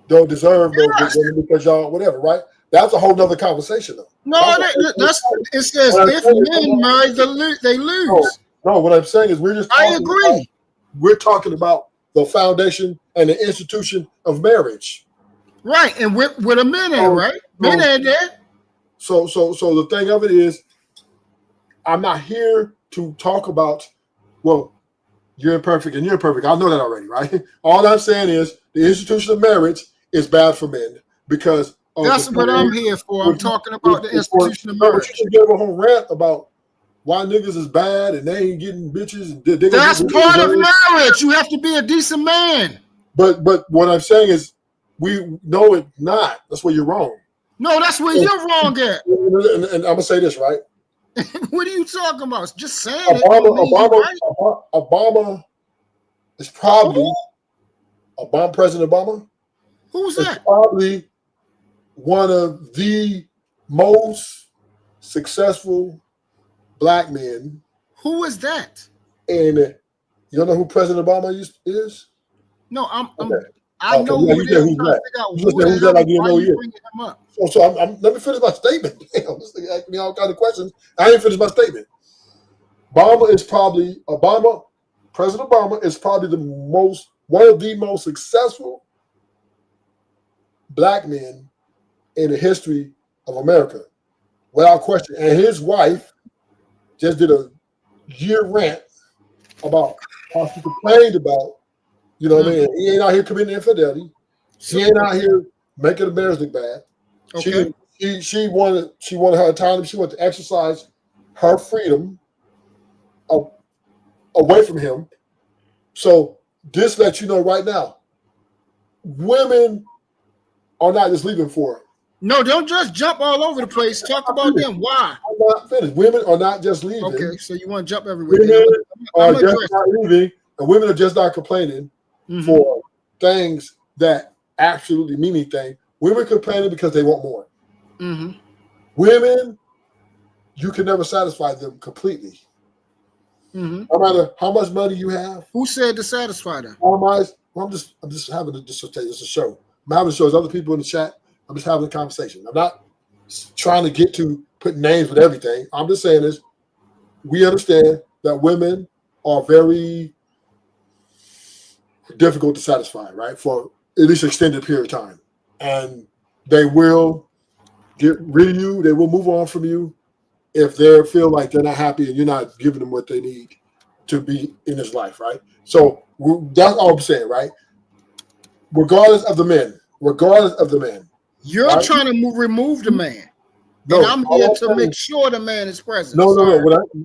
Speaker 1: don't deserve no good women because y'all whatever, right? That's a whole nother conversation, though.
Speaker 4: No, it says if men marry, they lose.
Speaker 1: No, what I'm saying is
Speaker 4: I agree.
Speaker 1: We're talking about the foundation and the institution of marriage.
Speaker 4: Right, and with a men in, right? Men in there.
Speaker 1: So the thing of it is, I'm not here to talk about, well, you're imperfect and you're imperfect. I know that already, right? All I'm saying is the institution of marriage is bad for men because
Speaker 4: that's what I'm here for. I'm talking about the institution of marriage.
Speaker 1: You gave a whole rant about why niggas is bad and they ain't getting bitches. And
Speaker 4: that's part of marriage. You have to be a decent man.
Speaker 1: But what I'm saying is, we know it's not. That's where you're wrong.
Speaker 4: No, that's where you're wrong at.
Speaker 1: And I'm gonna say this, right?
Speaker 4: What are you talking about? Just saying
Speaker 1: Obama is probably President Obama.
Speaker 4: Who's that?
Speaker 1: Probably one of the most successful black men
Speaker 4: Who is that?
Speaker 1: And you don't know who President Obama is?
Speaker 4: No,
Speaker 1: Okay.
Speaker 4: I know
Speaker 1: Yeah,
Speaker 4: who
Speaker 1: you
Speaker 4: it
Speaker 1: said
Speaker 4: is. I'm
Speaker 1: who's
Speaker 4: trying to
Speaker 1: that?
Speaker 4: figure out
Speaker 1: You
Speaker 4: who
Speaker 1: said
Speaker 4: the
Speaker 1: who's
Speaker 4: hell.
Speaker 1: that like you
Speaker 4: Why
Speaker 1: know who he
Speaker 4: you
Speaker 1: is?
Speaker 4: bringing him up?
Speaker 1: So let me finish my statement. Damn, this thing asking me all kind of questions. I ain't finished my statement. President Obama is probably one of the most successful black men in the history of America, without question. And his wife just did a year rant about how she complained about, you know what I mean? He ain't out here committing infidelity. He ain't out here making the marriage look bad.
Speaker 4: Okay.
Speaker 1: She wanted her autonomy. She wanted to exercise her freedom away from him. So this lets you know right now, women are not just leaving for it.
Speaker 4: No, don't just jump all over the place. Talk about them. Why?
Speaker 1: I'm not finished. Women are not just leaving.
Speaker 4: Okay, so you want to jump everywhere.
Speaker 1: Women are
Speaker 4: I'm
Speaker 1: just not leaving, and women are just not complaining for things that absolutely mean anything. Women complaining because they want more. Women, you can never satisfy them completely. No matter how much money you have.
Speaker 4: Who said to satisfy them?
Speaker 1: I'm just having this is a show. I'm having a show. There's other people in the chat. I'm just having a conversation. I'm not trying to get to put names with everything. I'm just saying is we understand that women are very difficult to satisfy, right? For at least an extended period of time. And they will get rid of you. They will move on from you if they feel like they're not happy and you're not giving them what they need to be in this life, right? So that's all I'm saying, right? Regardless of the men,
Speaker 4: you're
Speaker 1: right?
Speaker 4: trying to remove the man.
Speaker 1: No,
Speaker 4: and I'm here to make sure the man is present.
Speaker 1: No.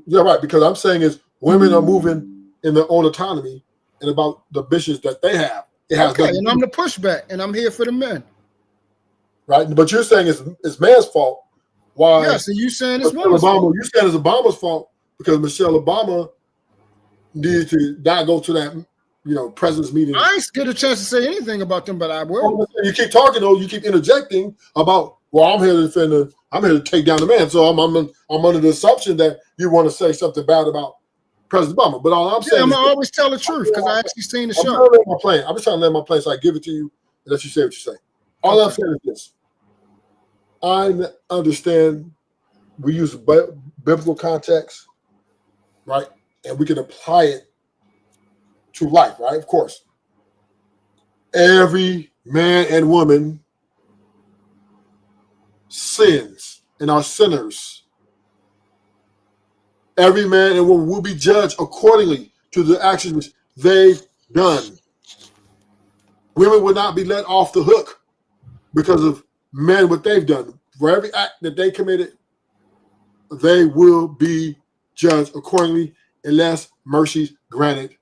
Speaker 1: You're right, because I'm saying is women are moving in their own autonomy and about the ambitions that they have. It has
Speaker 4: okay, and I'm the pushback, and I'm here for the men.
Speaker 1: Right, but you're saying it's man's fault. Why?
Speaker 4: Yeah, so you saying it's
Speaker 1: woman's
Speaker 4: fault.
Speaker 1: You saying it's Obama's fault because Michelle Obama needed to not go to that, president's meeting.
Speaker 4: I ain't get a chance to say anything about them, but I will.
Speaker 1: You keep talking though. You keep interjecting about. Well, I'm here to defend. I'm here to take down the man. So I'm under the assumption that you want to say something bad about President Obama. But all I'm saying,
Speaker 4: I'm gonna always tell the truth because I actually seen the show.
Speaker 1: I'm just trying to land my plane, so I give it to you and let you say what you say. All I'm saying is this: I understand we use biblical context, right, and we can apply it to life, right? Of course, every man and woman sins and are sinners. Every man and woman will be judged accordingly to the actions which they've done. Women will not be let off the hook because of men what they've done. For every act that they committed, they will be judged accordingly unless mercy granted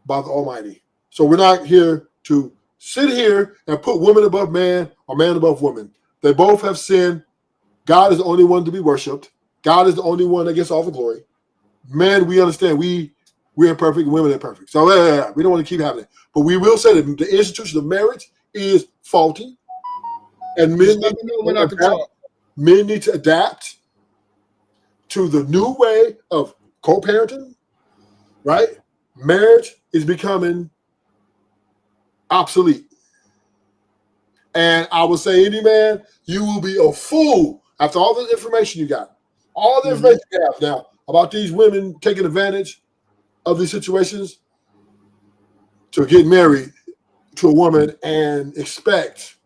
Speaker 1: by the Almighty. So we're not here to sit here and put woman above man or man above woman. They both have sinned. God is the only one to be worshipped. God is the only one that gets all the glory. Men, we understand we're imperfect, women are perfect. So we don't want to keep having it. But we will say that the institution of marriage is faulty. And men need to adapt to the new way of co-parenting, right? Marriage is becoming obsolete. And I would say, any man, you will be a fool after all the information you got. All the information you have now about these women taking advantage of these situations to get married to a woman and expect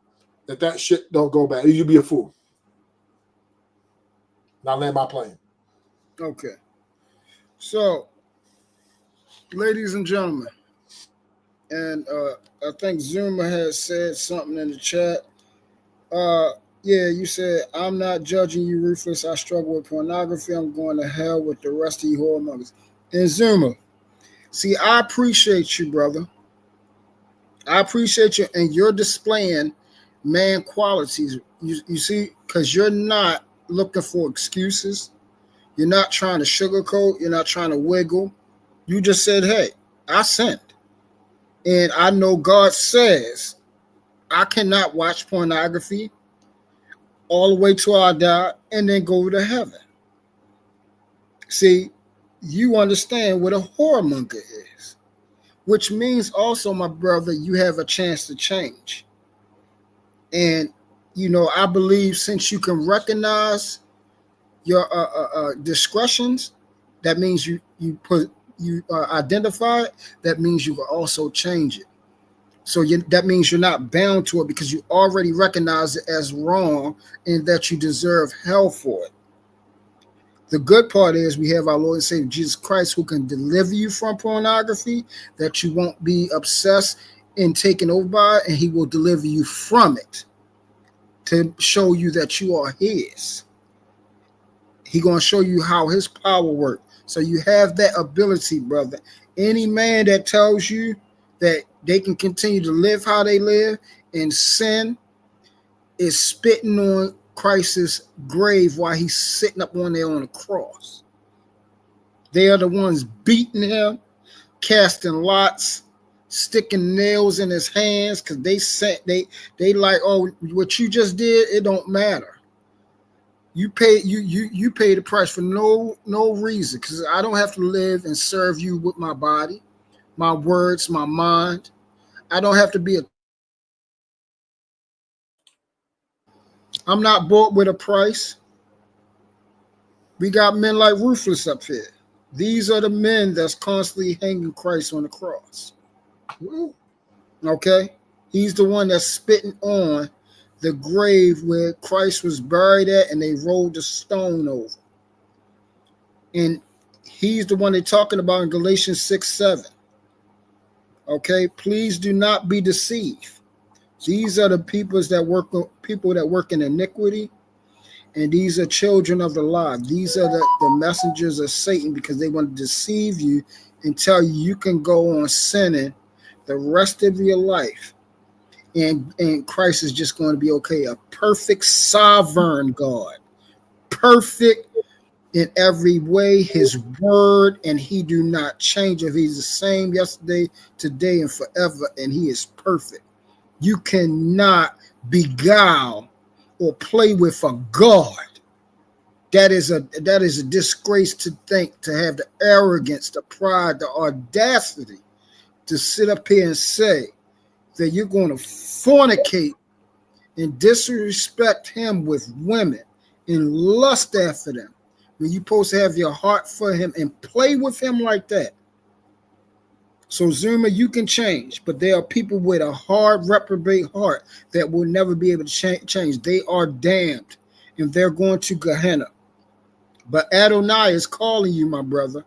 Speaker 1: that shit don't go bad. You'd be a fool. Now land my plane.
Speaker 4: Okay. So, ladies and gentlemen, and I think Zuma has said something in the chat. Yeah, you said, I'm not judging you, Ruthless. I struggle with pornography. I'm going to hell with the rest of you whoremongers. And Zuma, see, I appreciate you, brother. I appreciate you, and you're displaying man qualities. You see, because you're not looking for excuses. You're not trying to sugarcoat. You're not trying to wiggle. You just said, hey, I sinned. And I know God says I cannot watch pornography all the way till I die and then go to heaven. See, you understand what a whoremonger is, which means also, my brother, you have a chance to change. And, you know, I believe since you can recognize your discretions, that means you identify it, that means you can also change it. So that means you're not bound to it because you already recognize it as wrong and that you deserve hell for it. The good part is we have our Lord and Savior Jesus Christ who can deliver you from pornography, that you won't be obsessed and taken over by it, and he will deliver you from it to show you that you are his. He's going to show you how his power works. So you have that ability, brother. Any man that tells you that they can continue to live how they live in sin is spitting on Christ's grave while he's sitting up on there on the cross. They are the ones beating him, casting lots, sticking nails in his hands because they like, oh, what you just did, it don't matter. You pay the price for no reason, because I don't have to live and serve you with my body, my words, my mind. I don't have to be I'm not bought with a price. We got men like Ruthless up here. These are the men that's constantly hanging Christ on the cross. Okay? He's the one that's spitting on the grave where Christ was buried at, and they rolled the stone over. And he's the one they're talking about in Galatians 6:7. Okay? Please do not be deceived. These are the people that work in iniquity, and these are children of the lie. These are the messengers of Satan, because they want to deceive you and tell you you can go on sinning the rest of your life, and Christ is just going to be okay. A perfect sovereign God, perfect in every way, his word, and he do not change. If he's the same yesterday, today, and forever, and he is perfect. You cannot beguile or play with a God. That is a disgrace to think, to have the arrogance, the pride, the audacity to sit up here and say that you're going to fornicate and disrespect him with women and lust after them, when you're supposed to have your heart for him and play with him like that. So Zuma, you can change, but there are people with a hard reprobate heart that will never be able to change. They are damned, and they're going to Gehenna. But Adonai is calling you, my brother.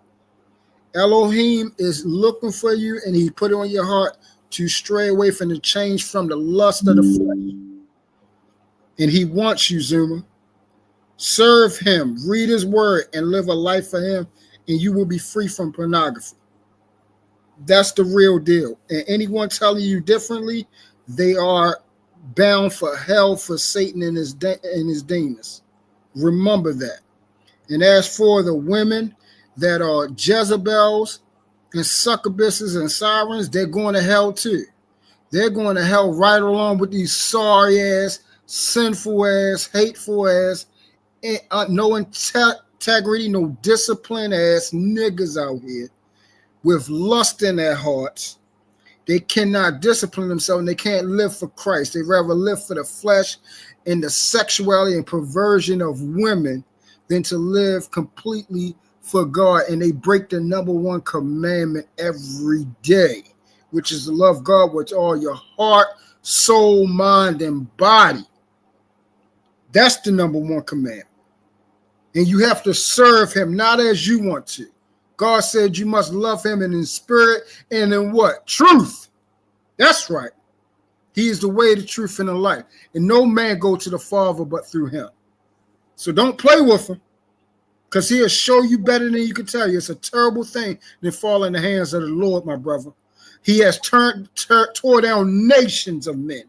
Speaker 4: Elohim is looking for you, and he put it on your heart to stray away from the change from the lust of the flesh. And he wants you, Zuma. Serve him, read his word, and live a life for him, and you will be free from pornography. That's the real deal. And anyone telling you differently, they are bound for hell for Satan and his demons. Remember that. And as for the women that are Jezebels and succubuses and sirens, they're going to hell too. They're going to hell right along with these sorry ass, sinful ass, hateful ass, no integrity, no discipline ass niggas out here with lust in their hearts. They cannot discipline themselves, and they can't live for Christ. They rather live for the flesh and the sexuality and perversion of women than to live completely for God. And they break the number one commandment every day, which is to love God with all your heart, soul, mind, and body. That's the number one commandment. And you have to serve him, not as you want to. God said you must love him in spirit and in what? Truth. That's right. He is the way, the truth, and the life. And no man go to the Father but through him. So don't play with him, because he'll show you better than you can tell you. It's a terrible thing to fall in the hands of the Lord, my brother. He has tore down nations of men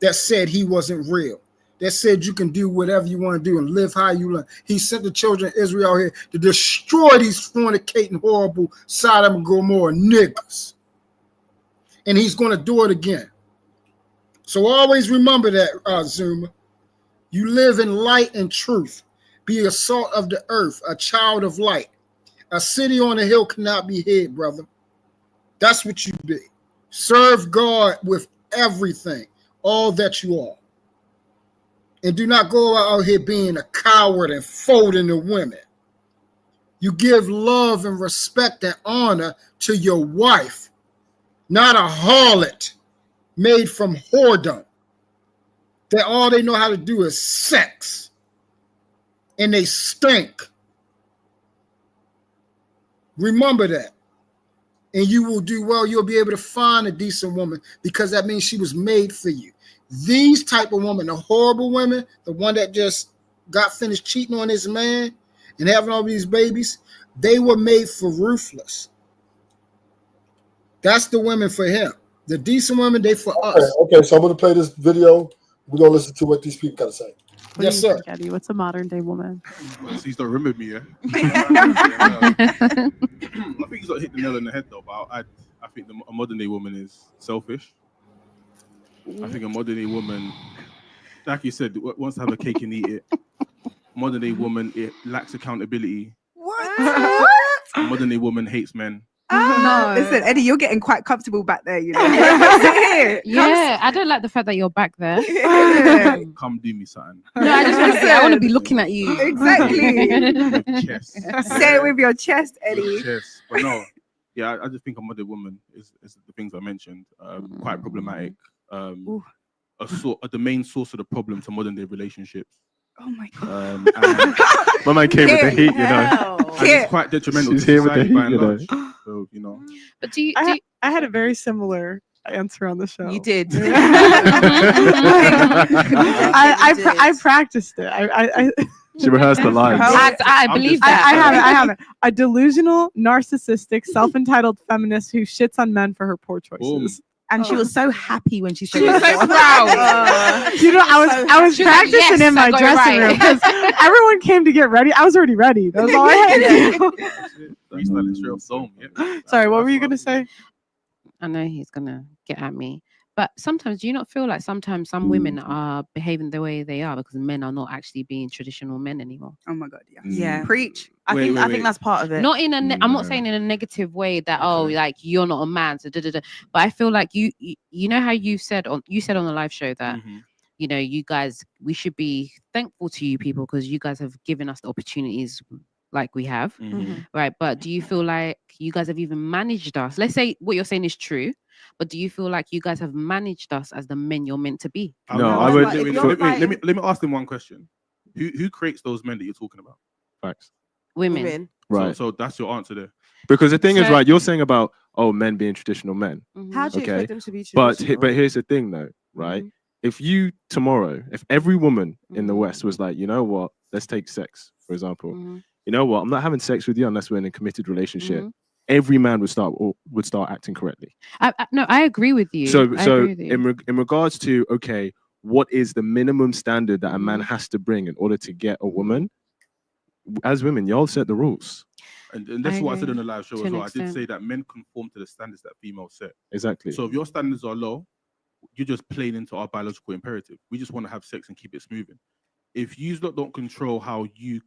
Speaker 4: that said he wasn't real, that said you can do whatever you want to do and live how you live. He sent the children of Israel here to destroy these fornicating, horrible Sodom and Gomorrah niggas. And he's going to do it again. So always remember that, Zuma. You live in light and truth. Be a salt of the earth, a child of light, A city on a hill cannot be hid, brother. That's what you be. Serve God with everything, all that you are. And do not go out here being a coward and folding the women. You give love and respect and honor to your wife, not a harlot made from whoredom. That all they know how to do is sex. And they stink. Remember that. And you will do well. You'll be able to find a decent woman because that means she was made for you. These type of women, the horrible women, the one that just got finished cheating on his man and having all these babies, they were made for ruthless. That's the women for him. The decent women, they for us.
Speaker 1: Okay, so I'm going to play this video. We're going to listen to what these people got to say.
Speaker 4: Yes, sir.
Speaker 11: Eddie, what's a modern day woman?
Speaker 12: Well, so you don't remember me, yeah? I think he's not hit the nail on the head, though. But I think a modern day woman is selfish. I think a modern day woman, like you said, wants to have a cake and eat it. Modern day woman, it lacks accountability.
Speaker 13: What?
Speaker 12: A modern day woman hates men.
Speaker 13: No. Listen, Eddie, you're getting quite comfortable back there, you know.
Speaker 11: Yeah, I don't like the fact that you're back there.
Speaker 12: Come do me something.
Speaker 11: No, I just want to say, I want to be looking at you.
Speaker 13: Exactly.
Speaker 12: Chest.
Speaker 13: Say it with your chest, Eddie.
Speaker 12: Chest. But no, yeah, I just think a modern woman is the things I mentioned, quite problematic. The main source of the problem to modern day relationships.
Speaker 13: Oh my God.
Speaker 8: My man came with the heat, you know.
Speaker 12: And it's quite detrimental to society by and large. So, you know.
Speaker 11: But do you,
Speaker 14: I had a very similar answer on the show.
Speaker 13: You did.
Speaker 14: I practiced it. I
Speaker 8: She rehearsed the lines.
Speaker 11: I believe that.
Speaker 14: I have it. A delusional, narcissistic, self-entitled feminist who shits on men for her poor choices.
Speaker 13: And she was so happy when she said
Speaker 11: She was so proud.
Speaker 14: You know, I was practicing in my dressing room because everyone came to get ready. I was already ready. That was all I had to do. Sorry, what were you gonna say?
Speaker 11: I know he's gonna get at me. But sometimes, do you not feel like sometimes some women are behaving the way they are because men are not actually being traditional men anymore?
Speaker 13: Oh my God, yeah. Yeah. Preach. I
Speaker 12: Wait,
Speaker 13: think that's part of it.
Speaker 11: Not in a I'm not saying in a negative way that like you're not a man, so but I feel like you know how you said on the live show that you know, you guys, we should be thankful to you people because you guys have given us the opportunities like we have, right? But do you feel like you guys have even managed us? Let's say what you're saying is true, but do you feel like you guys have managed us as the men you're meant to be?
Speaker 8: No, I would.
Speaker 12: Let me ask them one question. Who creates those men that you're talking about?
Speaker 8: Facts.
Speaker 11: Women.
Speaker 8: Right.
Speaker 12: So that's your answer there.
Speaker 8: Because the thing is, right, you're saying about men being traditional men.
Speaker 13: How do you expect them to be
Speaker 8: But
Speaker 13: traditional?
Speaker 8: but here's the thing though, right? If you tomorrow, if every woman in the West was like, you know what, let's take sex, for example. You know what, I'm not having sex with you unless we're in a committed relationship. Every man would start acting correctly.
Speaker 11: No, I agree with you.
Speaker 8: So
Speaker 11: I agree with you.
Speaker 8: in regards to, okay, what is the minimum standard that a man has to bring in order to get a woman? As women, y'all set the rules.
Speaker 12: And that's what I said on the live show as well. I did say that men conform to the standards that females set.
Speaker 8: Exactly.
Speaker 12: So if your standards are low, you're just playing into our biological imperative. We just want to have sex and keep it moving. If you don't control how you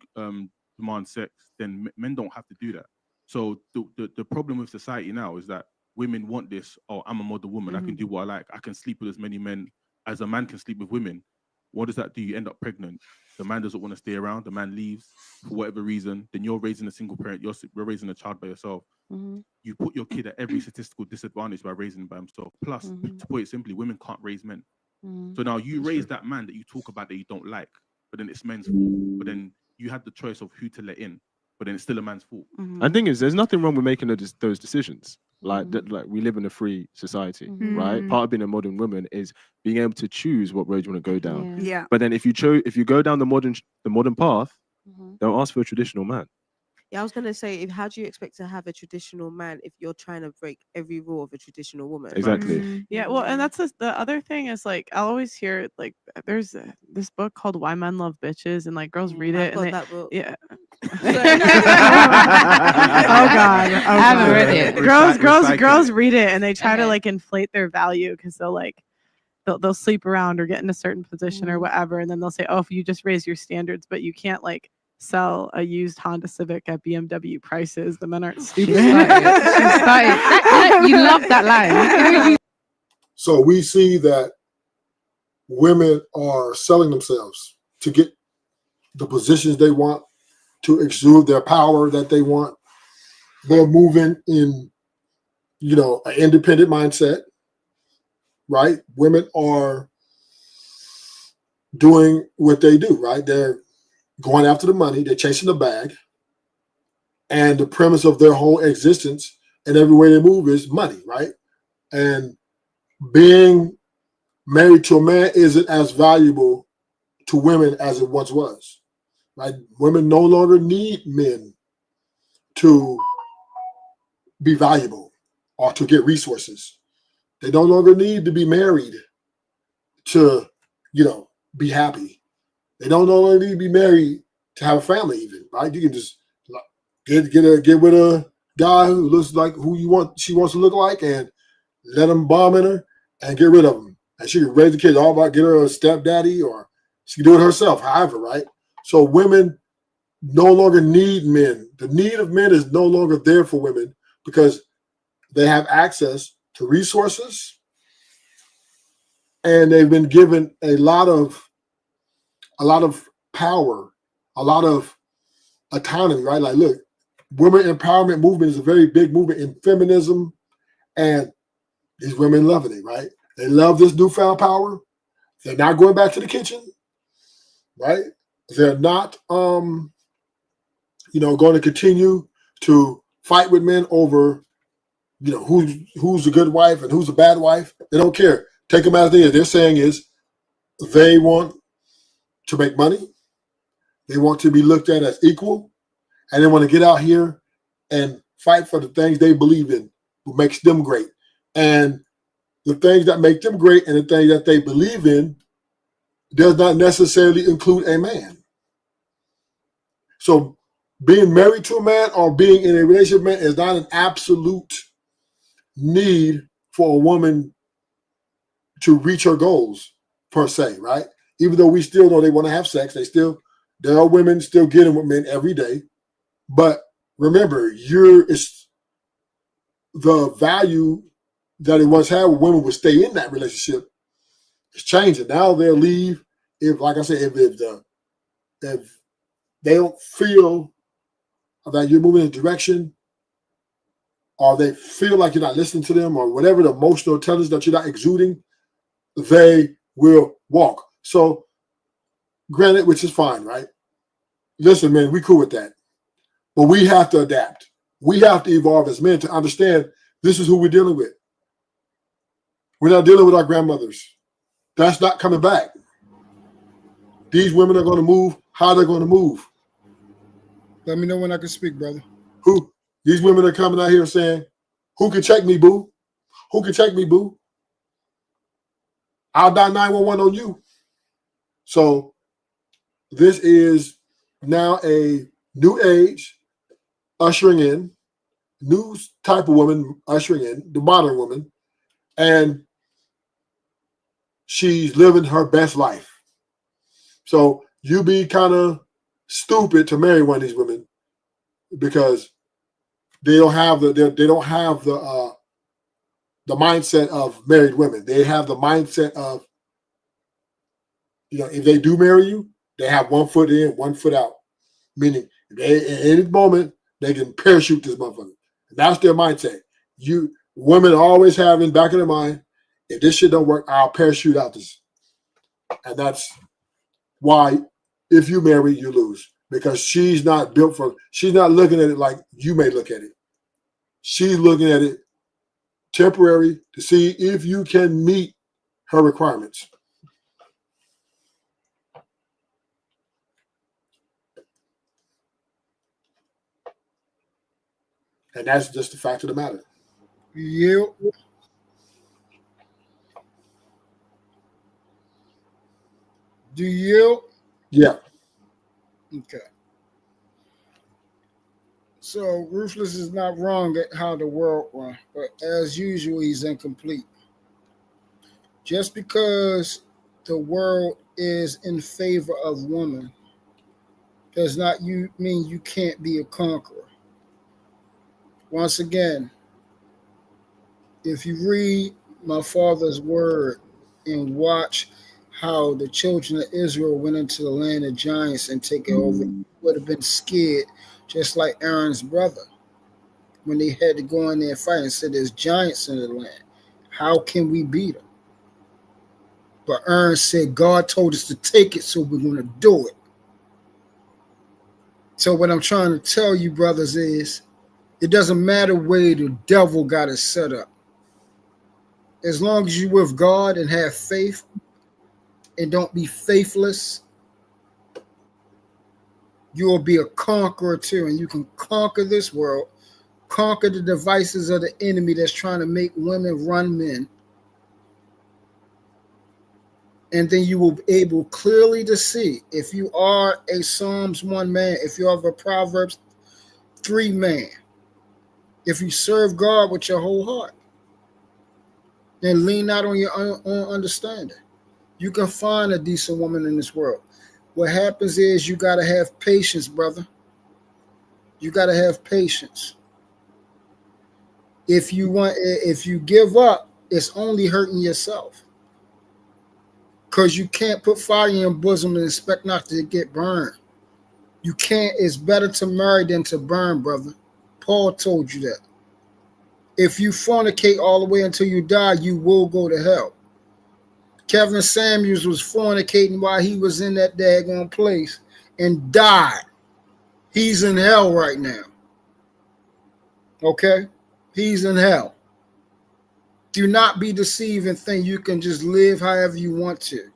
Speaker 12: demand sex, then men don't have to do that. So the problem with society now is that women want this. Oh, I'm a modern woman. I can do what I like. I can sleep with as many men as a man can sleep with women. What does that do? You end up pregnant. The man doesn't want to stay around. The man leaves for whatever reason. Then you're raising a single parent. You're raising a child by yourself. You put your kid at every statistical disadvantage by raising him by himself. Plus, to put it simply, women can't raise men. So now you raise that man that you talk about that you don't like, but then it's men's fault. But then you had the choice of who to let in, but then it's still a man's fault.
Speaker 8: And the thing is, there's nothing wrong with making those decisions. Like we live in a free society, right? Part of being a modern woman is being able to choose what road you want to go down.
Speaker 13: Yeah.
Speaker 8: But then if you go down the modern path, don't ask for a traditional man.
Speaker 15: Yeah, I was gonna say, how do you expect to have a traditional man if you're trying to break every rule of a traditional woman?
Speaker 8: Exactly.
Speaker 14: Yeah, well, and that's the other thing is like I'll always hear like there's this book called Why Men Love Bitches, and like girls read it and they,
Speaker 15: that book.
Speaker 14: yeah. Oh God, I haven't read it. Girls read it and they try to like inflate their value because they'll sleep around or get in a certain position or whatever, and then they'll say, oh, if you just raise your standards, but you can't like sell a used Honda Civic at BMW prices. The men aren't stupid.
Speaker 11: She started. You love that line.
Speaker 1: So we see that women are selling themselves to get the positions they want, to exude their power that they want. They're moving in, an independent mindset, right? Women are doing what they do, right? They're going after the money, they're chasing the bag, and the premise of their whole existence and every way they move is money, right? And being married to a man isn't as valuable to women as it once was, right? Women no longer need men to be valuable or to get resources. They no longer need to be married to, be happy. They don't no longer need to be married to have a family even, right? You can just get with a guy who looks like who she wants to look like and let him bomb in her and get rid of him. And she can raise the kids all about get her a stepdaddy, or she can do it herself, however, right? So women no longer need men. The need of men is no longer there for women because they have access to resources and they've been given a lot of power, a lot of autonomy, right? Like, look, women empowerment movement is a very big movement in feminism, and these women loving it, right? They love this newfound power. They're not going back to the kitchen, right? They're not, going to continue to fight with men over, who's a good wife and who's a bad wife. They don't care. Take them as they are. They're saying is they want to make money. They want to be looked at as equal, and they want to get out here and fight for the things they believe in, what makes them great. And the things that make them great and the things that they believe in does not necessarily include a man. So being married to a man or being in a relationship with a man is not an absolute need for a woman to reach her goals per se, right? Even though we still know they want to have sex, there are women still getting with men every day. But remember, it's the value that it once had where women would stay in that relationship is changing. Now they'll leave if, like I said, if they don't feel that you're moving in a direction, or they feel like you're not listening to them, or whatever the emotional intelligence that you're not exuding, they will walk. So, granted, which is fine, right? Listen, man, we cool with that. But we have to adapt. We have to evolve as men to understand this is who we're dealing with. We're not dealing with our grandmothers. That's not coming back. These women are going to move how they're going to move.
Speaker 4: Let me know when I can speak, brother.
Speaker 1: Who? These women are coming out here saying, who can check me, boo? Who can check me, boo? I'll dial 911 on you. So this is now a new age ushering in, new type of woman ushering in, the modern woman, and she's living her best life. So you be kind of stupid to marry one of these women because they don't have the mindset of married women. They have the mindset of, if they do marry you, they have 1 foot in, 1 foot out. Meaning, at any moment, they can parachute this motherfucker. And that's their mindset. Women always have in back of their mind, if this shit don't work, I'll parachute out this. And that's why if you marry, you lose. Because she's not looking at it like you may look at it. She's looking at it temporary to see if you can meet her requirements. And that's just the fact of the matter.
Speaker 4: Yep. Do you?
Speaker 1: Yeah.
Speaker 4: Okay. So Ruthless is not wrong at how the world runs, but as usual, he's incomplete. Just because the world is in favor of women does not mean you can't be a conqueror. Once again, if you read my father's word and watch how the children of Israel went into the land of giants and take it over, you would have been scared, just like Aaron's brother, when they had to go in there and fight and said, there's giants in the land. How can we beat them? But Aaron said, God told us to take it, so we're going to do it. So what I'm trying to tell you, brothers, is it doesn't matter where the devil got it set up. As long as you're with God and have faith and don't be faithless, you will be a conqueror too, and you can conquer this world, conquer the devices of the enemy that's trying to make women run men. And then you will be able clearly to see if you are a Psalms 1 man, if you are a Proverbs 3 man, if you serve God with your whole heart, then lean not on your own understanding. You can find a decent woman in this world. What happens is you got to have patience, brother. You got to have patience. If you give up, it's only hurting yourself. Because you can't put fire in your bosom and expect not to get burned. You can't. It's better to marry than to burn, brother. Paul told you that. If you fornicate all the way until you die, you will go to hell. Kevin Samuels was fornicating while he was in that daggone place and died. He's in hell right now. Okay? He's in hell. Do not be deceived and think you can just live however you want to.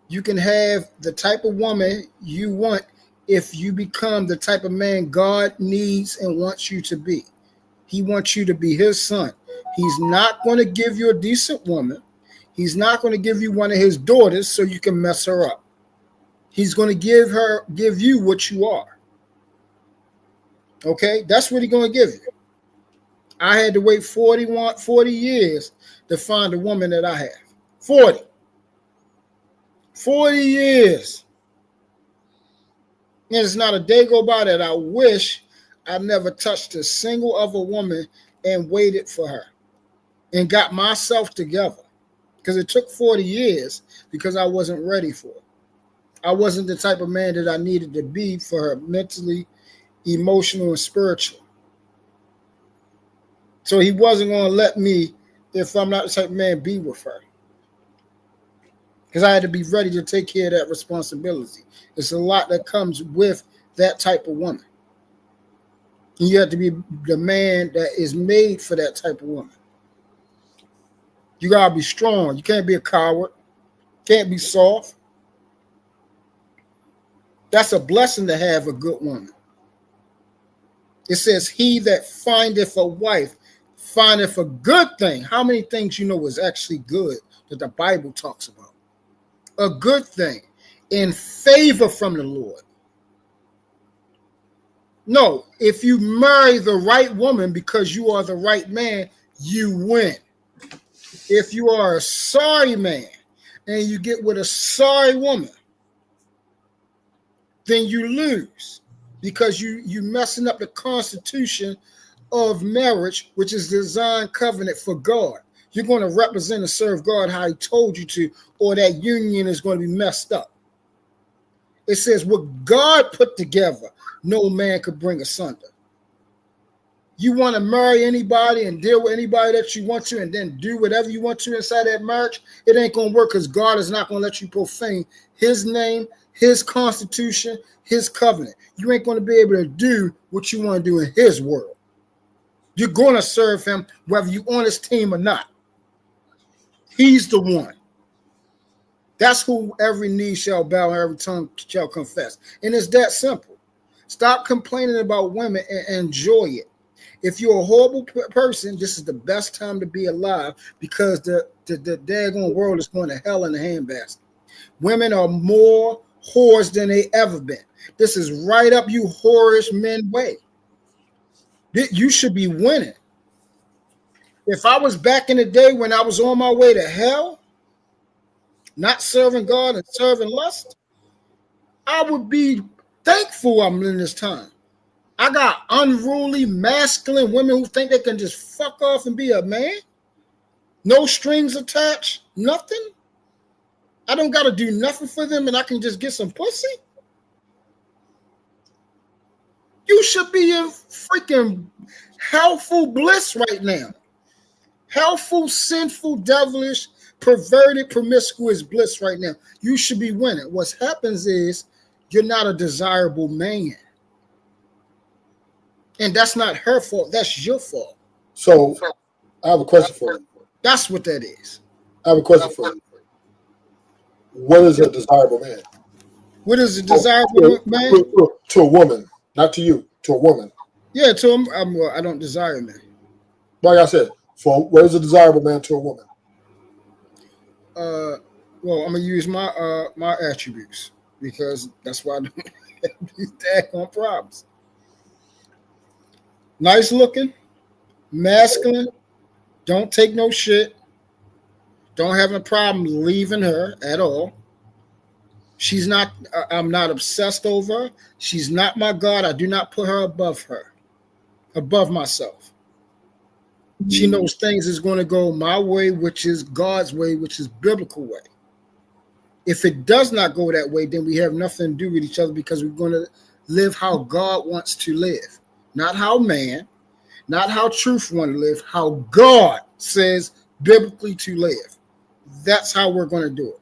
Speaker 4: You can have the type of woman you want if you become the type of man God needs and wants you to be. He wants you to be his son. He's not going to give you a decent woman. He's not going to give you one of his daughters so you can mess her up. He's going to give you what you are. Okay? That's what he's going to give you. I had to wait 40 years to find the woman that I have. 40 years. And it's not a day go by that I wish I never touched a single other woman and waited for her and got myself together. Because it took 40 years because I wasn't ready for it. I wasn't the type of man that I needed to be for her mentally, emotional, and spiritual. So he wasn't going to let me, if I'm not the type of man, be with her. Because I had to be ready to take care of that responsibility. It's a lot that comes with that type of woman. And you have to be the man that is made for that type of woman. You got to be strong. You can't be a coward. Can't be soft. That's a blessing to have a good woman. It says, he that findeth a wife findeth a good thing. How many things you know is actually good that the Bible talks about? A good thing. In favor from the Lord. No, if you marry the right woman because you are the right man, you win. If you are a sorry man and you get with a sorry woman, then you lose because you messing up the constitution of marriage, which is the design covenant for God. You're going to represent and serve God how he told you to, or that union is going to be messed up. It says what God put together, no man could bring asunder. You want to marry anybody and deal with anybody that you want to and then do whatever you want to inside that marriage, it ain't going to work because God is not going to let you profane his name, his constitution, his covenant. You ain't going to be able to do what you want to do in his world. You're going to serve him whether you're on his team or not. He's the one. That's who every knee shall bow and every tongue shall confess. And it's that simple. Stop complaining about women and enjoy it. If you're a horrible person, this is the best time to be alive because the daggone world is going to hell in a handbasket. Women are more whores than they ever been. This is right up you whorish men way. You should be winning. If I was back in the day when I was on my way to hell, not serving God and serving lust, I would be thankful I'm in this time. I got unruly, masculine women who think they can just fuck off and be a man. No strings attached, nothing. I don't got to do nothing for them and I can just get some pussy. You should be in freaking healthful bliss right now. Healthful, sinful, devilish, perverted, promiscuous bliss right now. You should be winning. What happens is you're not a desirable man. And that's not her fault. That's your fault.
Speaker 1: So I have a question for you.
Speaker 4: That's what that is.
Speaker 1: I have a question for you. What is a desirable man?
Speaker 4: What is a desirable man?
Speaker 1: To a woman, not to you, to a woman.
Speaker 4: Yeah, to him. Well, I don't desire men.
Speaker 1: Like I said, for what is a desirable man to a woman?
Speaker 4: Well, I'm gonna use my my attributes because that's why I don't have these daggone problems. Nice looking, masculine, don't take no shit, don't have a problem leaving her at all. She's not, I'm not obsessed over her. She's not my God. I do not put her above myself. She knows things is going to go my way, which is God's way, which is biblical way. If it does not go that way, then we have nothing to do with each other because we're going to live how God wants to live. Not how man, not how truth want to live, how God says biblically to live. That's how we're going to do it.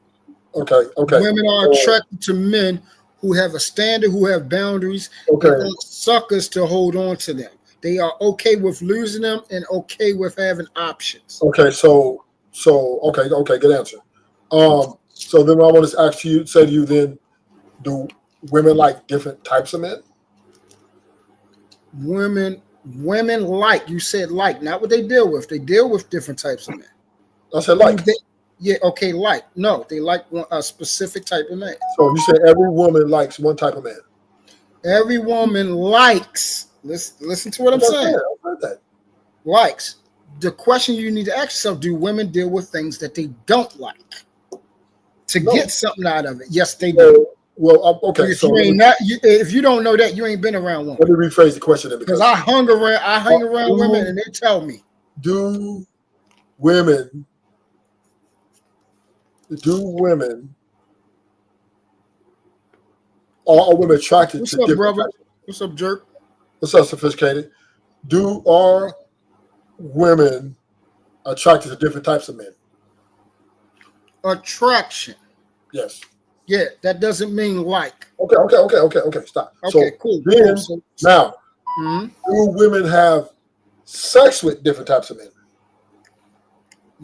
Speaker 1: Okay.
Speaker 4: Women are attracted to men who have a standard, who have boundaries,
Speaker 1: Okay.
Speaker 4: and want suckers to hold on to them. They are okay with losing them and okay with having options.
Speaker 1: Okay, so okay, good answer. So then I want to ask you, say to you then, do women like different types of men?
Speaker 4: Women like, you said like, not what they deal with. They deal with different types of men.
Speaker 1: I said like.
Speaker 4: Yeah, okay, like. No, they like a specific type of man.
Speaker 1: So you said every woman likes one type of man.
Speaker 4: Every woman likes, listen to what I'm saying.
Speaker 1: I've heard that.
Speaker 4: Likes. The question you need to ask yourself, do women deal with things that they don't like to get something out of it? Yes, they do.
Speaker 1: Well, okay.
Speaker 4: If you don't know that, you ain't been around one.
Speaker 1: Let me rephrase the question then,
Speaker 4: because I hang around women and they tell me.
Speaker 1: Do women are women attracted
Speaker 4: What's
Speaker 1: to
Speaker 4: up,
Speaker 1: different
Speaker 4: brother?
Speaker 1: types?
Speaker 4: What's up, jerk?
Speaker 1: What's up, sophisticated? Are women attracted to different types of men?
Speaker 4: Attraction.
Speaker 1: Yes.
Speaker 4: Yeah, that doesn't mean like.
Speaker 1: Okay. Stop.
Speaker 4: Okay, cool.
Speaker 1: Then, now,
Speaker 4: Mhm.
Speaker 1: do women have sex with different types of men?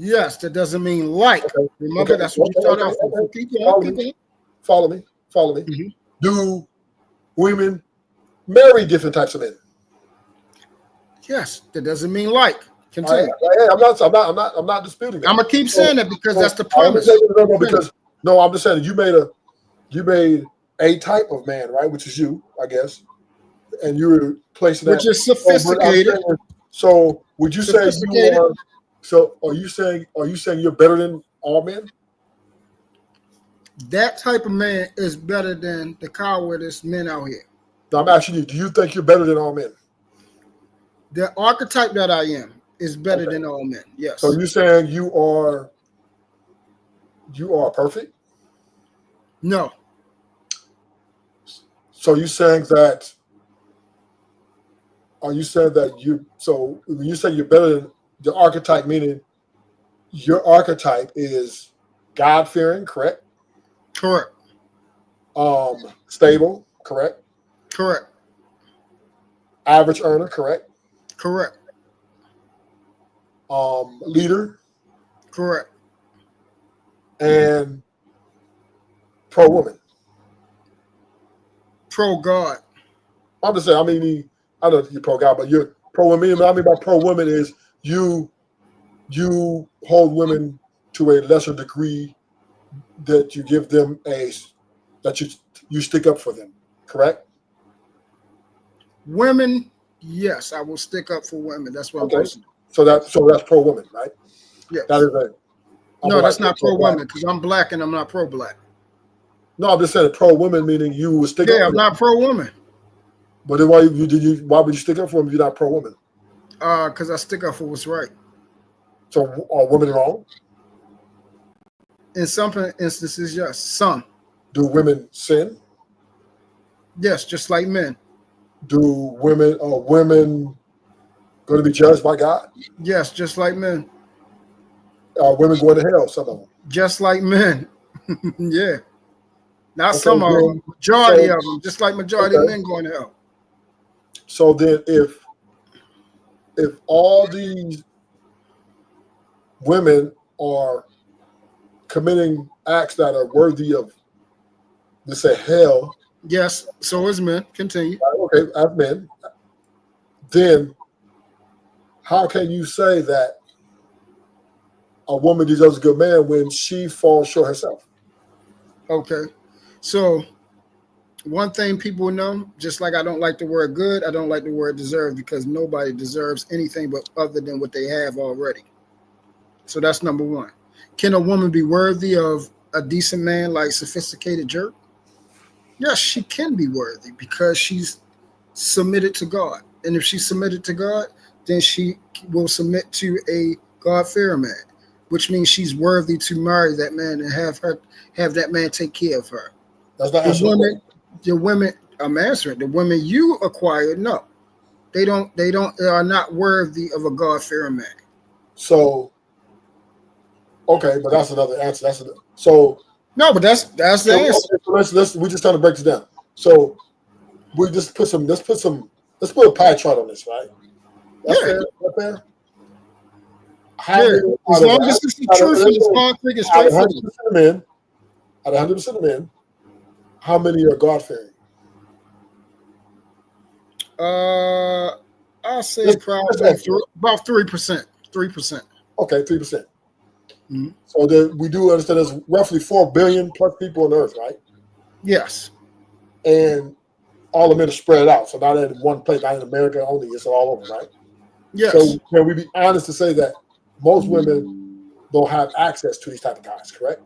Speaker 4: Yes, that doesn't mean like. Remember, that's what you started off with. Keep going.
Speaker 1: Follow me.
Speaker 4: Mm-hmm.
Speaker 1: Do women marry different types of men?
Speaker 4: Yes, that doesn't mean like. Continue.
Speaker 1: I'm not disputing that.
Speaker 4: I'm gonna keep saying that because that's the
Speaker 1: I'm
Speaker 4: premise.
Speaker 1: I'm just saying you made a type of man, right? Which is you, I guess, and you were placing that,
Speaker 4: which is sophisticated.
Speaker 1: So would you say you are? So are you saying you're better than all men?
Speaker 4: That type of man is better than the cowardice men out here.
Speaker 1: No, I'm asking you. Do you think you're better than all men?
Speaker 4: The archetype that I am is better than all men. Yes.
Speaker 1: So you're saying you are perfect?
Speaker 4: No.
Speaker 1: So you saying that? Are you saying that you? So when you say you're better than the archetype, meaning your archetype is God-fearing, correct?
Speaker 4: Correct.
Speaker 1: Stable, correct?
Speaker 4: Correct.
Speaker 1: Average earner, correct?
Speaker 4: Correct.
Speaker 1: Leader,
Speaker 4: correct.
Speaker 1: And pro-woman.
Speaker 4: Pro-God.
Speaker 1: I'm just saying, I know you're pro-God, but you're pro-woman. What I mean by pro-woman is you hold women to a lesser degree, that you give them that you stick up for them, correct?
Speaker 4: Women, yes, I will stick up for women. That's what I'm supposed to do.
Speaker 1: So that's pro-woman, right?
Speaker 4: Yes.
Speaker 1: That is
Speaker 4: No, that's not pro-woman because I'm black and I'm not pro-black.
Speaker 1: No, I'm just saying pro women, meaning you would stick up.
Speaker 4: Yeah,
Speaker 1: for
Speaker 4: I'm
Speaker 1: them.
Speaker 4: not pro woman.
Speaker 1: But then why why would you stick up for them if you're not pro woman?
Speaker 4: Because I stick up for what's right.
Speaker 1: So are women wrong?
Speaker 4: In some instances, yes. Some.
Speaker 1: Do women sin?
Speaker 4: Yes, just like men.
Speaker 1: Are women going to be judged by God?
Speaker 4: Yes, just like men.
Speaker 1: Are women going to hell? Some of them.
Speaker 4: Just like men. Yeah. Not
Speaker 1: Okay,
Speaker 4: some of
Speaker 1: then-
Speaker 4: them. Majority
Speaker 1: so-
Speaker 4: of them. Just like majority of
Speaker 1: Okay.
Speaker 4: men going to hell.
Speaker 1: So then, if all these women are committing acts that are worthy of, let's say, hell,
Speaker 4: Yes, so is men. Continue.
Speaker 1: okay, as men, then how can you say that a woman deserves a good man when she falls short herself?
Speaker 4: Okay. So one thing people know, just like I don't like the word good, I don't like the word deserve, because nobody deserves anything but other than what they have already. So that's number one. Can a woman be worthy of a decent man like Sophisticated Jerk? Yes, she can be worthy because she's submitted to God. And if she's submitted to God, then she will submit to a God-fearing man, which means she's worthy to marry that man and have that man take care of her.
Speaker 1: That's not
Speaker 4: The women, I'm answering. The women you acquired, no, they are not worthy of a God-fearing man.
Speaker 1: So, okay, but that's another answer. So
Speaker 4: no, but that's the answer.
Speaker 1: Okay, so let's we just trying to break this down. So we just let's put a pie chart on this, right? That's fair. That's fair.
Speaker 4: As long as it's the truth and it's concrete and straightforward.
Speaker 1: Out of 100% of men, how many are God-fearing?
Speaker 4: I'll say probably about 3%. 3%.
Speaker 1: Okay, 3%. So we do understand there's roughly 4 billion plus people on Earth, right?
Speaker 4: Yes.
Speaker 1: And all the men are spread out. So not in one place, not in America only. It's all over, right?
Speaker 4: Yes.
Speaker 1: So can we be honest to say that most women don't have access to these type of guys, correct?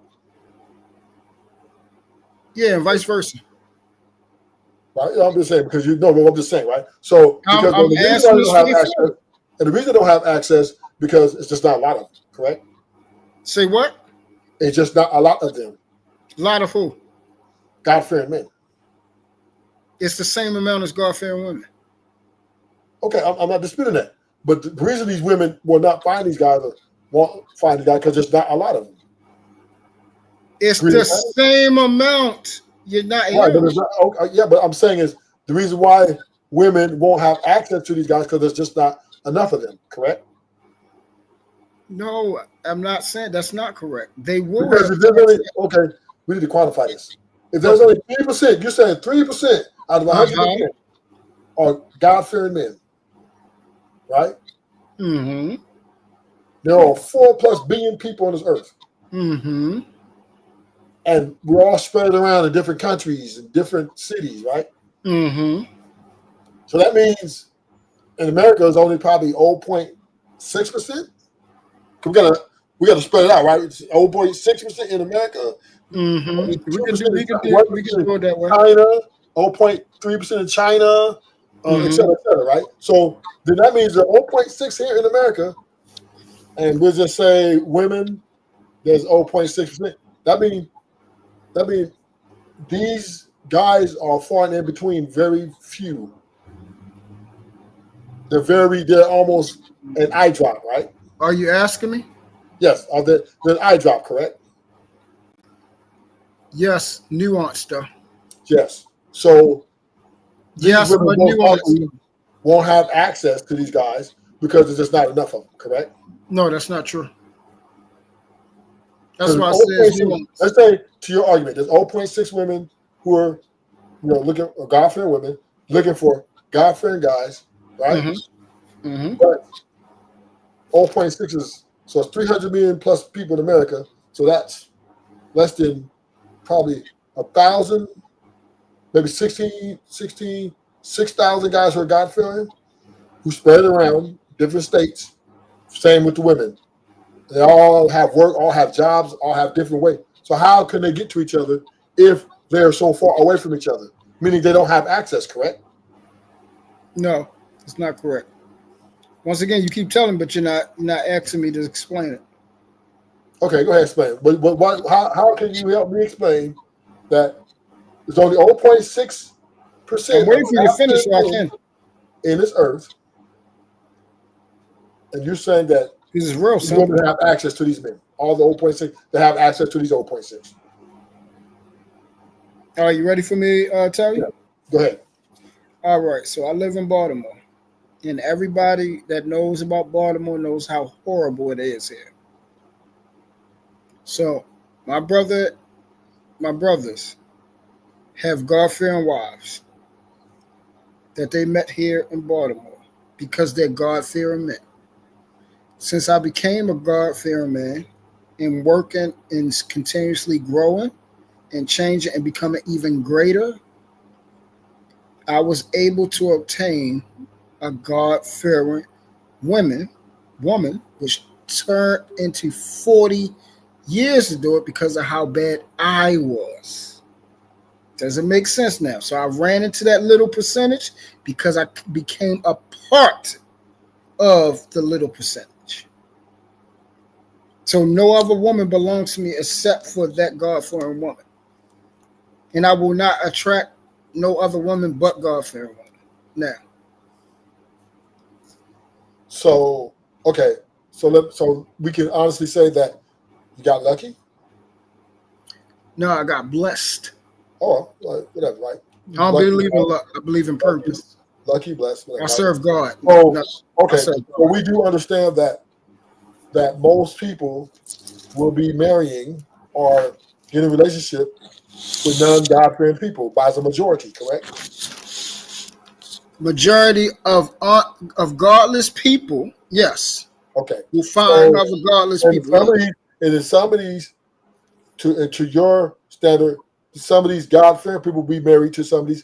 Speaker 4: Yeah, and vice versa.
Speaker 1: Right? I'm just saying because I'm just saying, right? So because
Speaker 4: I'm
Speaker 1: the reason
Speaker 4: asking
Speaker 1: I don't have
Speaker 4: you
Speaker 1: access, and the reason I don't have access because it's just not a lot of them, correct?
Speaker 4: Say what?
Speaker 1: It's just not a lot of them.
Speaker 4: A lot of who?
Speaker 1: God-fearing men.
Speaker 4: It's the same amount as God-fearing women.
Speaker 1: Okay, I'm not disputing that. But the reason these women will not find these guys or won't find the guy because there's not a lot of them.
Speaker 4: It's the same amount. You're not
Speaker 1: right, but it's not, yeah, but I'm saying is the reason why women won't have access to these guys because there's just not enough of them, correct?
Speaker 4: No, I'm not saying that's not correct. They will.
Speaker 1: Because if there's only, okay, we need to quantify this. If there's only 3%, you're saying 3% out of 100% are God-fearing men, right?
Speaker 4: Mm-hmm.
Speaker 1: There are 4+ billion people on this earth.
Speaker 4: Mm-hmm.
Speaker 1: And we're all spread around in different countries and different cities, right?
Speaker 4: Mm-hmm.
Speaker 1: So that means in America it's only probably 0.6%. We gotta spread it out, right? It's 0.6% in America.
Speaker 4: Mm-hmm. We can do it that way.
Speaker 1: China, 0.3% in China, et cetera, right? So then that means there's 0.6 here in America, and we'll just say women, there's 0.6%. That means these guys are falling in between very few. They're almost an eye drop, right?
Speaker 4: Are you asking me?
Speaker 1: Yes. They're an eye drop, correct?
Speaker 4: Yes, nuanced though.
Speaker 1: Yes. So
Speaker 4: yes, but
Speaker 1: nuanced won't have access to these guys because there's just not enough of them, correct?
Speaker 4: No, that's not true. That's why I said nuanced.
Speaker 1: Let's say to your argument, there's 0.6 women who are looking for God-fearing women, looking for God-fearing guys, right?
Speaker 4: Mm-hmm. Mm-hmm.
Speaker 1: But 0.6 is so it's 300 million plus people in America. So that's less than probably 1,000, maybe 6,000 guys who are God-fearing, who spread around different states. Same with the women. They all have work, all have jobs, all have different ways. So how can they get to each other if they're so far away from each other, meaning they don't have access, correct?
Speaker 4: No, it's not correct. Once again, you keep telling, but you're not asking me to explain it.
Speaker 1: Okay, go ahead, explain. But how can you help me explain that there's only 0.6%?
Speaker 4: I'm waiting for you to finish so I can.
Speaker 1: In this earth, and you're saying that
Speaker 4: this is real
Speaker 1: simple. Women have access to these men. All the 0.6, they have access to these 0.6.
Speaker 4: All right, you ready for me, tell you?
Speaker 1: Yeah. Go ahead.
Speaker 4: All right, so I live in Baltimore, and everybody that knows about Baltimore knows how horrible it is here. So my brothers have God-fearing wives that they met here in Baltimore because they're God-fearing men. Since I became a God-fearing man and working and continuously growing and changing and becoming even greater, I was able to obtain a God-fearing woman, which turned into 40 years to do it because of how bad I was. Does it make sense now? So I ran into that little percentage because I became a part of the little percentage. So no other woman belongs to me except for that God-fearing woman. And I will not attract no other woman but God-fearing woman. Now.
Speaker 1: So, okay. So we can honestly say that you got lucky?
Speaker 4: No, I got blessed.
Speaker 1: Oh, whatever, right?
Speaker 4: I don't believe in luck. I believe in purpose.
Speaker 1: Lucky, blessed. Whatever,
Speaker 4: I serve God.
Speaker 1: Oh,
Speaker 4: no,
Speaker 1: okay. So we do understand that most people will be marrying or in a relationship with non-God-fearing people by the majority, correct?
Speaker 4: Majority of godless people, yes.
Speaker 1: Okay.
Speaker 4: You'll find other godless people.
Speaker 1: And in some of these, to your standard, some of these God-fearing people will be married to some of these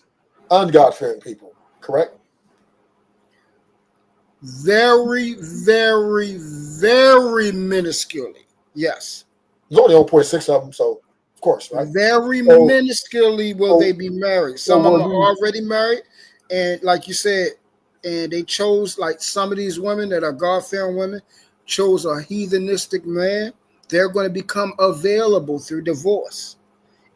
Speaker 1: un-God-fearing people, correct?
Speaker 4: Very, very, very minusculely, yes.
Speaker 1: There's only 0.6 of them, so of course, right?
Speaker 4: Very minusculely will they be married. Some of them are already married, and like you said, and they chose, like some of these women that are God-fearing women chose a heathenistic man. They're going to become available through divorce.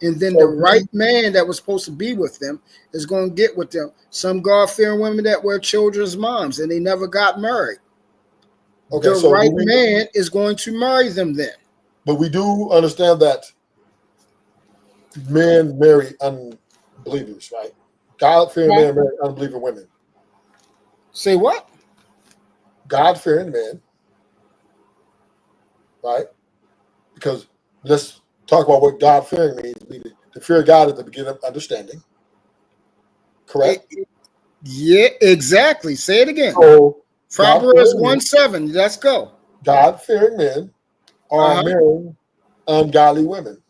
Speaker 4: And then the right man that was supposed to be with them is going to get with them. Some God-fearing women that were children's moms and they never got married. Okay, the right man is going to marry them then.
Speaker 1: But we do understand that men marry unbelievers, right? God-fearing men marry unbelieving women.
Speaker 4: Say what?
Speaker 1: God-fearing men, right? Because let's talk about what God-fearing means. The fear of God is the beginning of understanding. Correct?
Speaker 4: Yeah, exactly. Say it again.
Speaker 1: So,
Speaker 4: Proverbs 1:7. Let's go.
Speaker 1: God-fearing men are marrying ungodly women.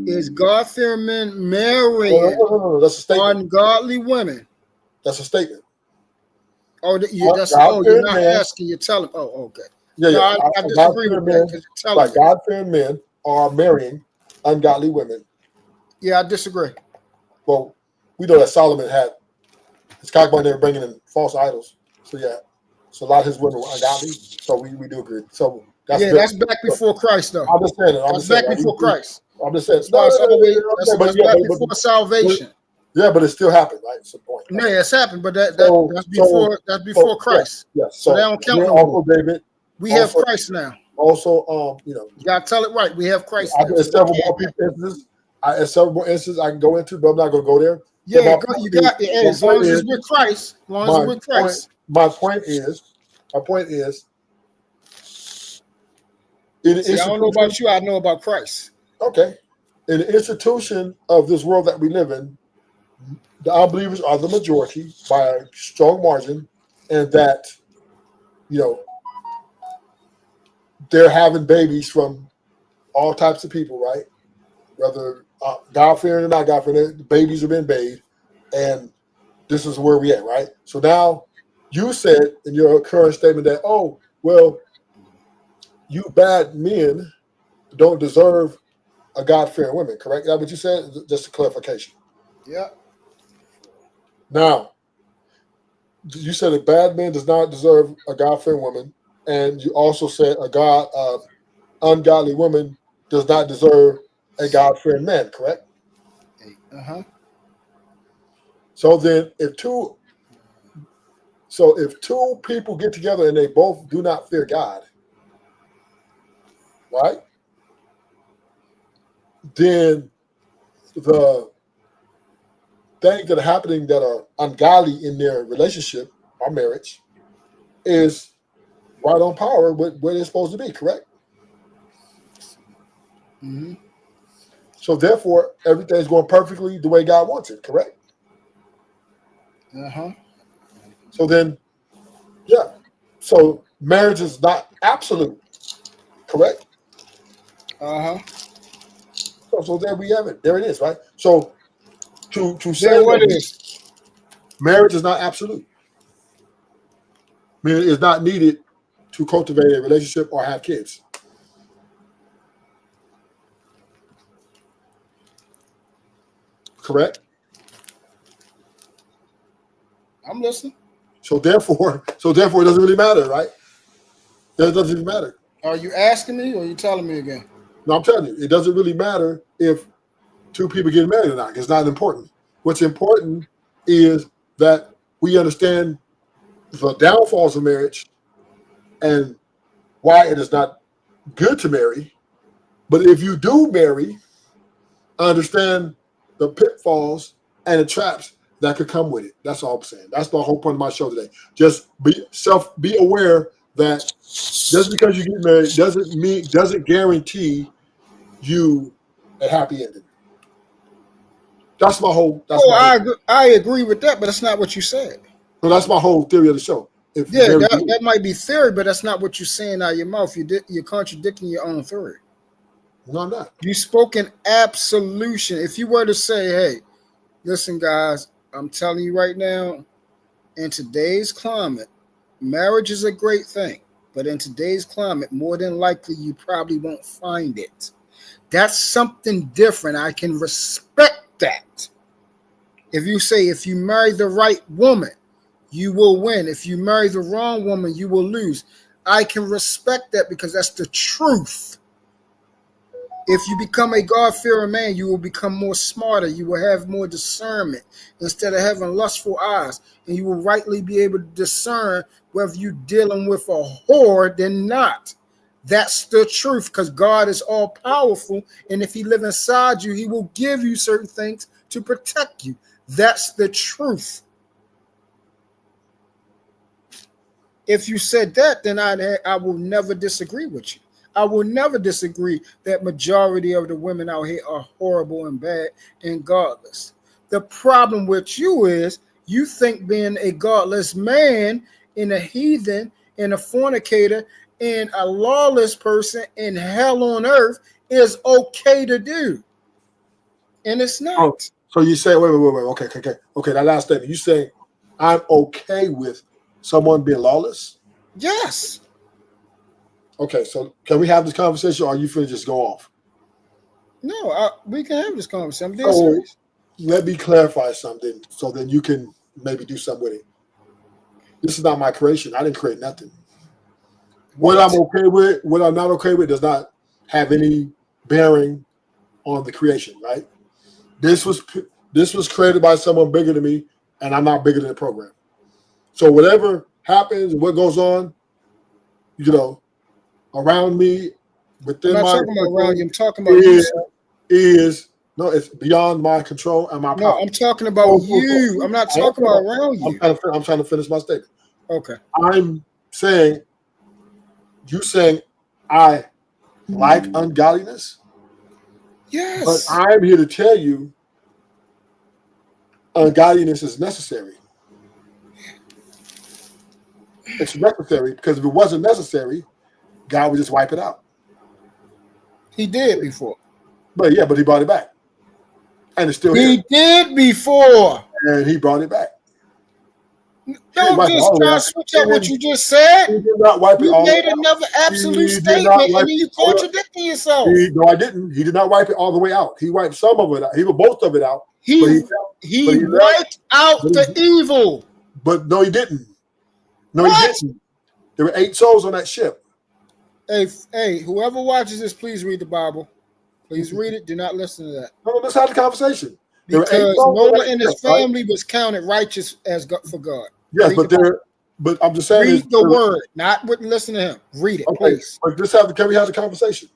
Speaker 4: Is God-fearing men marrying
Speaker 1: That's a statement.
Speaker 4: Ungodly women?
Speaker 1: That's a statement.
Speaker 4: Oh, you're not asking. You're telling. Oh, okay.
Speaker 1: Yeah,
Speaker 4: no,
Speaker 1: yeah.
Speaker 4: I disagree with that because you're telling me.
Speaker 1: God-fearing men are marrying ungodly women.
Speaker 4: Yeah, I disagree.
Speaker 1: Well, we know that Solomon had his concubine there bringing in false idols. So yeah, so a lot of his women were ungodly. So we do agree. So
Speaker 4: that's back before Christ, though.
Speaker 1: I'm just saying.
Speaker 4: That's back before Christ.
Speaker 1: I'm just saying.
Speaker 4: That's back before salvation.
Speaker 1: Yeah, but it still happened, right? That's the point.
Speaker 4: No, it's happened, but that's before Christ.
Speaker 1: Yes.
Speaker 4: So they don't count no more.
Speaker 1: David.
Speaker 4: We have Christ now.
Speaker 1: Also,
Speaker 4: you gotta tell it right. We have Christ.
Speaker 1: There's several more instances. I can go into, but I'm not going to go there.
Speaker 4: Yeah, you got it. As long as it's with Christ. As long as it's with Christ.
Speaker 1: My point is,
Speaker 4: I don't know about you. I know about Christ.
Speaker 1: Okay. In the institution of this world that we live in, the unbelievers are the majority by a strong margin, and that, they're having babies from all types of people, right? Whether God-fearing or not God-fearing, the babies have been bathed, and this is where we at, right? So now you said in your current statement that, you bad men don't deserve a God-fearing woman, correct? Is that what you said? Just a clarification.
Speaker 4: Yeah.
Speaker 1: Now, you said a bad man does not deserve a God-fearing woman, and you also said a ungodly woman does not deserve a God-fearing man, correct?
Speaker 4: Uh-huh.
Speaker 1: So then, if two people get together and they both do not fear God, right? Then the things that are happening that are ungodly in their relationship or marriage is right on power with where they're supposed to be, correct?
Speaker 4: Mm-hmm.
Speaker 1: So therefore, everything's going perfectly the way God wants it, correct?
Speaker 4: Uh-huh.
Speaker 1: So then, yeah. So marriage is not absolute, correct?
Speaker 4: Uh-huh.
Speaker 1: So there we have it. There it is, right? So to say
Speaker 4: Then what
Speaker 1: that
Speaker 4: is?
Speaker 1: marriage is not absolute. I mean, it's not needed to cultivate a relationship or have kids. Correct?
Speaker 4: I'm listening.
Speaker 1: So therefore, it doesn't really matter, right? It doesn't even matter.
Speaker 4: Are you asking me or are you telling me again?
Speaker 1: No, I'm telling you, it doesn't really matter if two people get married or not. It's not important. What's important is that we understand the downfalls of marriage and why it is not good to marry. But if you do marry, understand the pitfalls and the traps that could come with it. That's all I'm saying. That's the whole point of my show today. Just be aware that just because you get married doesn't guarantee you a happy ending. That's my whole.
Speaker 4: I agree with that, but that's not what you said.
Speaker 1: So that's my whole theory of the show.
Speaker 4: That might be theory, but that's not what you're saying out of your mouth. You're contradicting your own theory.
Speaker 1: No, I'm not.
Speaker 4: You spoke in absolution. If you were to say, hey, listen, guys, I'm telling you right now, in today's climate, marriage is a great thing. But in today's climate, more than likely, you probably won't find it. That's something different. I can respect that. If you say, if you marry the right woman, you will win. If you marry the wrong woman, you will lose. I can respect that because that's the truth. If you become a God-fearing man, you will become more smarter. You will have more discernment instead of having lustful eyes. And you will rightly be able to discern whether you're dealing with a whore than not. That's the truth because God is all powerful. And if he lives inside you, he will give you certain things to protect you. That's the truth. If you said that, then I will never disagree with you. I will never disagree that majority of the women out here are horrible and bad and godless. The problem with you is you think being a godless man and a heathen and a fornicator and a lawless person in hell on earth is okay to do. And it's not.
Speaker 1: Oh, so you say, wait. Okay, that last statement. You say, I'm okay with someone being lawless?
Speaker 4: Yes.
Speaker 1: Okay, so can we have this conversation or are you finna just go off?
Speaker 4: No, we can have this conversation. I'm dead serious.
Speaker 1: Let me clarify something so then you can maybe do something with it. This is not my creation. I didn't create nothing. What I'm okay with, what I'm not okay with does not have any bearing on the creation, right? This was created by someone bigger than me, and I'm not bigger than the program. So whatever happens, what goes on, around me, within
Speaker 4: I'm not
Speaker 1: my
Speaker 4: talking about around you. I'm talking about you.
Speaker 1: It's beyond my control and my power.
Speaker 4: No, I'm talking about you. I'm not talking about around you.
Speaker 1: I'm trying to finish my statement.
Speaker 4: Okay.
Speaker 1: I'm saying, you saying I like ungodliness?
Speaker 4: Yes.
Speaker 1: But I'm here to tell you ungodliness is necessary. It's necessary because if it wasn't necessary, God would just wipe it out.
Speaker 4: He did before.
Speaker 1: But he brought it back. And it's still here.
Speaker 4: He did before.
Speaker 1: And he brought it back.
Speaker 4: Don't
Speaker 1: wipe it
Speaker 4: just
Speaker 1: all the way
Speaker 4: try to
Speaker 1: out.
Speaker 4: switch up what you just said.
Speaker 1: He did not wipe it
Speaker 4: You
Speaker 1: all the
Speaker 4: made
Speaker 1: way out.
Speaker 4: another absolute
Speaker 1: He did
Speaker 4: statement,
Speaker 1: not
Speaker 4: and
Speaker 1: wipe
Speaker 4: then you
Speaker 1: hold up.
Speaker 4: contradicting yourself.
Speaker 1: No, I didn't. He did not wipe it all the way out. He wiped some of it out. He wiped most of it out.
Speaker 4: He
Speaker 1: but
Speaker 4: wiped out the evil.
Speaker 1: But no, he didn't. No,
Speaker 4: What?
Speaker 1: he didn't. There were 8 souls on that ship.
Speaker 4: Hey, whoever watches this, please read the Bible. Please read it. Do not listen to that.
Speaker 1: No, let's have the conversation. There were 8
Speaker 4: Because
Speaker 1: souls on
Speaker 4: Noah
Speaker 1: that
Speaker 4: and his
Speaker 1: ship, right?
Speaker 4: family was counted righteous as God, for God.
Speaker 1: Yes,
Speaker 4: Read
Speaker 1: but
Speaker 4: the Bible.
Speaker 1: but I'm just saying.
Speaker 4: Read the word, not wouldn't listen to him. Read it,
Speaker 1: Okay,
Speaker 4: please.
Speaker 1: but can we have the conversation?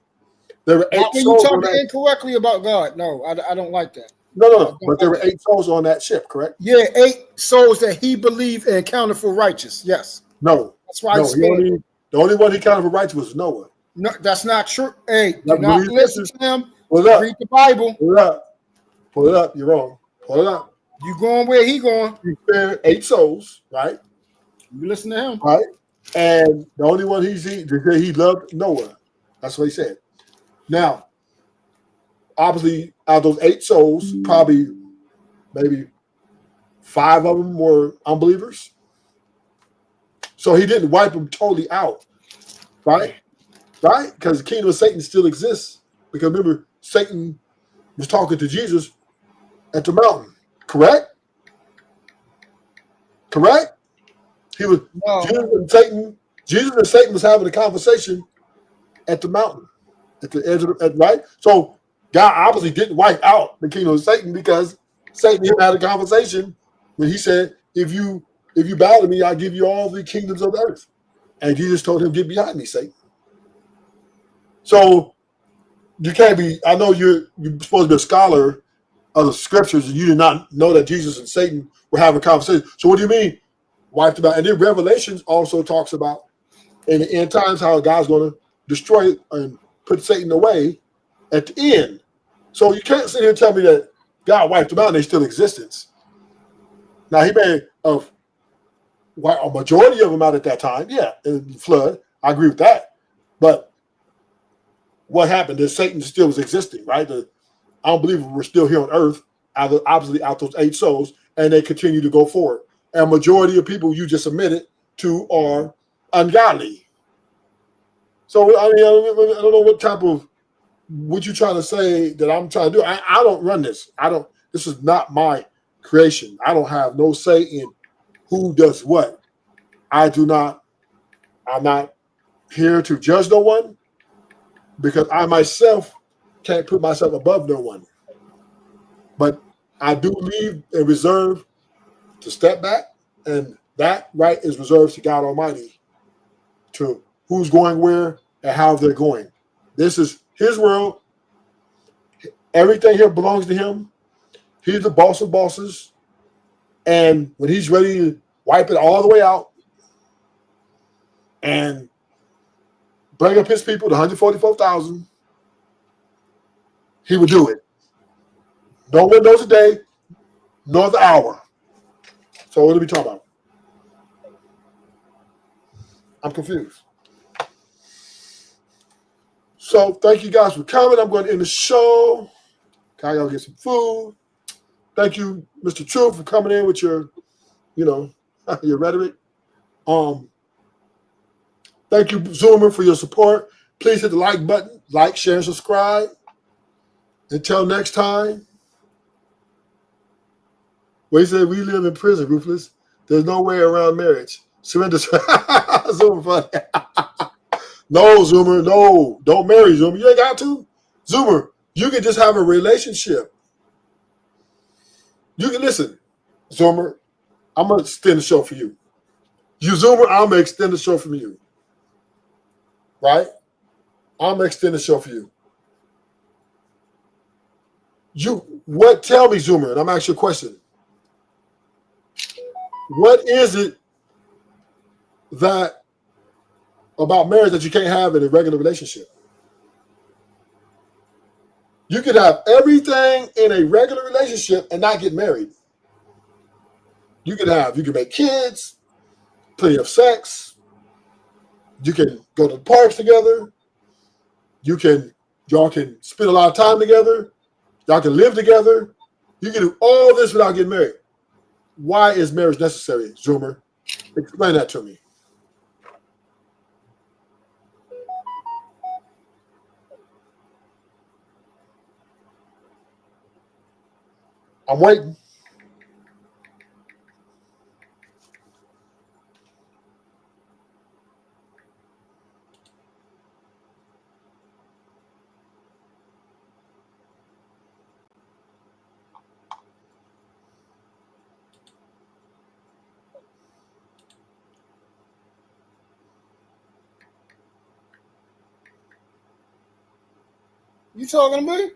Speaker 1: There were 8
Speaker 4: Not when you
Speaker 1: souls on
Speaker 4: talking
Speaker 1: that.
Speaker 4: incorrectly about God. No, I don't like that.
Speaker 1: No. But there were 8 souls on that ship, correct?
Speaker 4: Yeah, 8 souls that he believed and counted for righteous. Yes.
Speaker 1: No.
Speaker 4: That's why
Speaker 1: No,
Speaker 4: I
Speaker 1: the only one he counted for righteous was Noah.
Speaker 4: No, that's not true. Hey, do
Speaker 1: That's
Speaker 4: not
Speaker 1: what he
Speaker 4: listen
Speaker 1: said.
Speaker 4: to him.
Speaker 1: Pull it up.
Speaker 4: Read the Bible.
Speaker 1: Pull it up. Pull it up. You're wrong. Pull it up.
Speaker 4: You going where he going?
Speaker 1: He spared 8 souls, right?
Speaker 4: You listen to him.
Speaker 1: Right? And the only one they said he loved Noah. That's what he said. Now, obviously, out of those 8 souls, probably maybe 5 of them were unbelievers. So he didn't wipe them totally out, right? Right? Because the kingdom of Satan still exists. Because remember, Satan was talking to Jesus at the mountain, correct? Correct? He was Jesus and Satan was having a conversation at the mountain, at the edge of right? So God obviously didn't wipe out the kingdom of Satan because Satan had a conversation when he said, if you bow to me, I'll give you all the kingdoms of the earth. And Jesus told him, get behind me, Satan. So you can't be, I know you're supposed to be a scholar of the scriptures and you did not know that Jesus and Satan were having a conversation. So what do you mean wiped about? And then Revelations also talks about in the end times how God's going to destroy and put Satan away at the end. So you can't sit here and tell me that God wiped them out and they still in existence. Now he may have a majority of them out at that time, yeah, in the flood. I agree with that. But what happened is Satan still was existing, right? The unbelievers were still here on earth, obviously out those 8 souls, and they continue to go forward. And majority of people you just admitted to are ungodly. So I mean, I don't know what you're trying to say that I'm trying to do. I don't run this. This is not my creation. I don't have no say in who does what. I'm not here to judge no one because I myself can't put myself above no one. But I do leave and reserve to step back, and that right is reserved to God Almighty to who's going where and how they're going. This is his world. Everything here belongs to him. He's the boss of bosses. And when he's ready to wipe it all the way out and bring up his people, the 144,000, he would do it. No one knows the day, nor the hour. So what are we talking about? I'm confused. So thank you guys for coming. I'm going to end the show. I gotta get some food. Thank you, Mr. Truth, for coming in with your, your rhetoric. Thank you, Zoomer, for your support. Please hit the like button, like, share, and subscribe. Until next time. Well, he said we live in prison, Ruthless. There's no way around marriage. Surrender. Zoomer funny. No, Zoomer, no. Don't marry, Zoomer. You ain't got to. Zoomer, you can just have a relationship. You can listen. Zoomer, I'm going to extend the show for you. You, Zoomer, I'm going to extend the show from you. Right? I'm going to extend the show for you. Tell me, Zoomer, and I'm asking you a question. What is it that about marriage that you can't have in a regular relationship? You could have everything in a regular relationship and not get married. You can make kids, plenty of sex. You can go to the parks together. Y'all can spend a lot of time together. Y'all can live together. You can do all this without getting married. why is marriage necessary, Zoomer? Explain that to me. I'm waiting.
Speaker 4: You talking to me?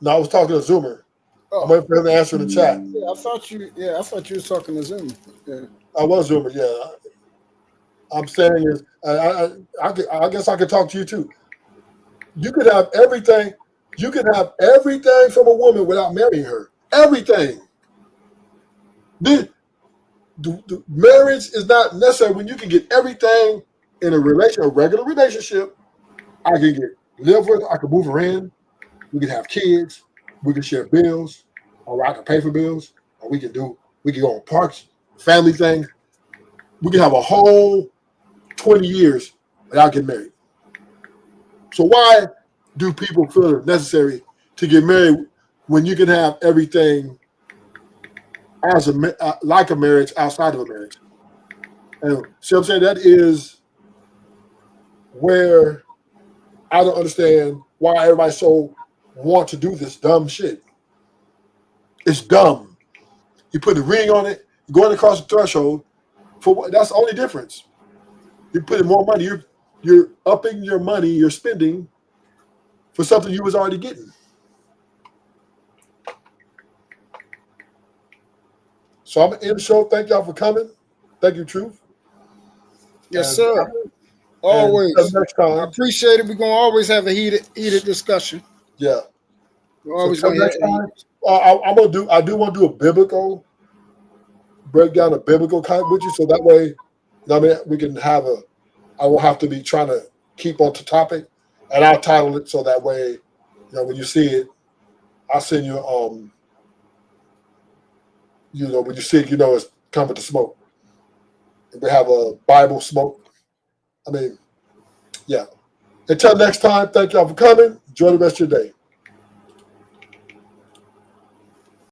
Speaker 1: No, I was talking to Zoomer. I'm waiting for him to answer in the chat.
Speaker 4: Yeah, I thought you. Yeah, I thought you was talking to Zoom. Yeah.
Speaker 1: I was Zoomer. Yeah. I'm saying is, I guess I could talk to you too. You could have everything. You could have everything from a woman without marrying her. Everything. The marriage is not necessary when you can get everything in a regular relationship. I can live with. I can move her in. We can have kids. We can share bills, or I can pay for bills, or we can go on parks, family things. We can have a whole 20 years without getting married. So why do people feel it necessary to get married when you can have everything as like a marriage outside of a marriage? And see what I'm saying? That is where I don't understand why everybody so want to do this dumb shit. It's dumb. You put a ring on it, you're going across the threshold. For what? That's the only difference. You're putting more money. You're upping your money you're spending for something you was already getting. So I'm gonna end the show. Thank y'all for coming. Thank you, Truth.
Speaker 4: Yes,
Speaker 1: And-
Speaker 4: sir. Always.
Speaker 1: until next time.
Speaker 4: I appreciate it. We're gonna always have a heated discussion.
Speaker 1: Yeah.
Speaker 4: We're always
Speaker 1: So
Speaker 4: gonna
Speaker 1: next
Speaker 4: have
Speaker 1: time, I do want to do a biblical breakdown, a biblical kind with you, so that way, you know what I mean, we can have I won't have to be trying to keep on to topic, and I'll title it so that way, you know, when you see it, I'll send you you know, when you see it, you know it's coming to smoke. And we have a Bible smoke. I mean, yeah. Until next time, thank y'all for coming. Enjoy the rest of your day.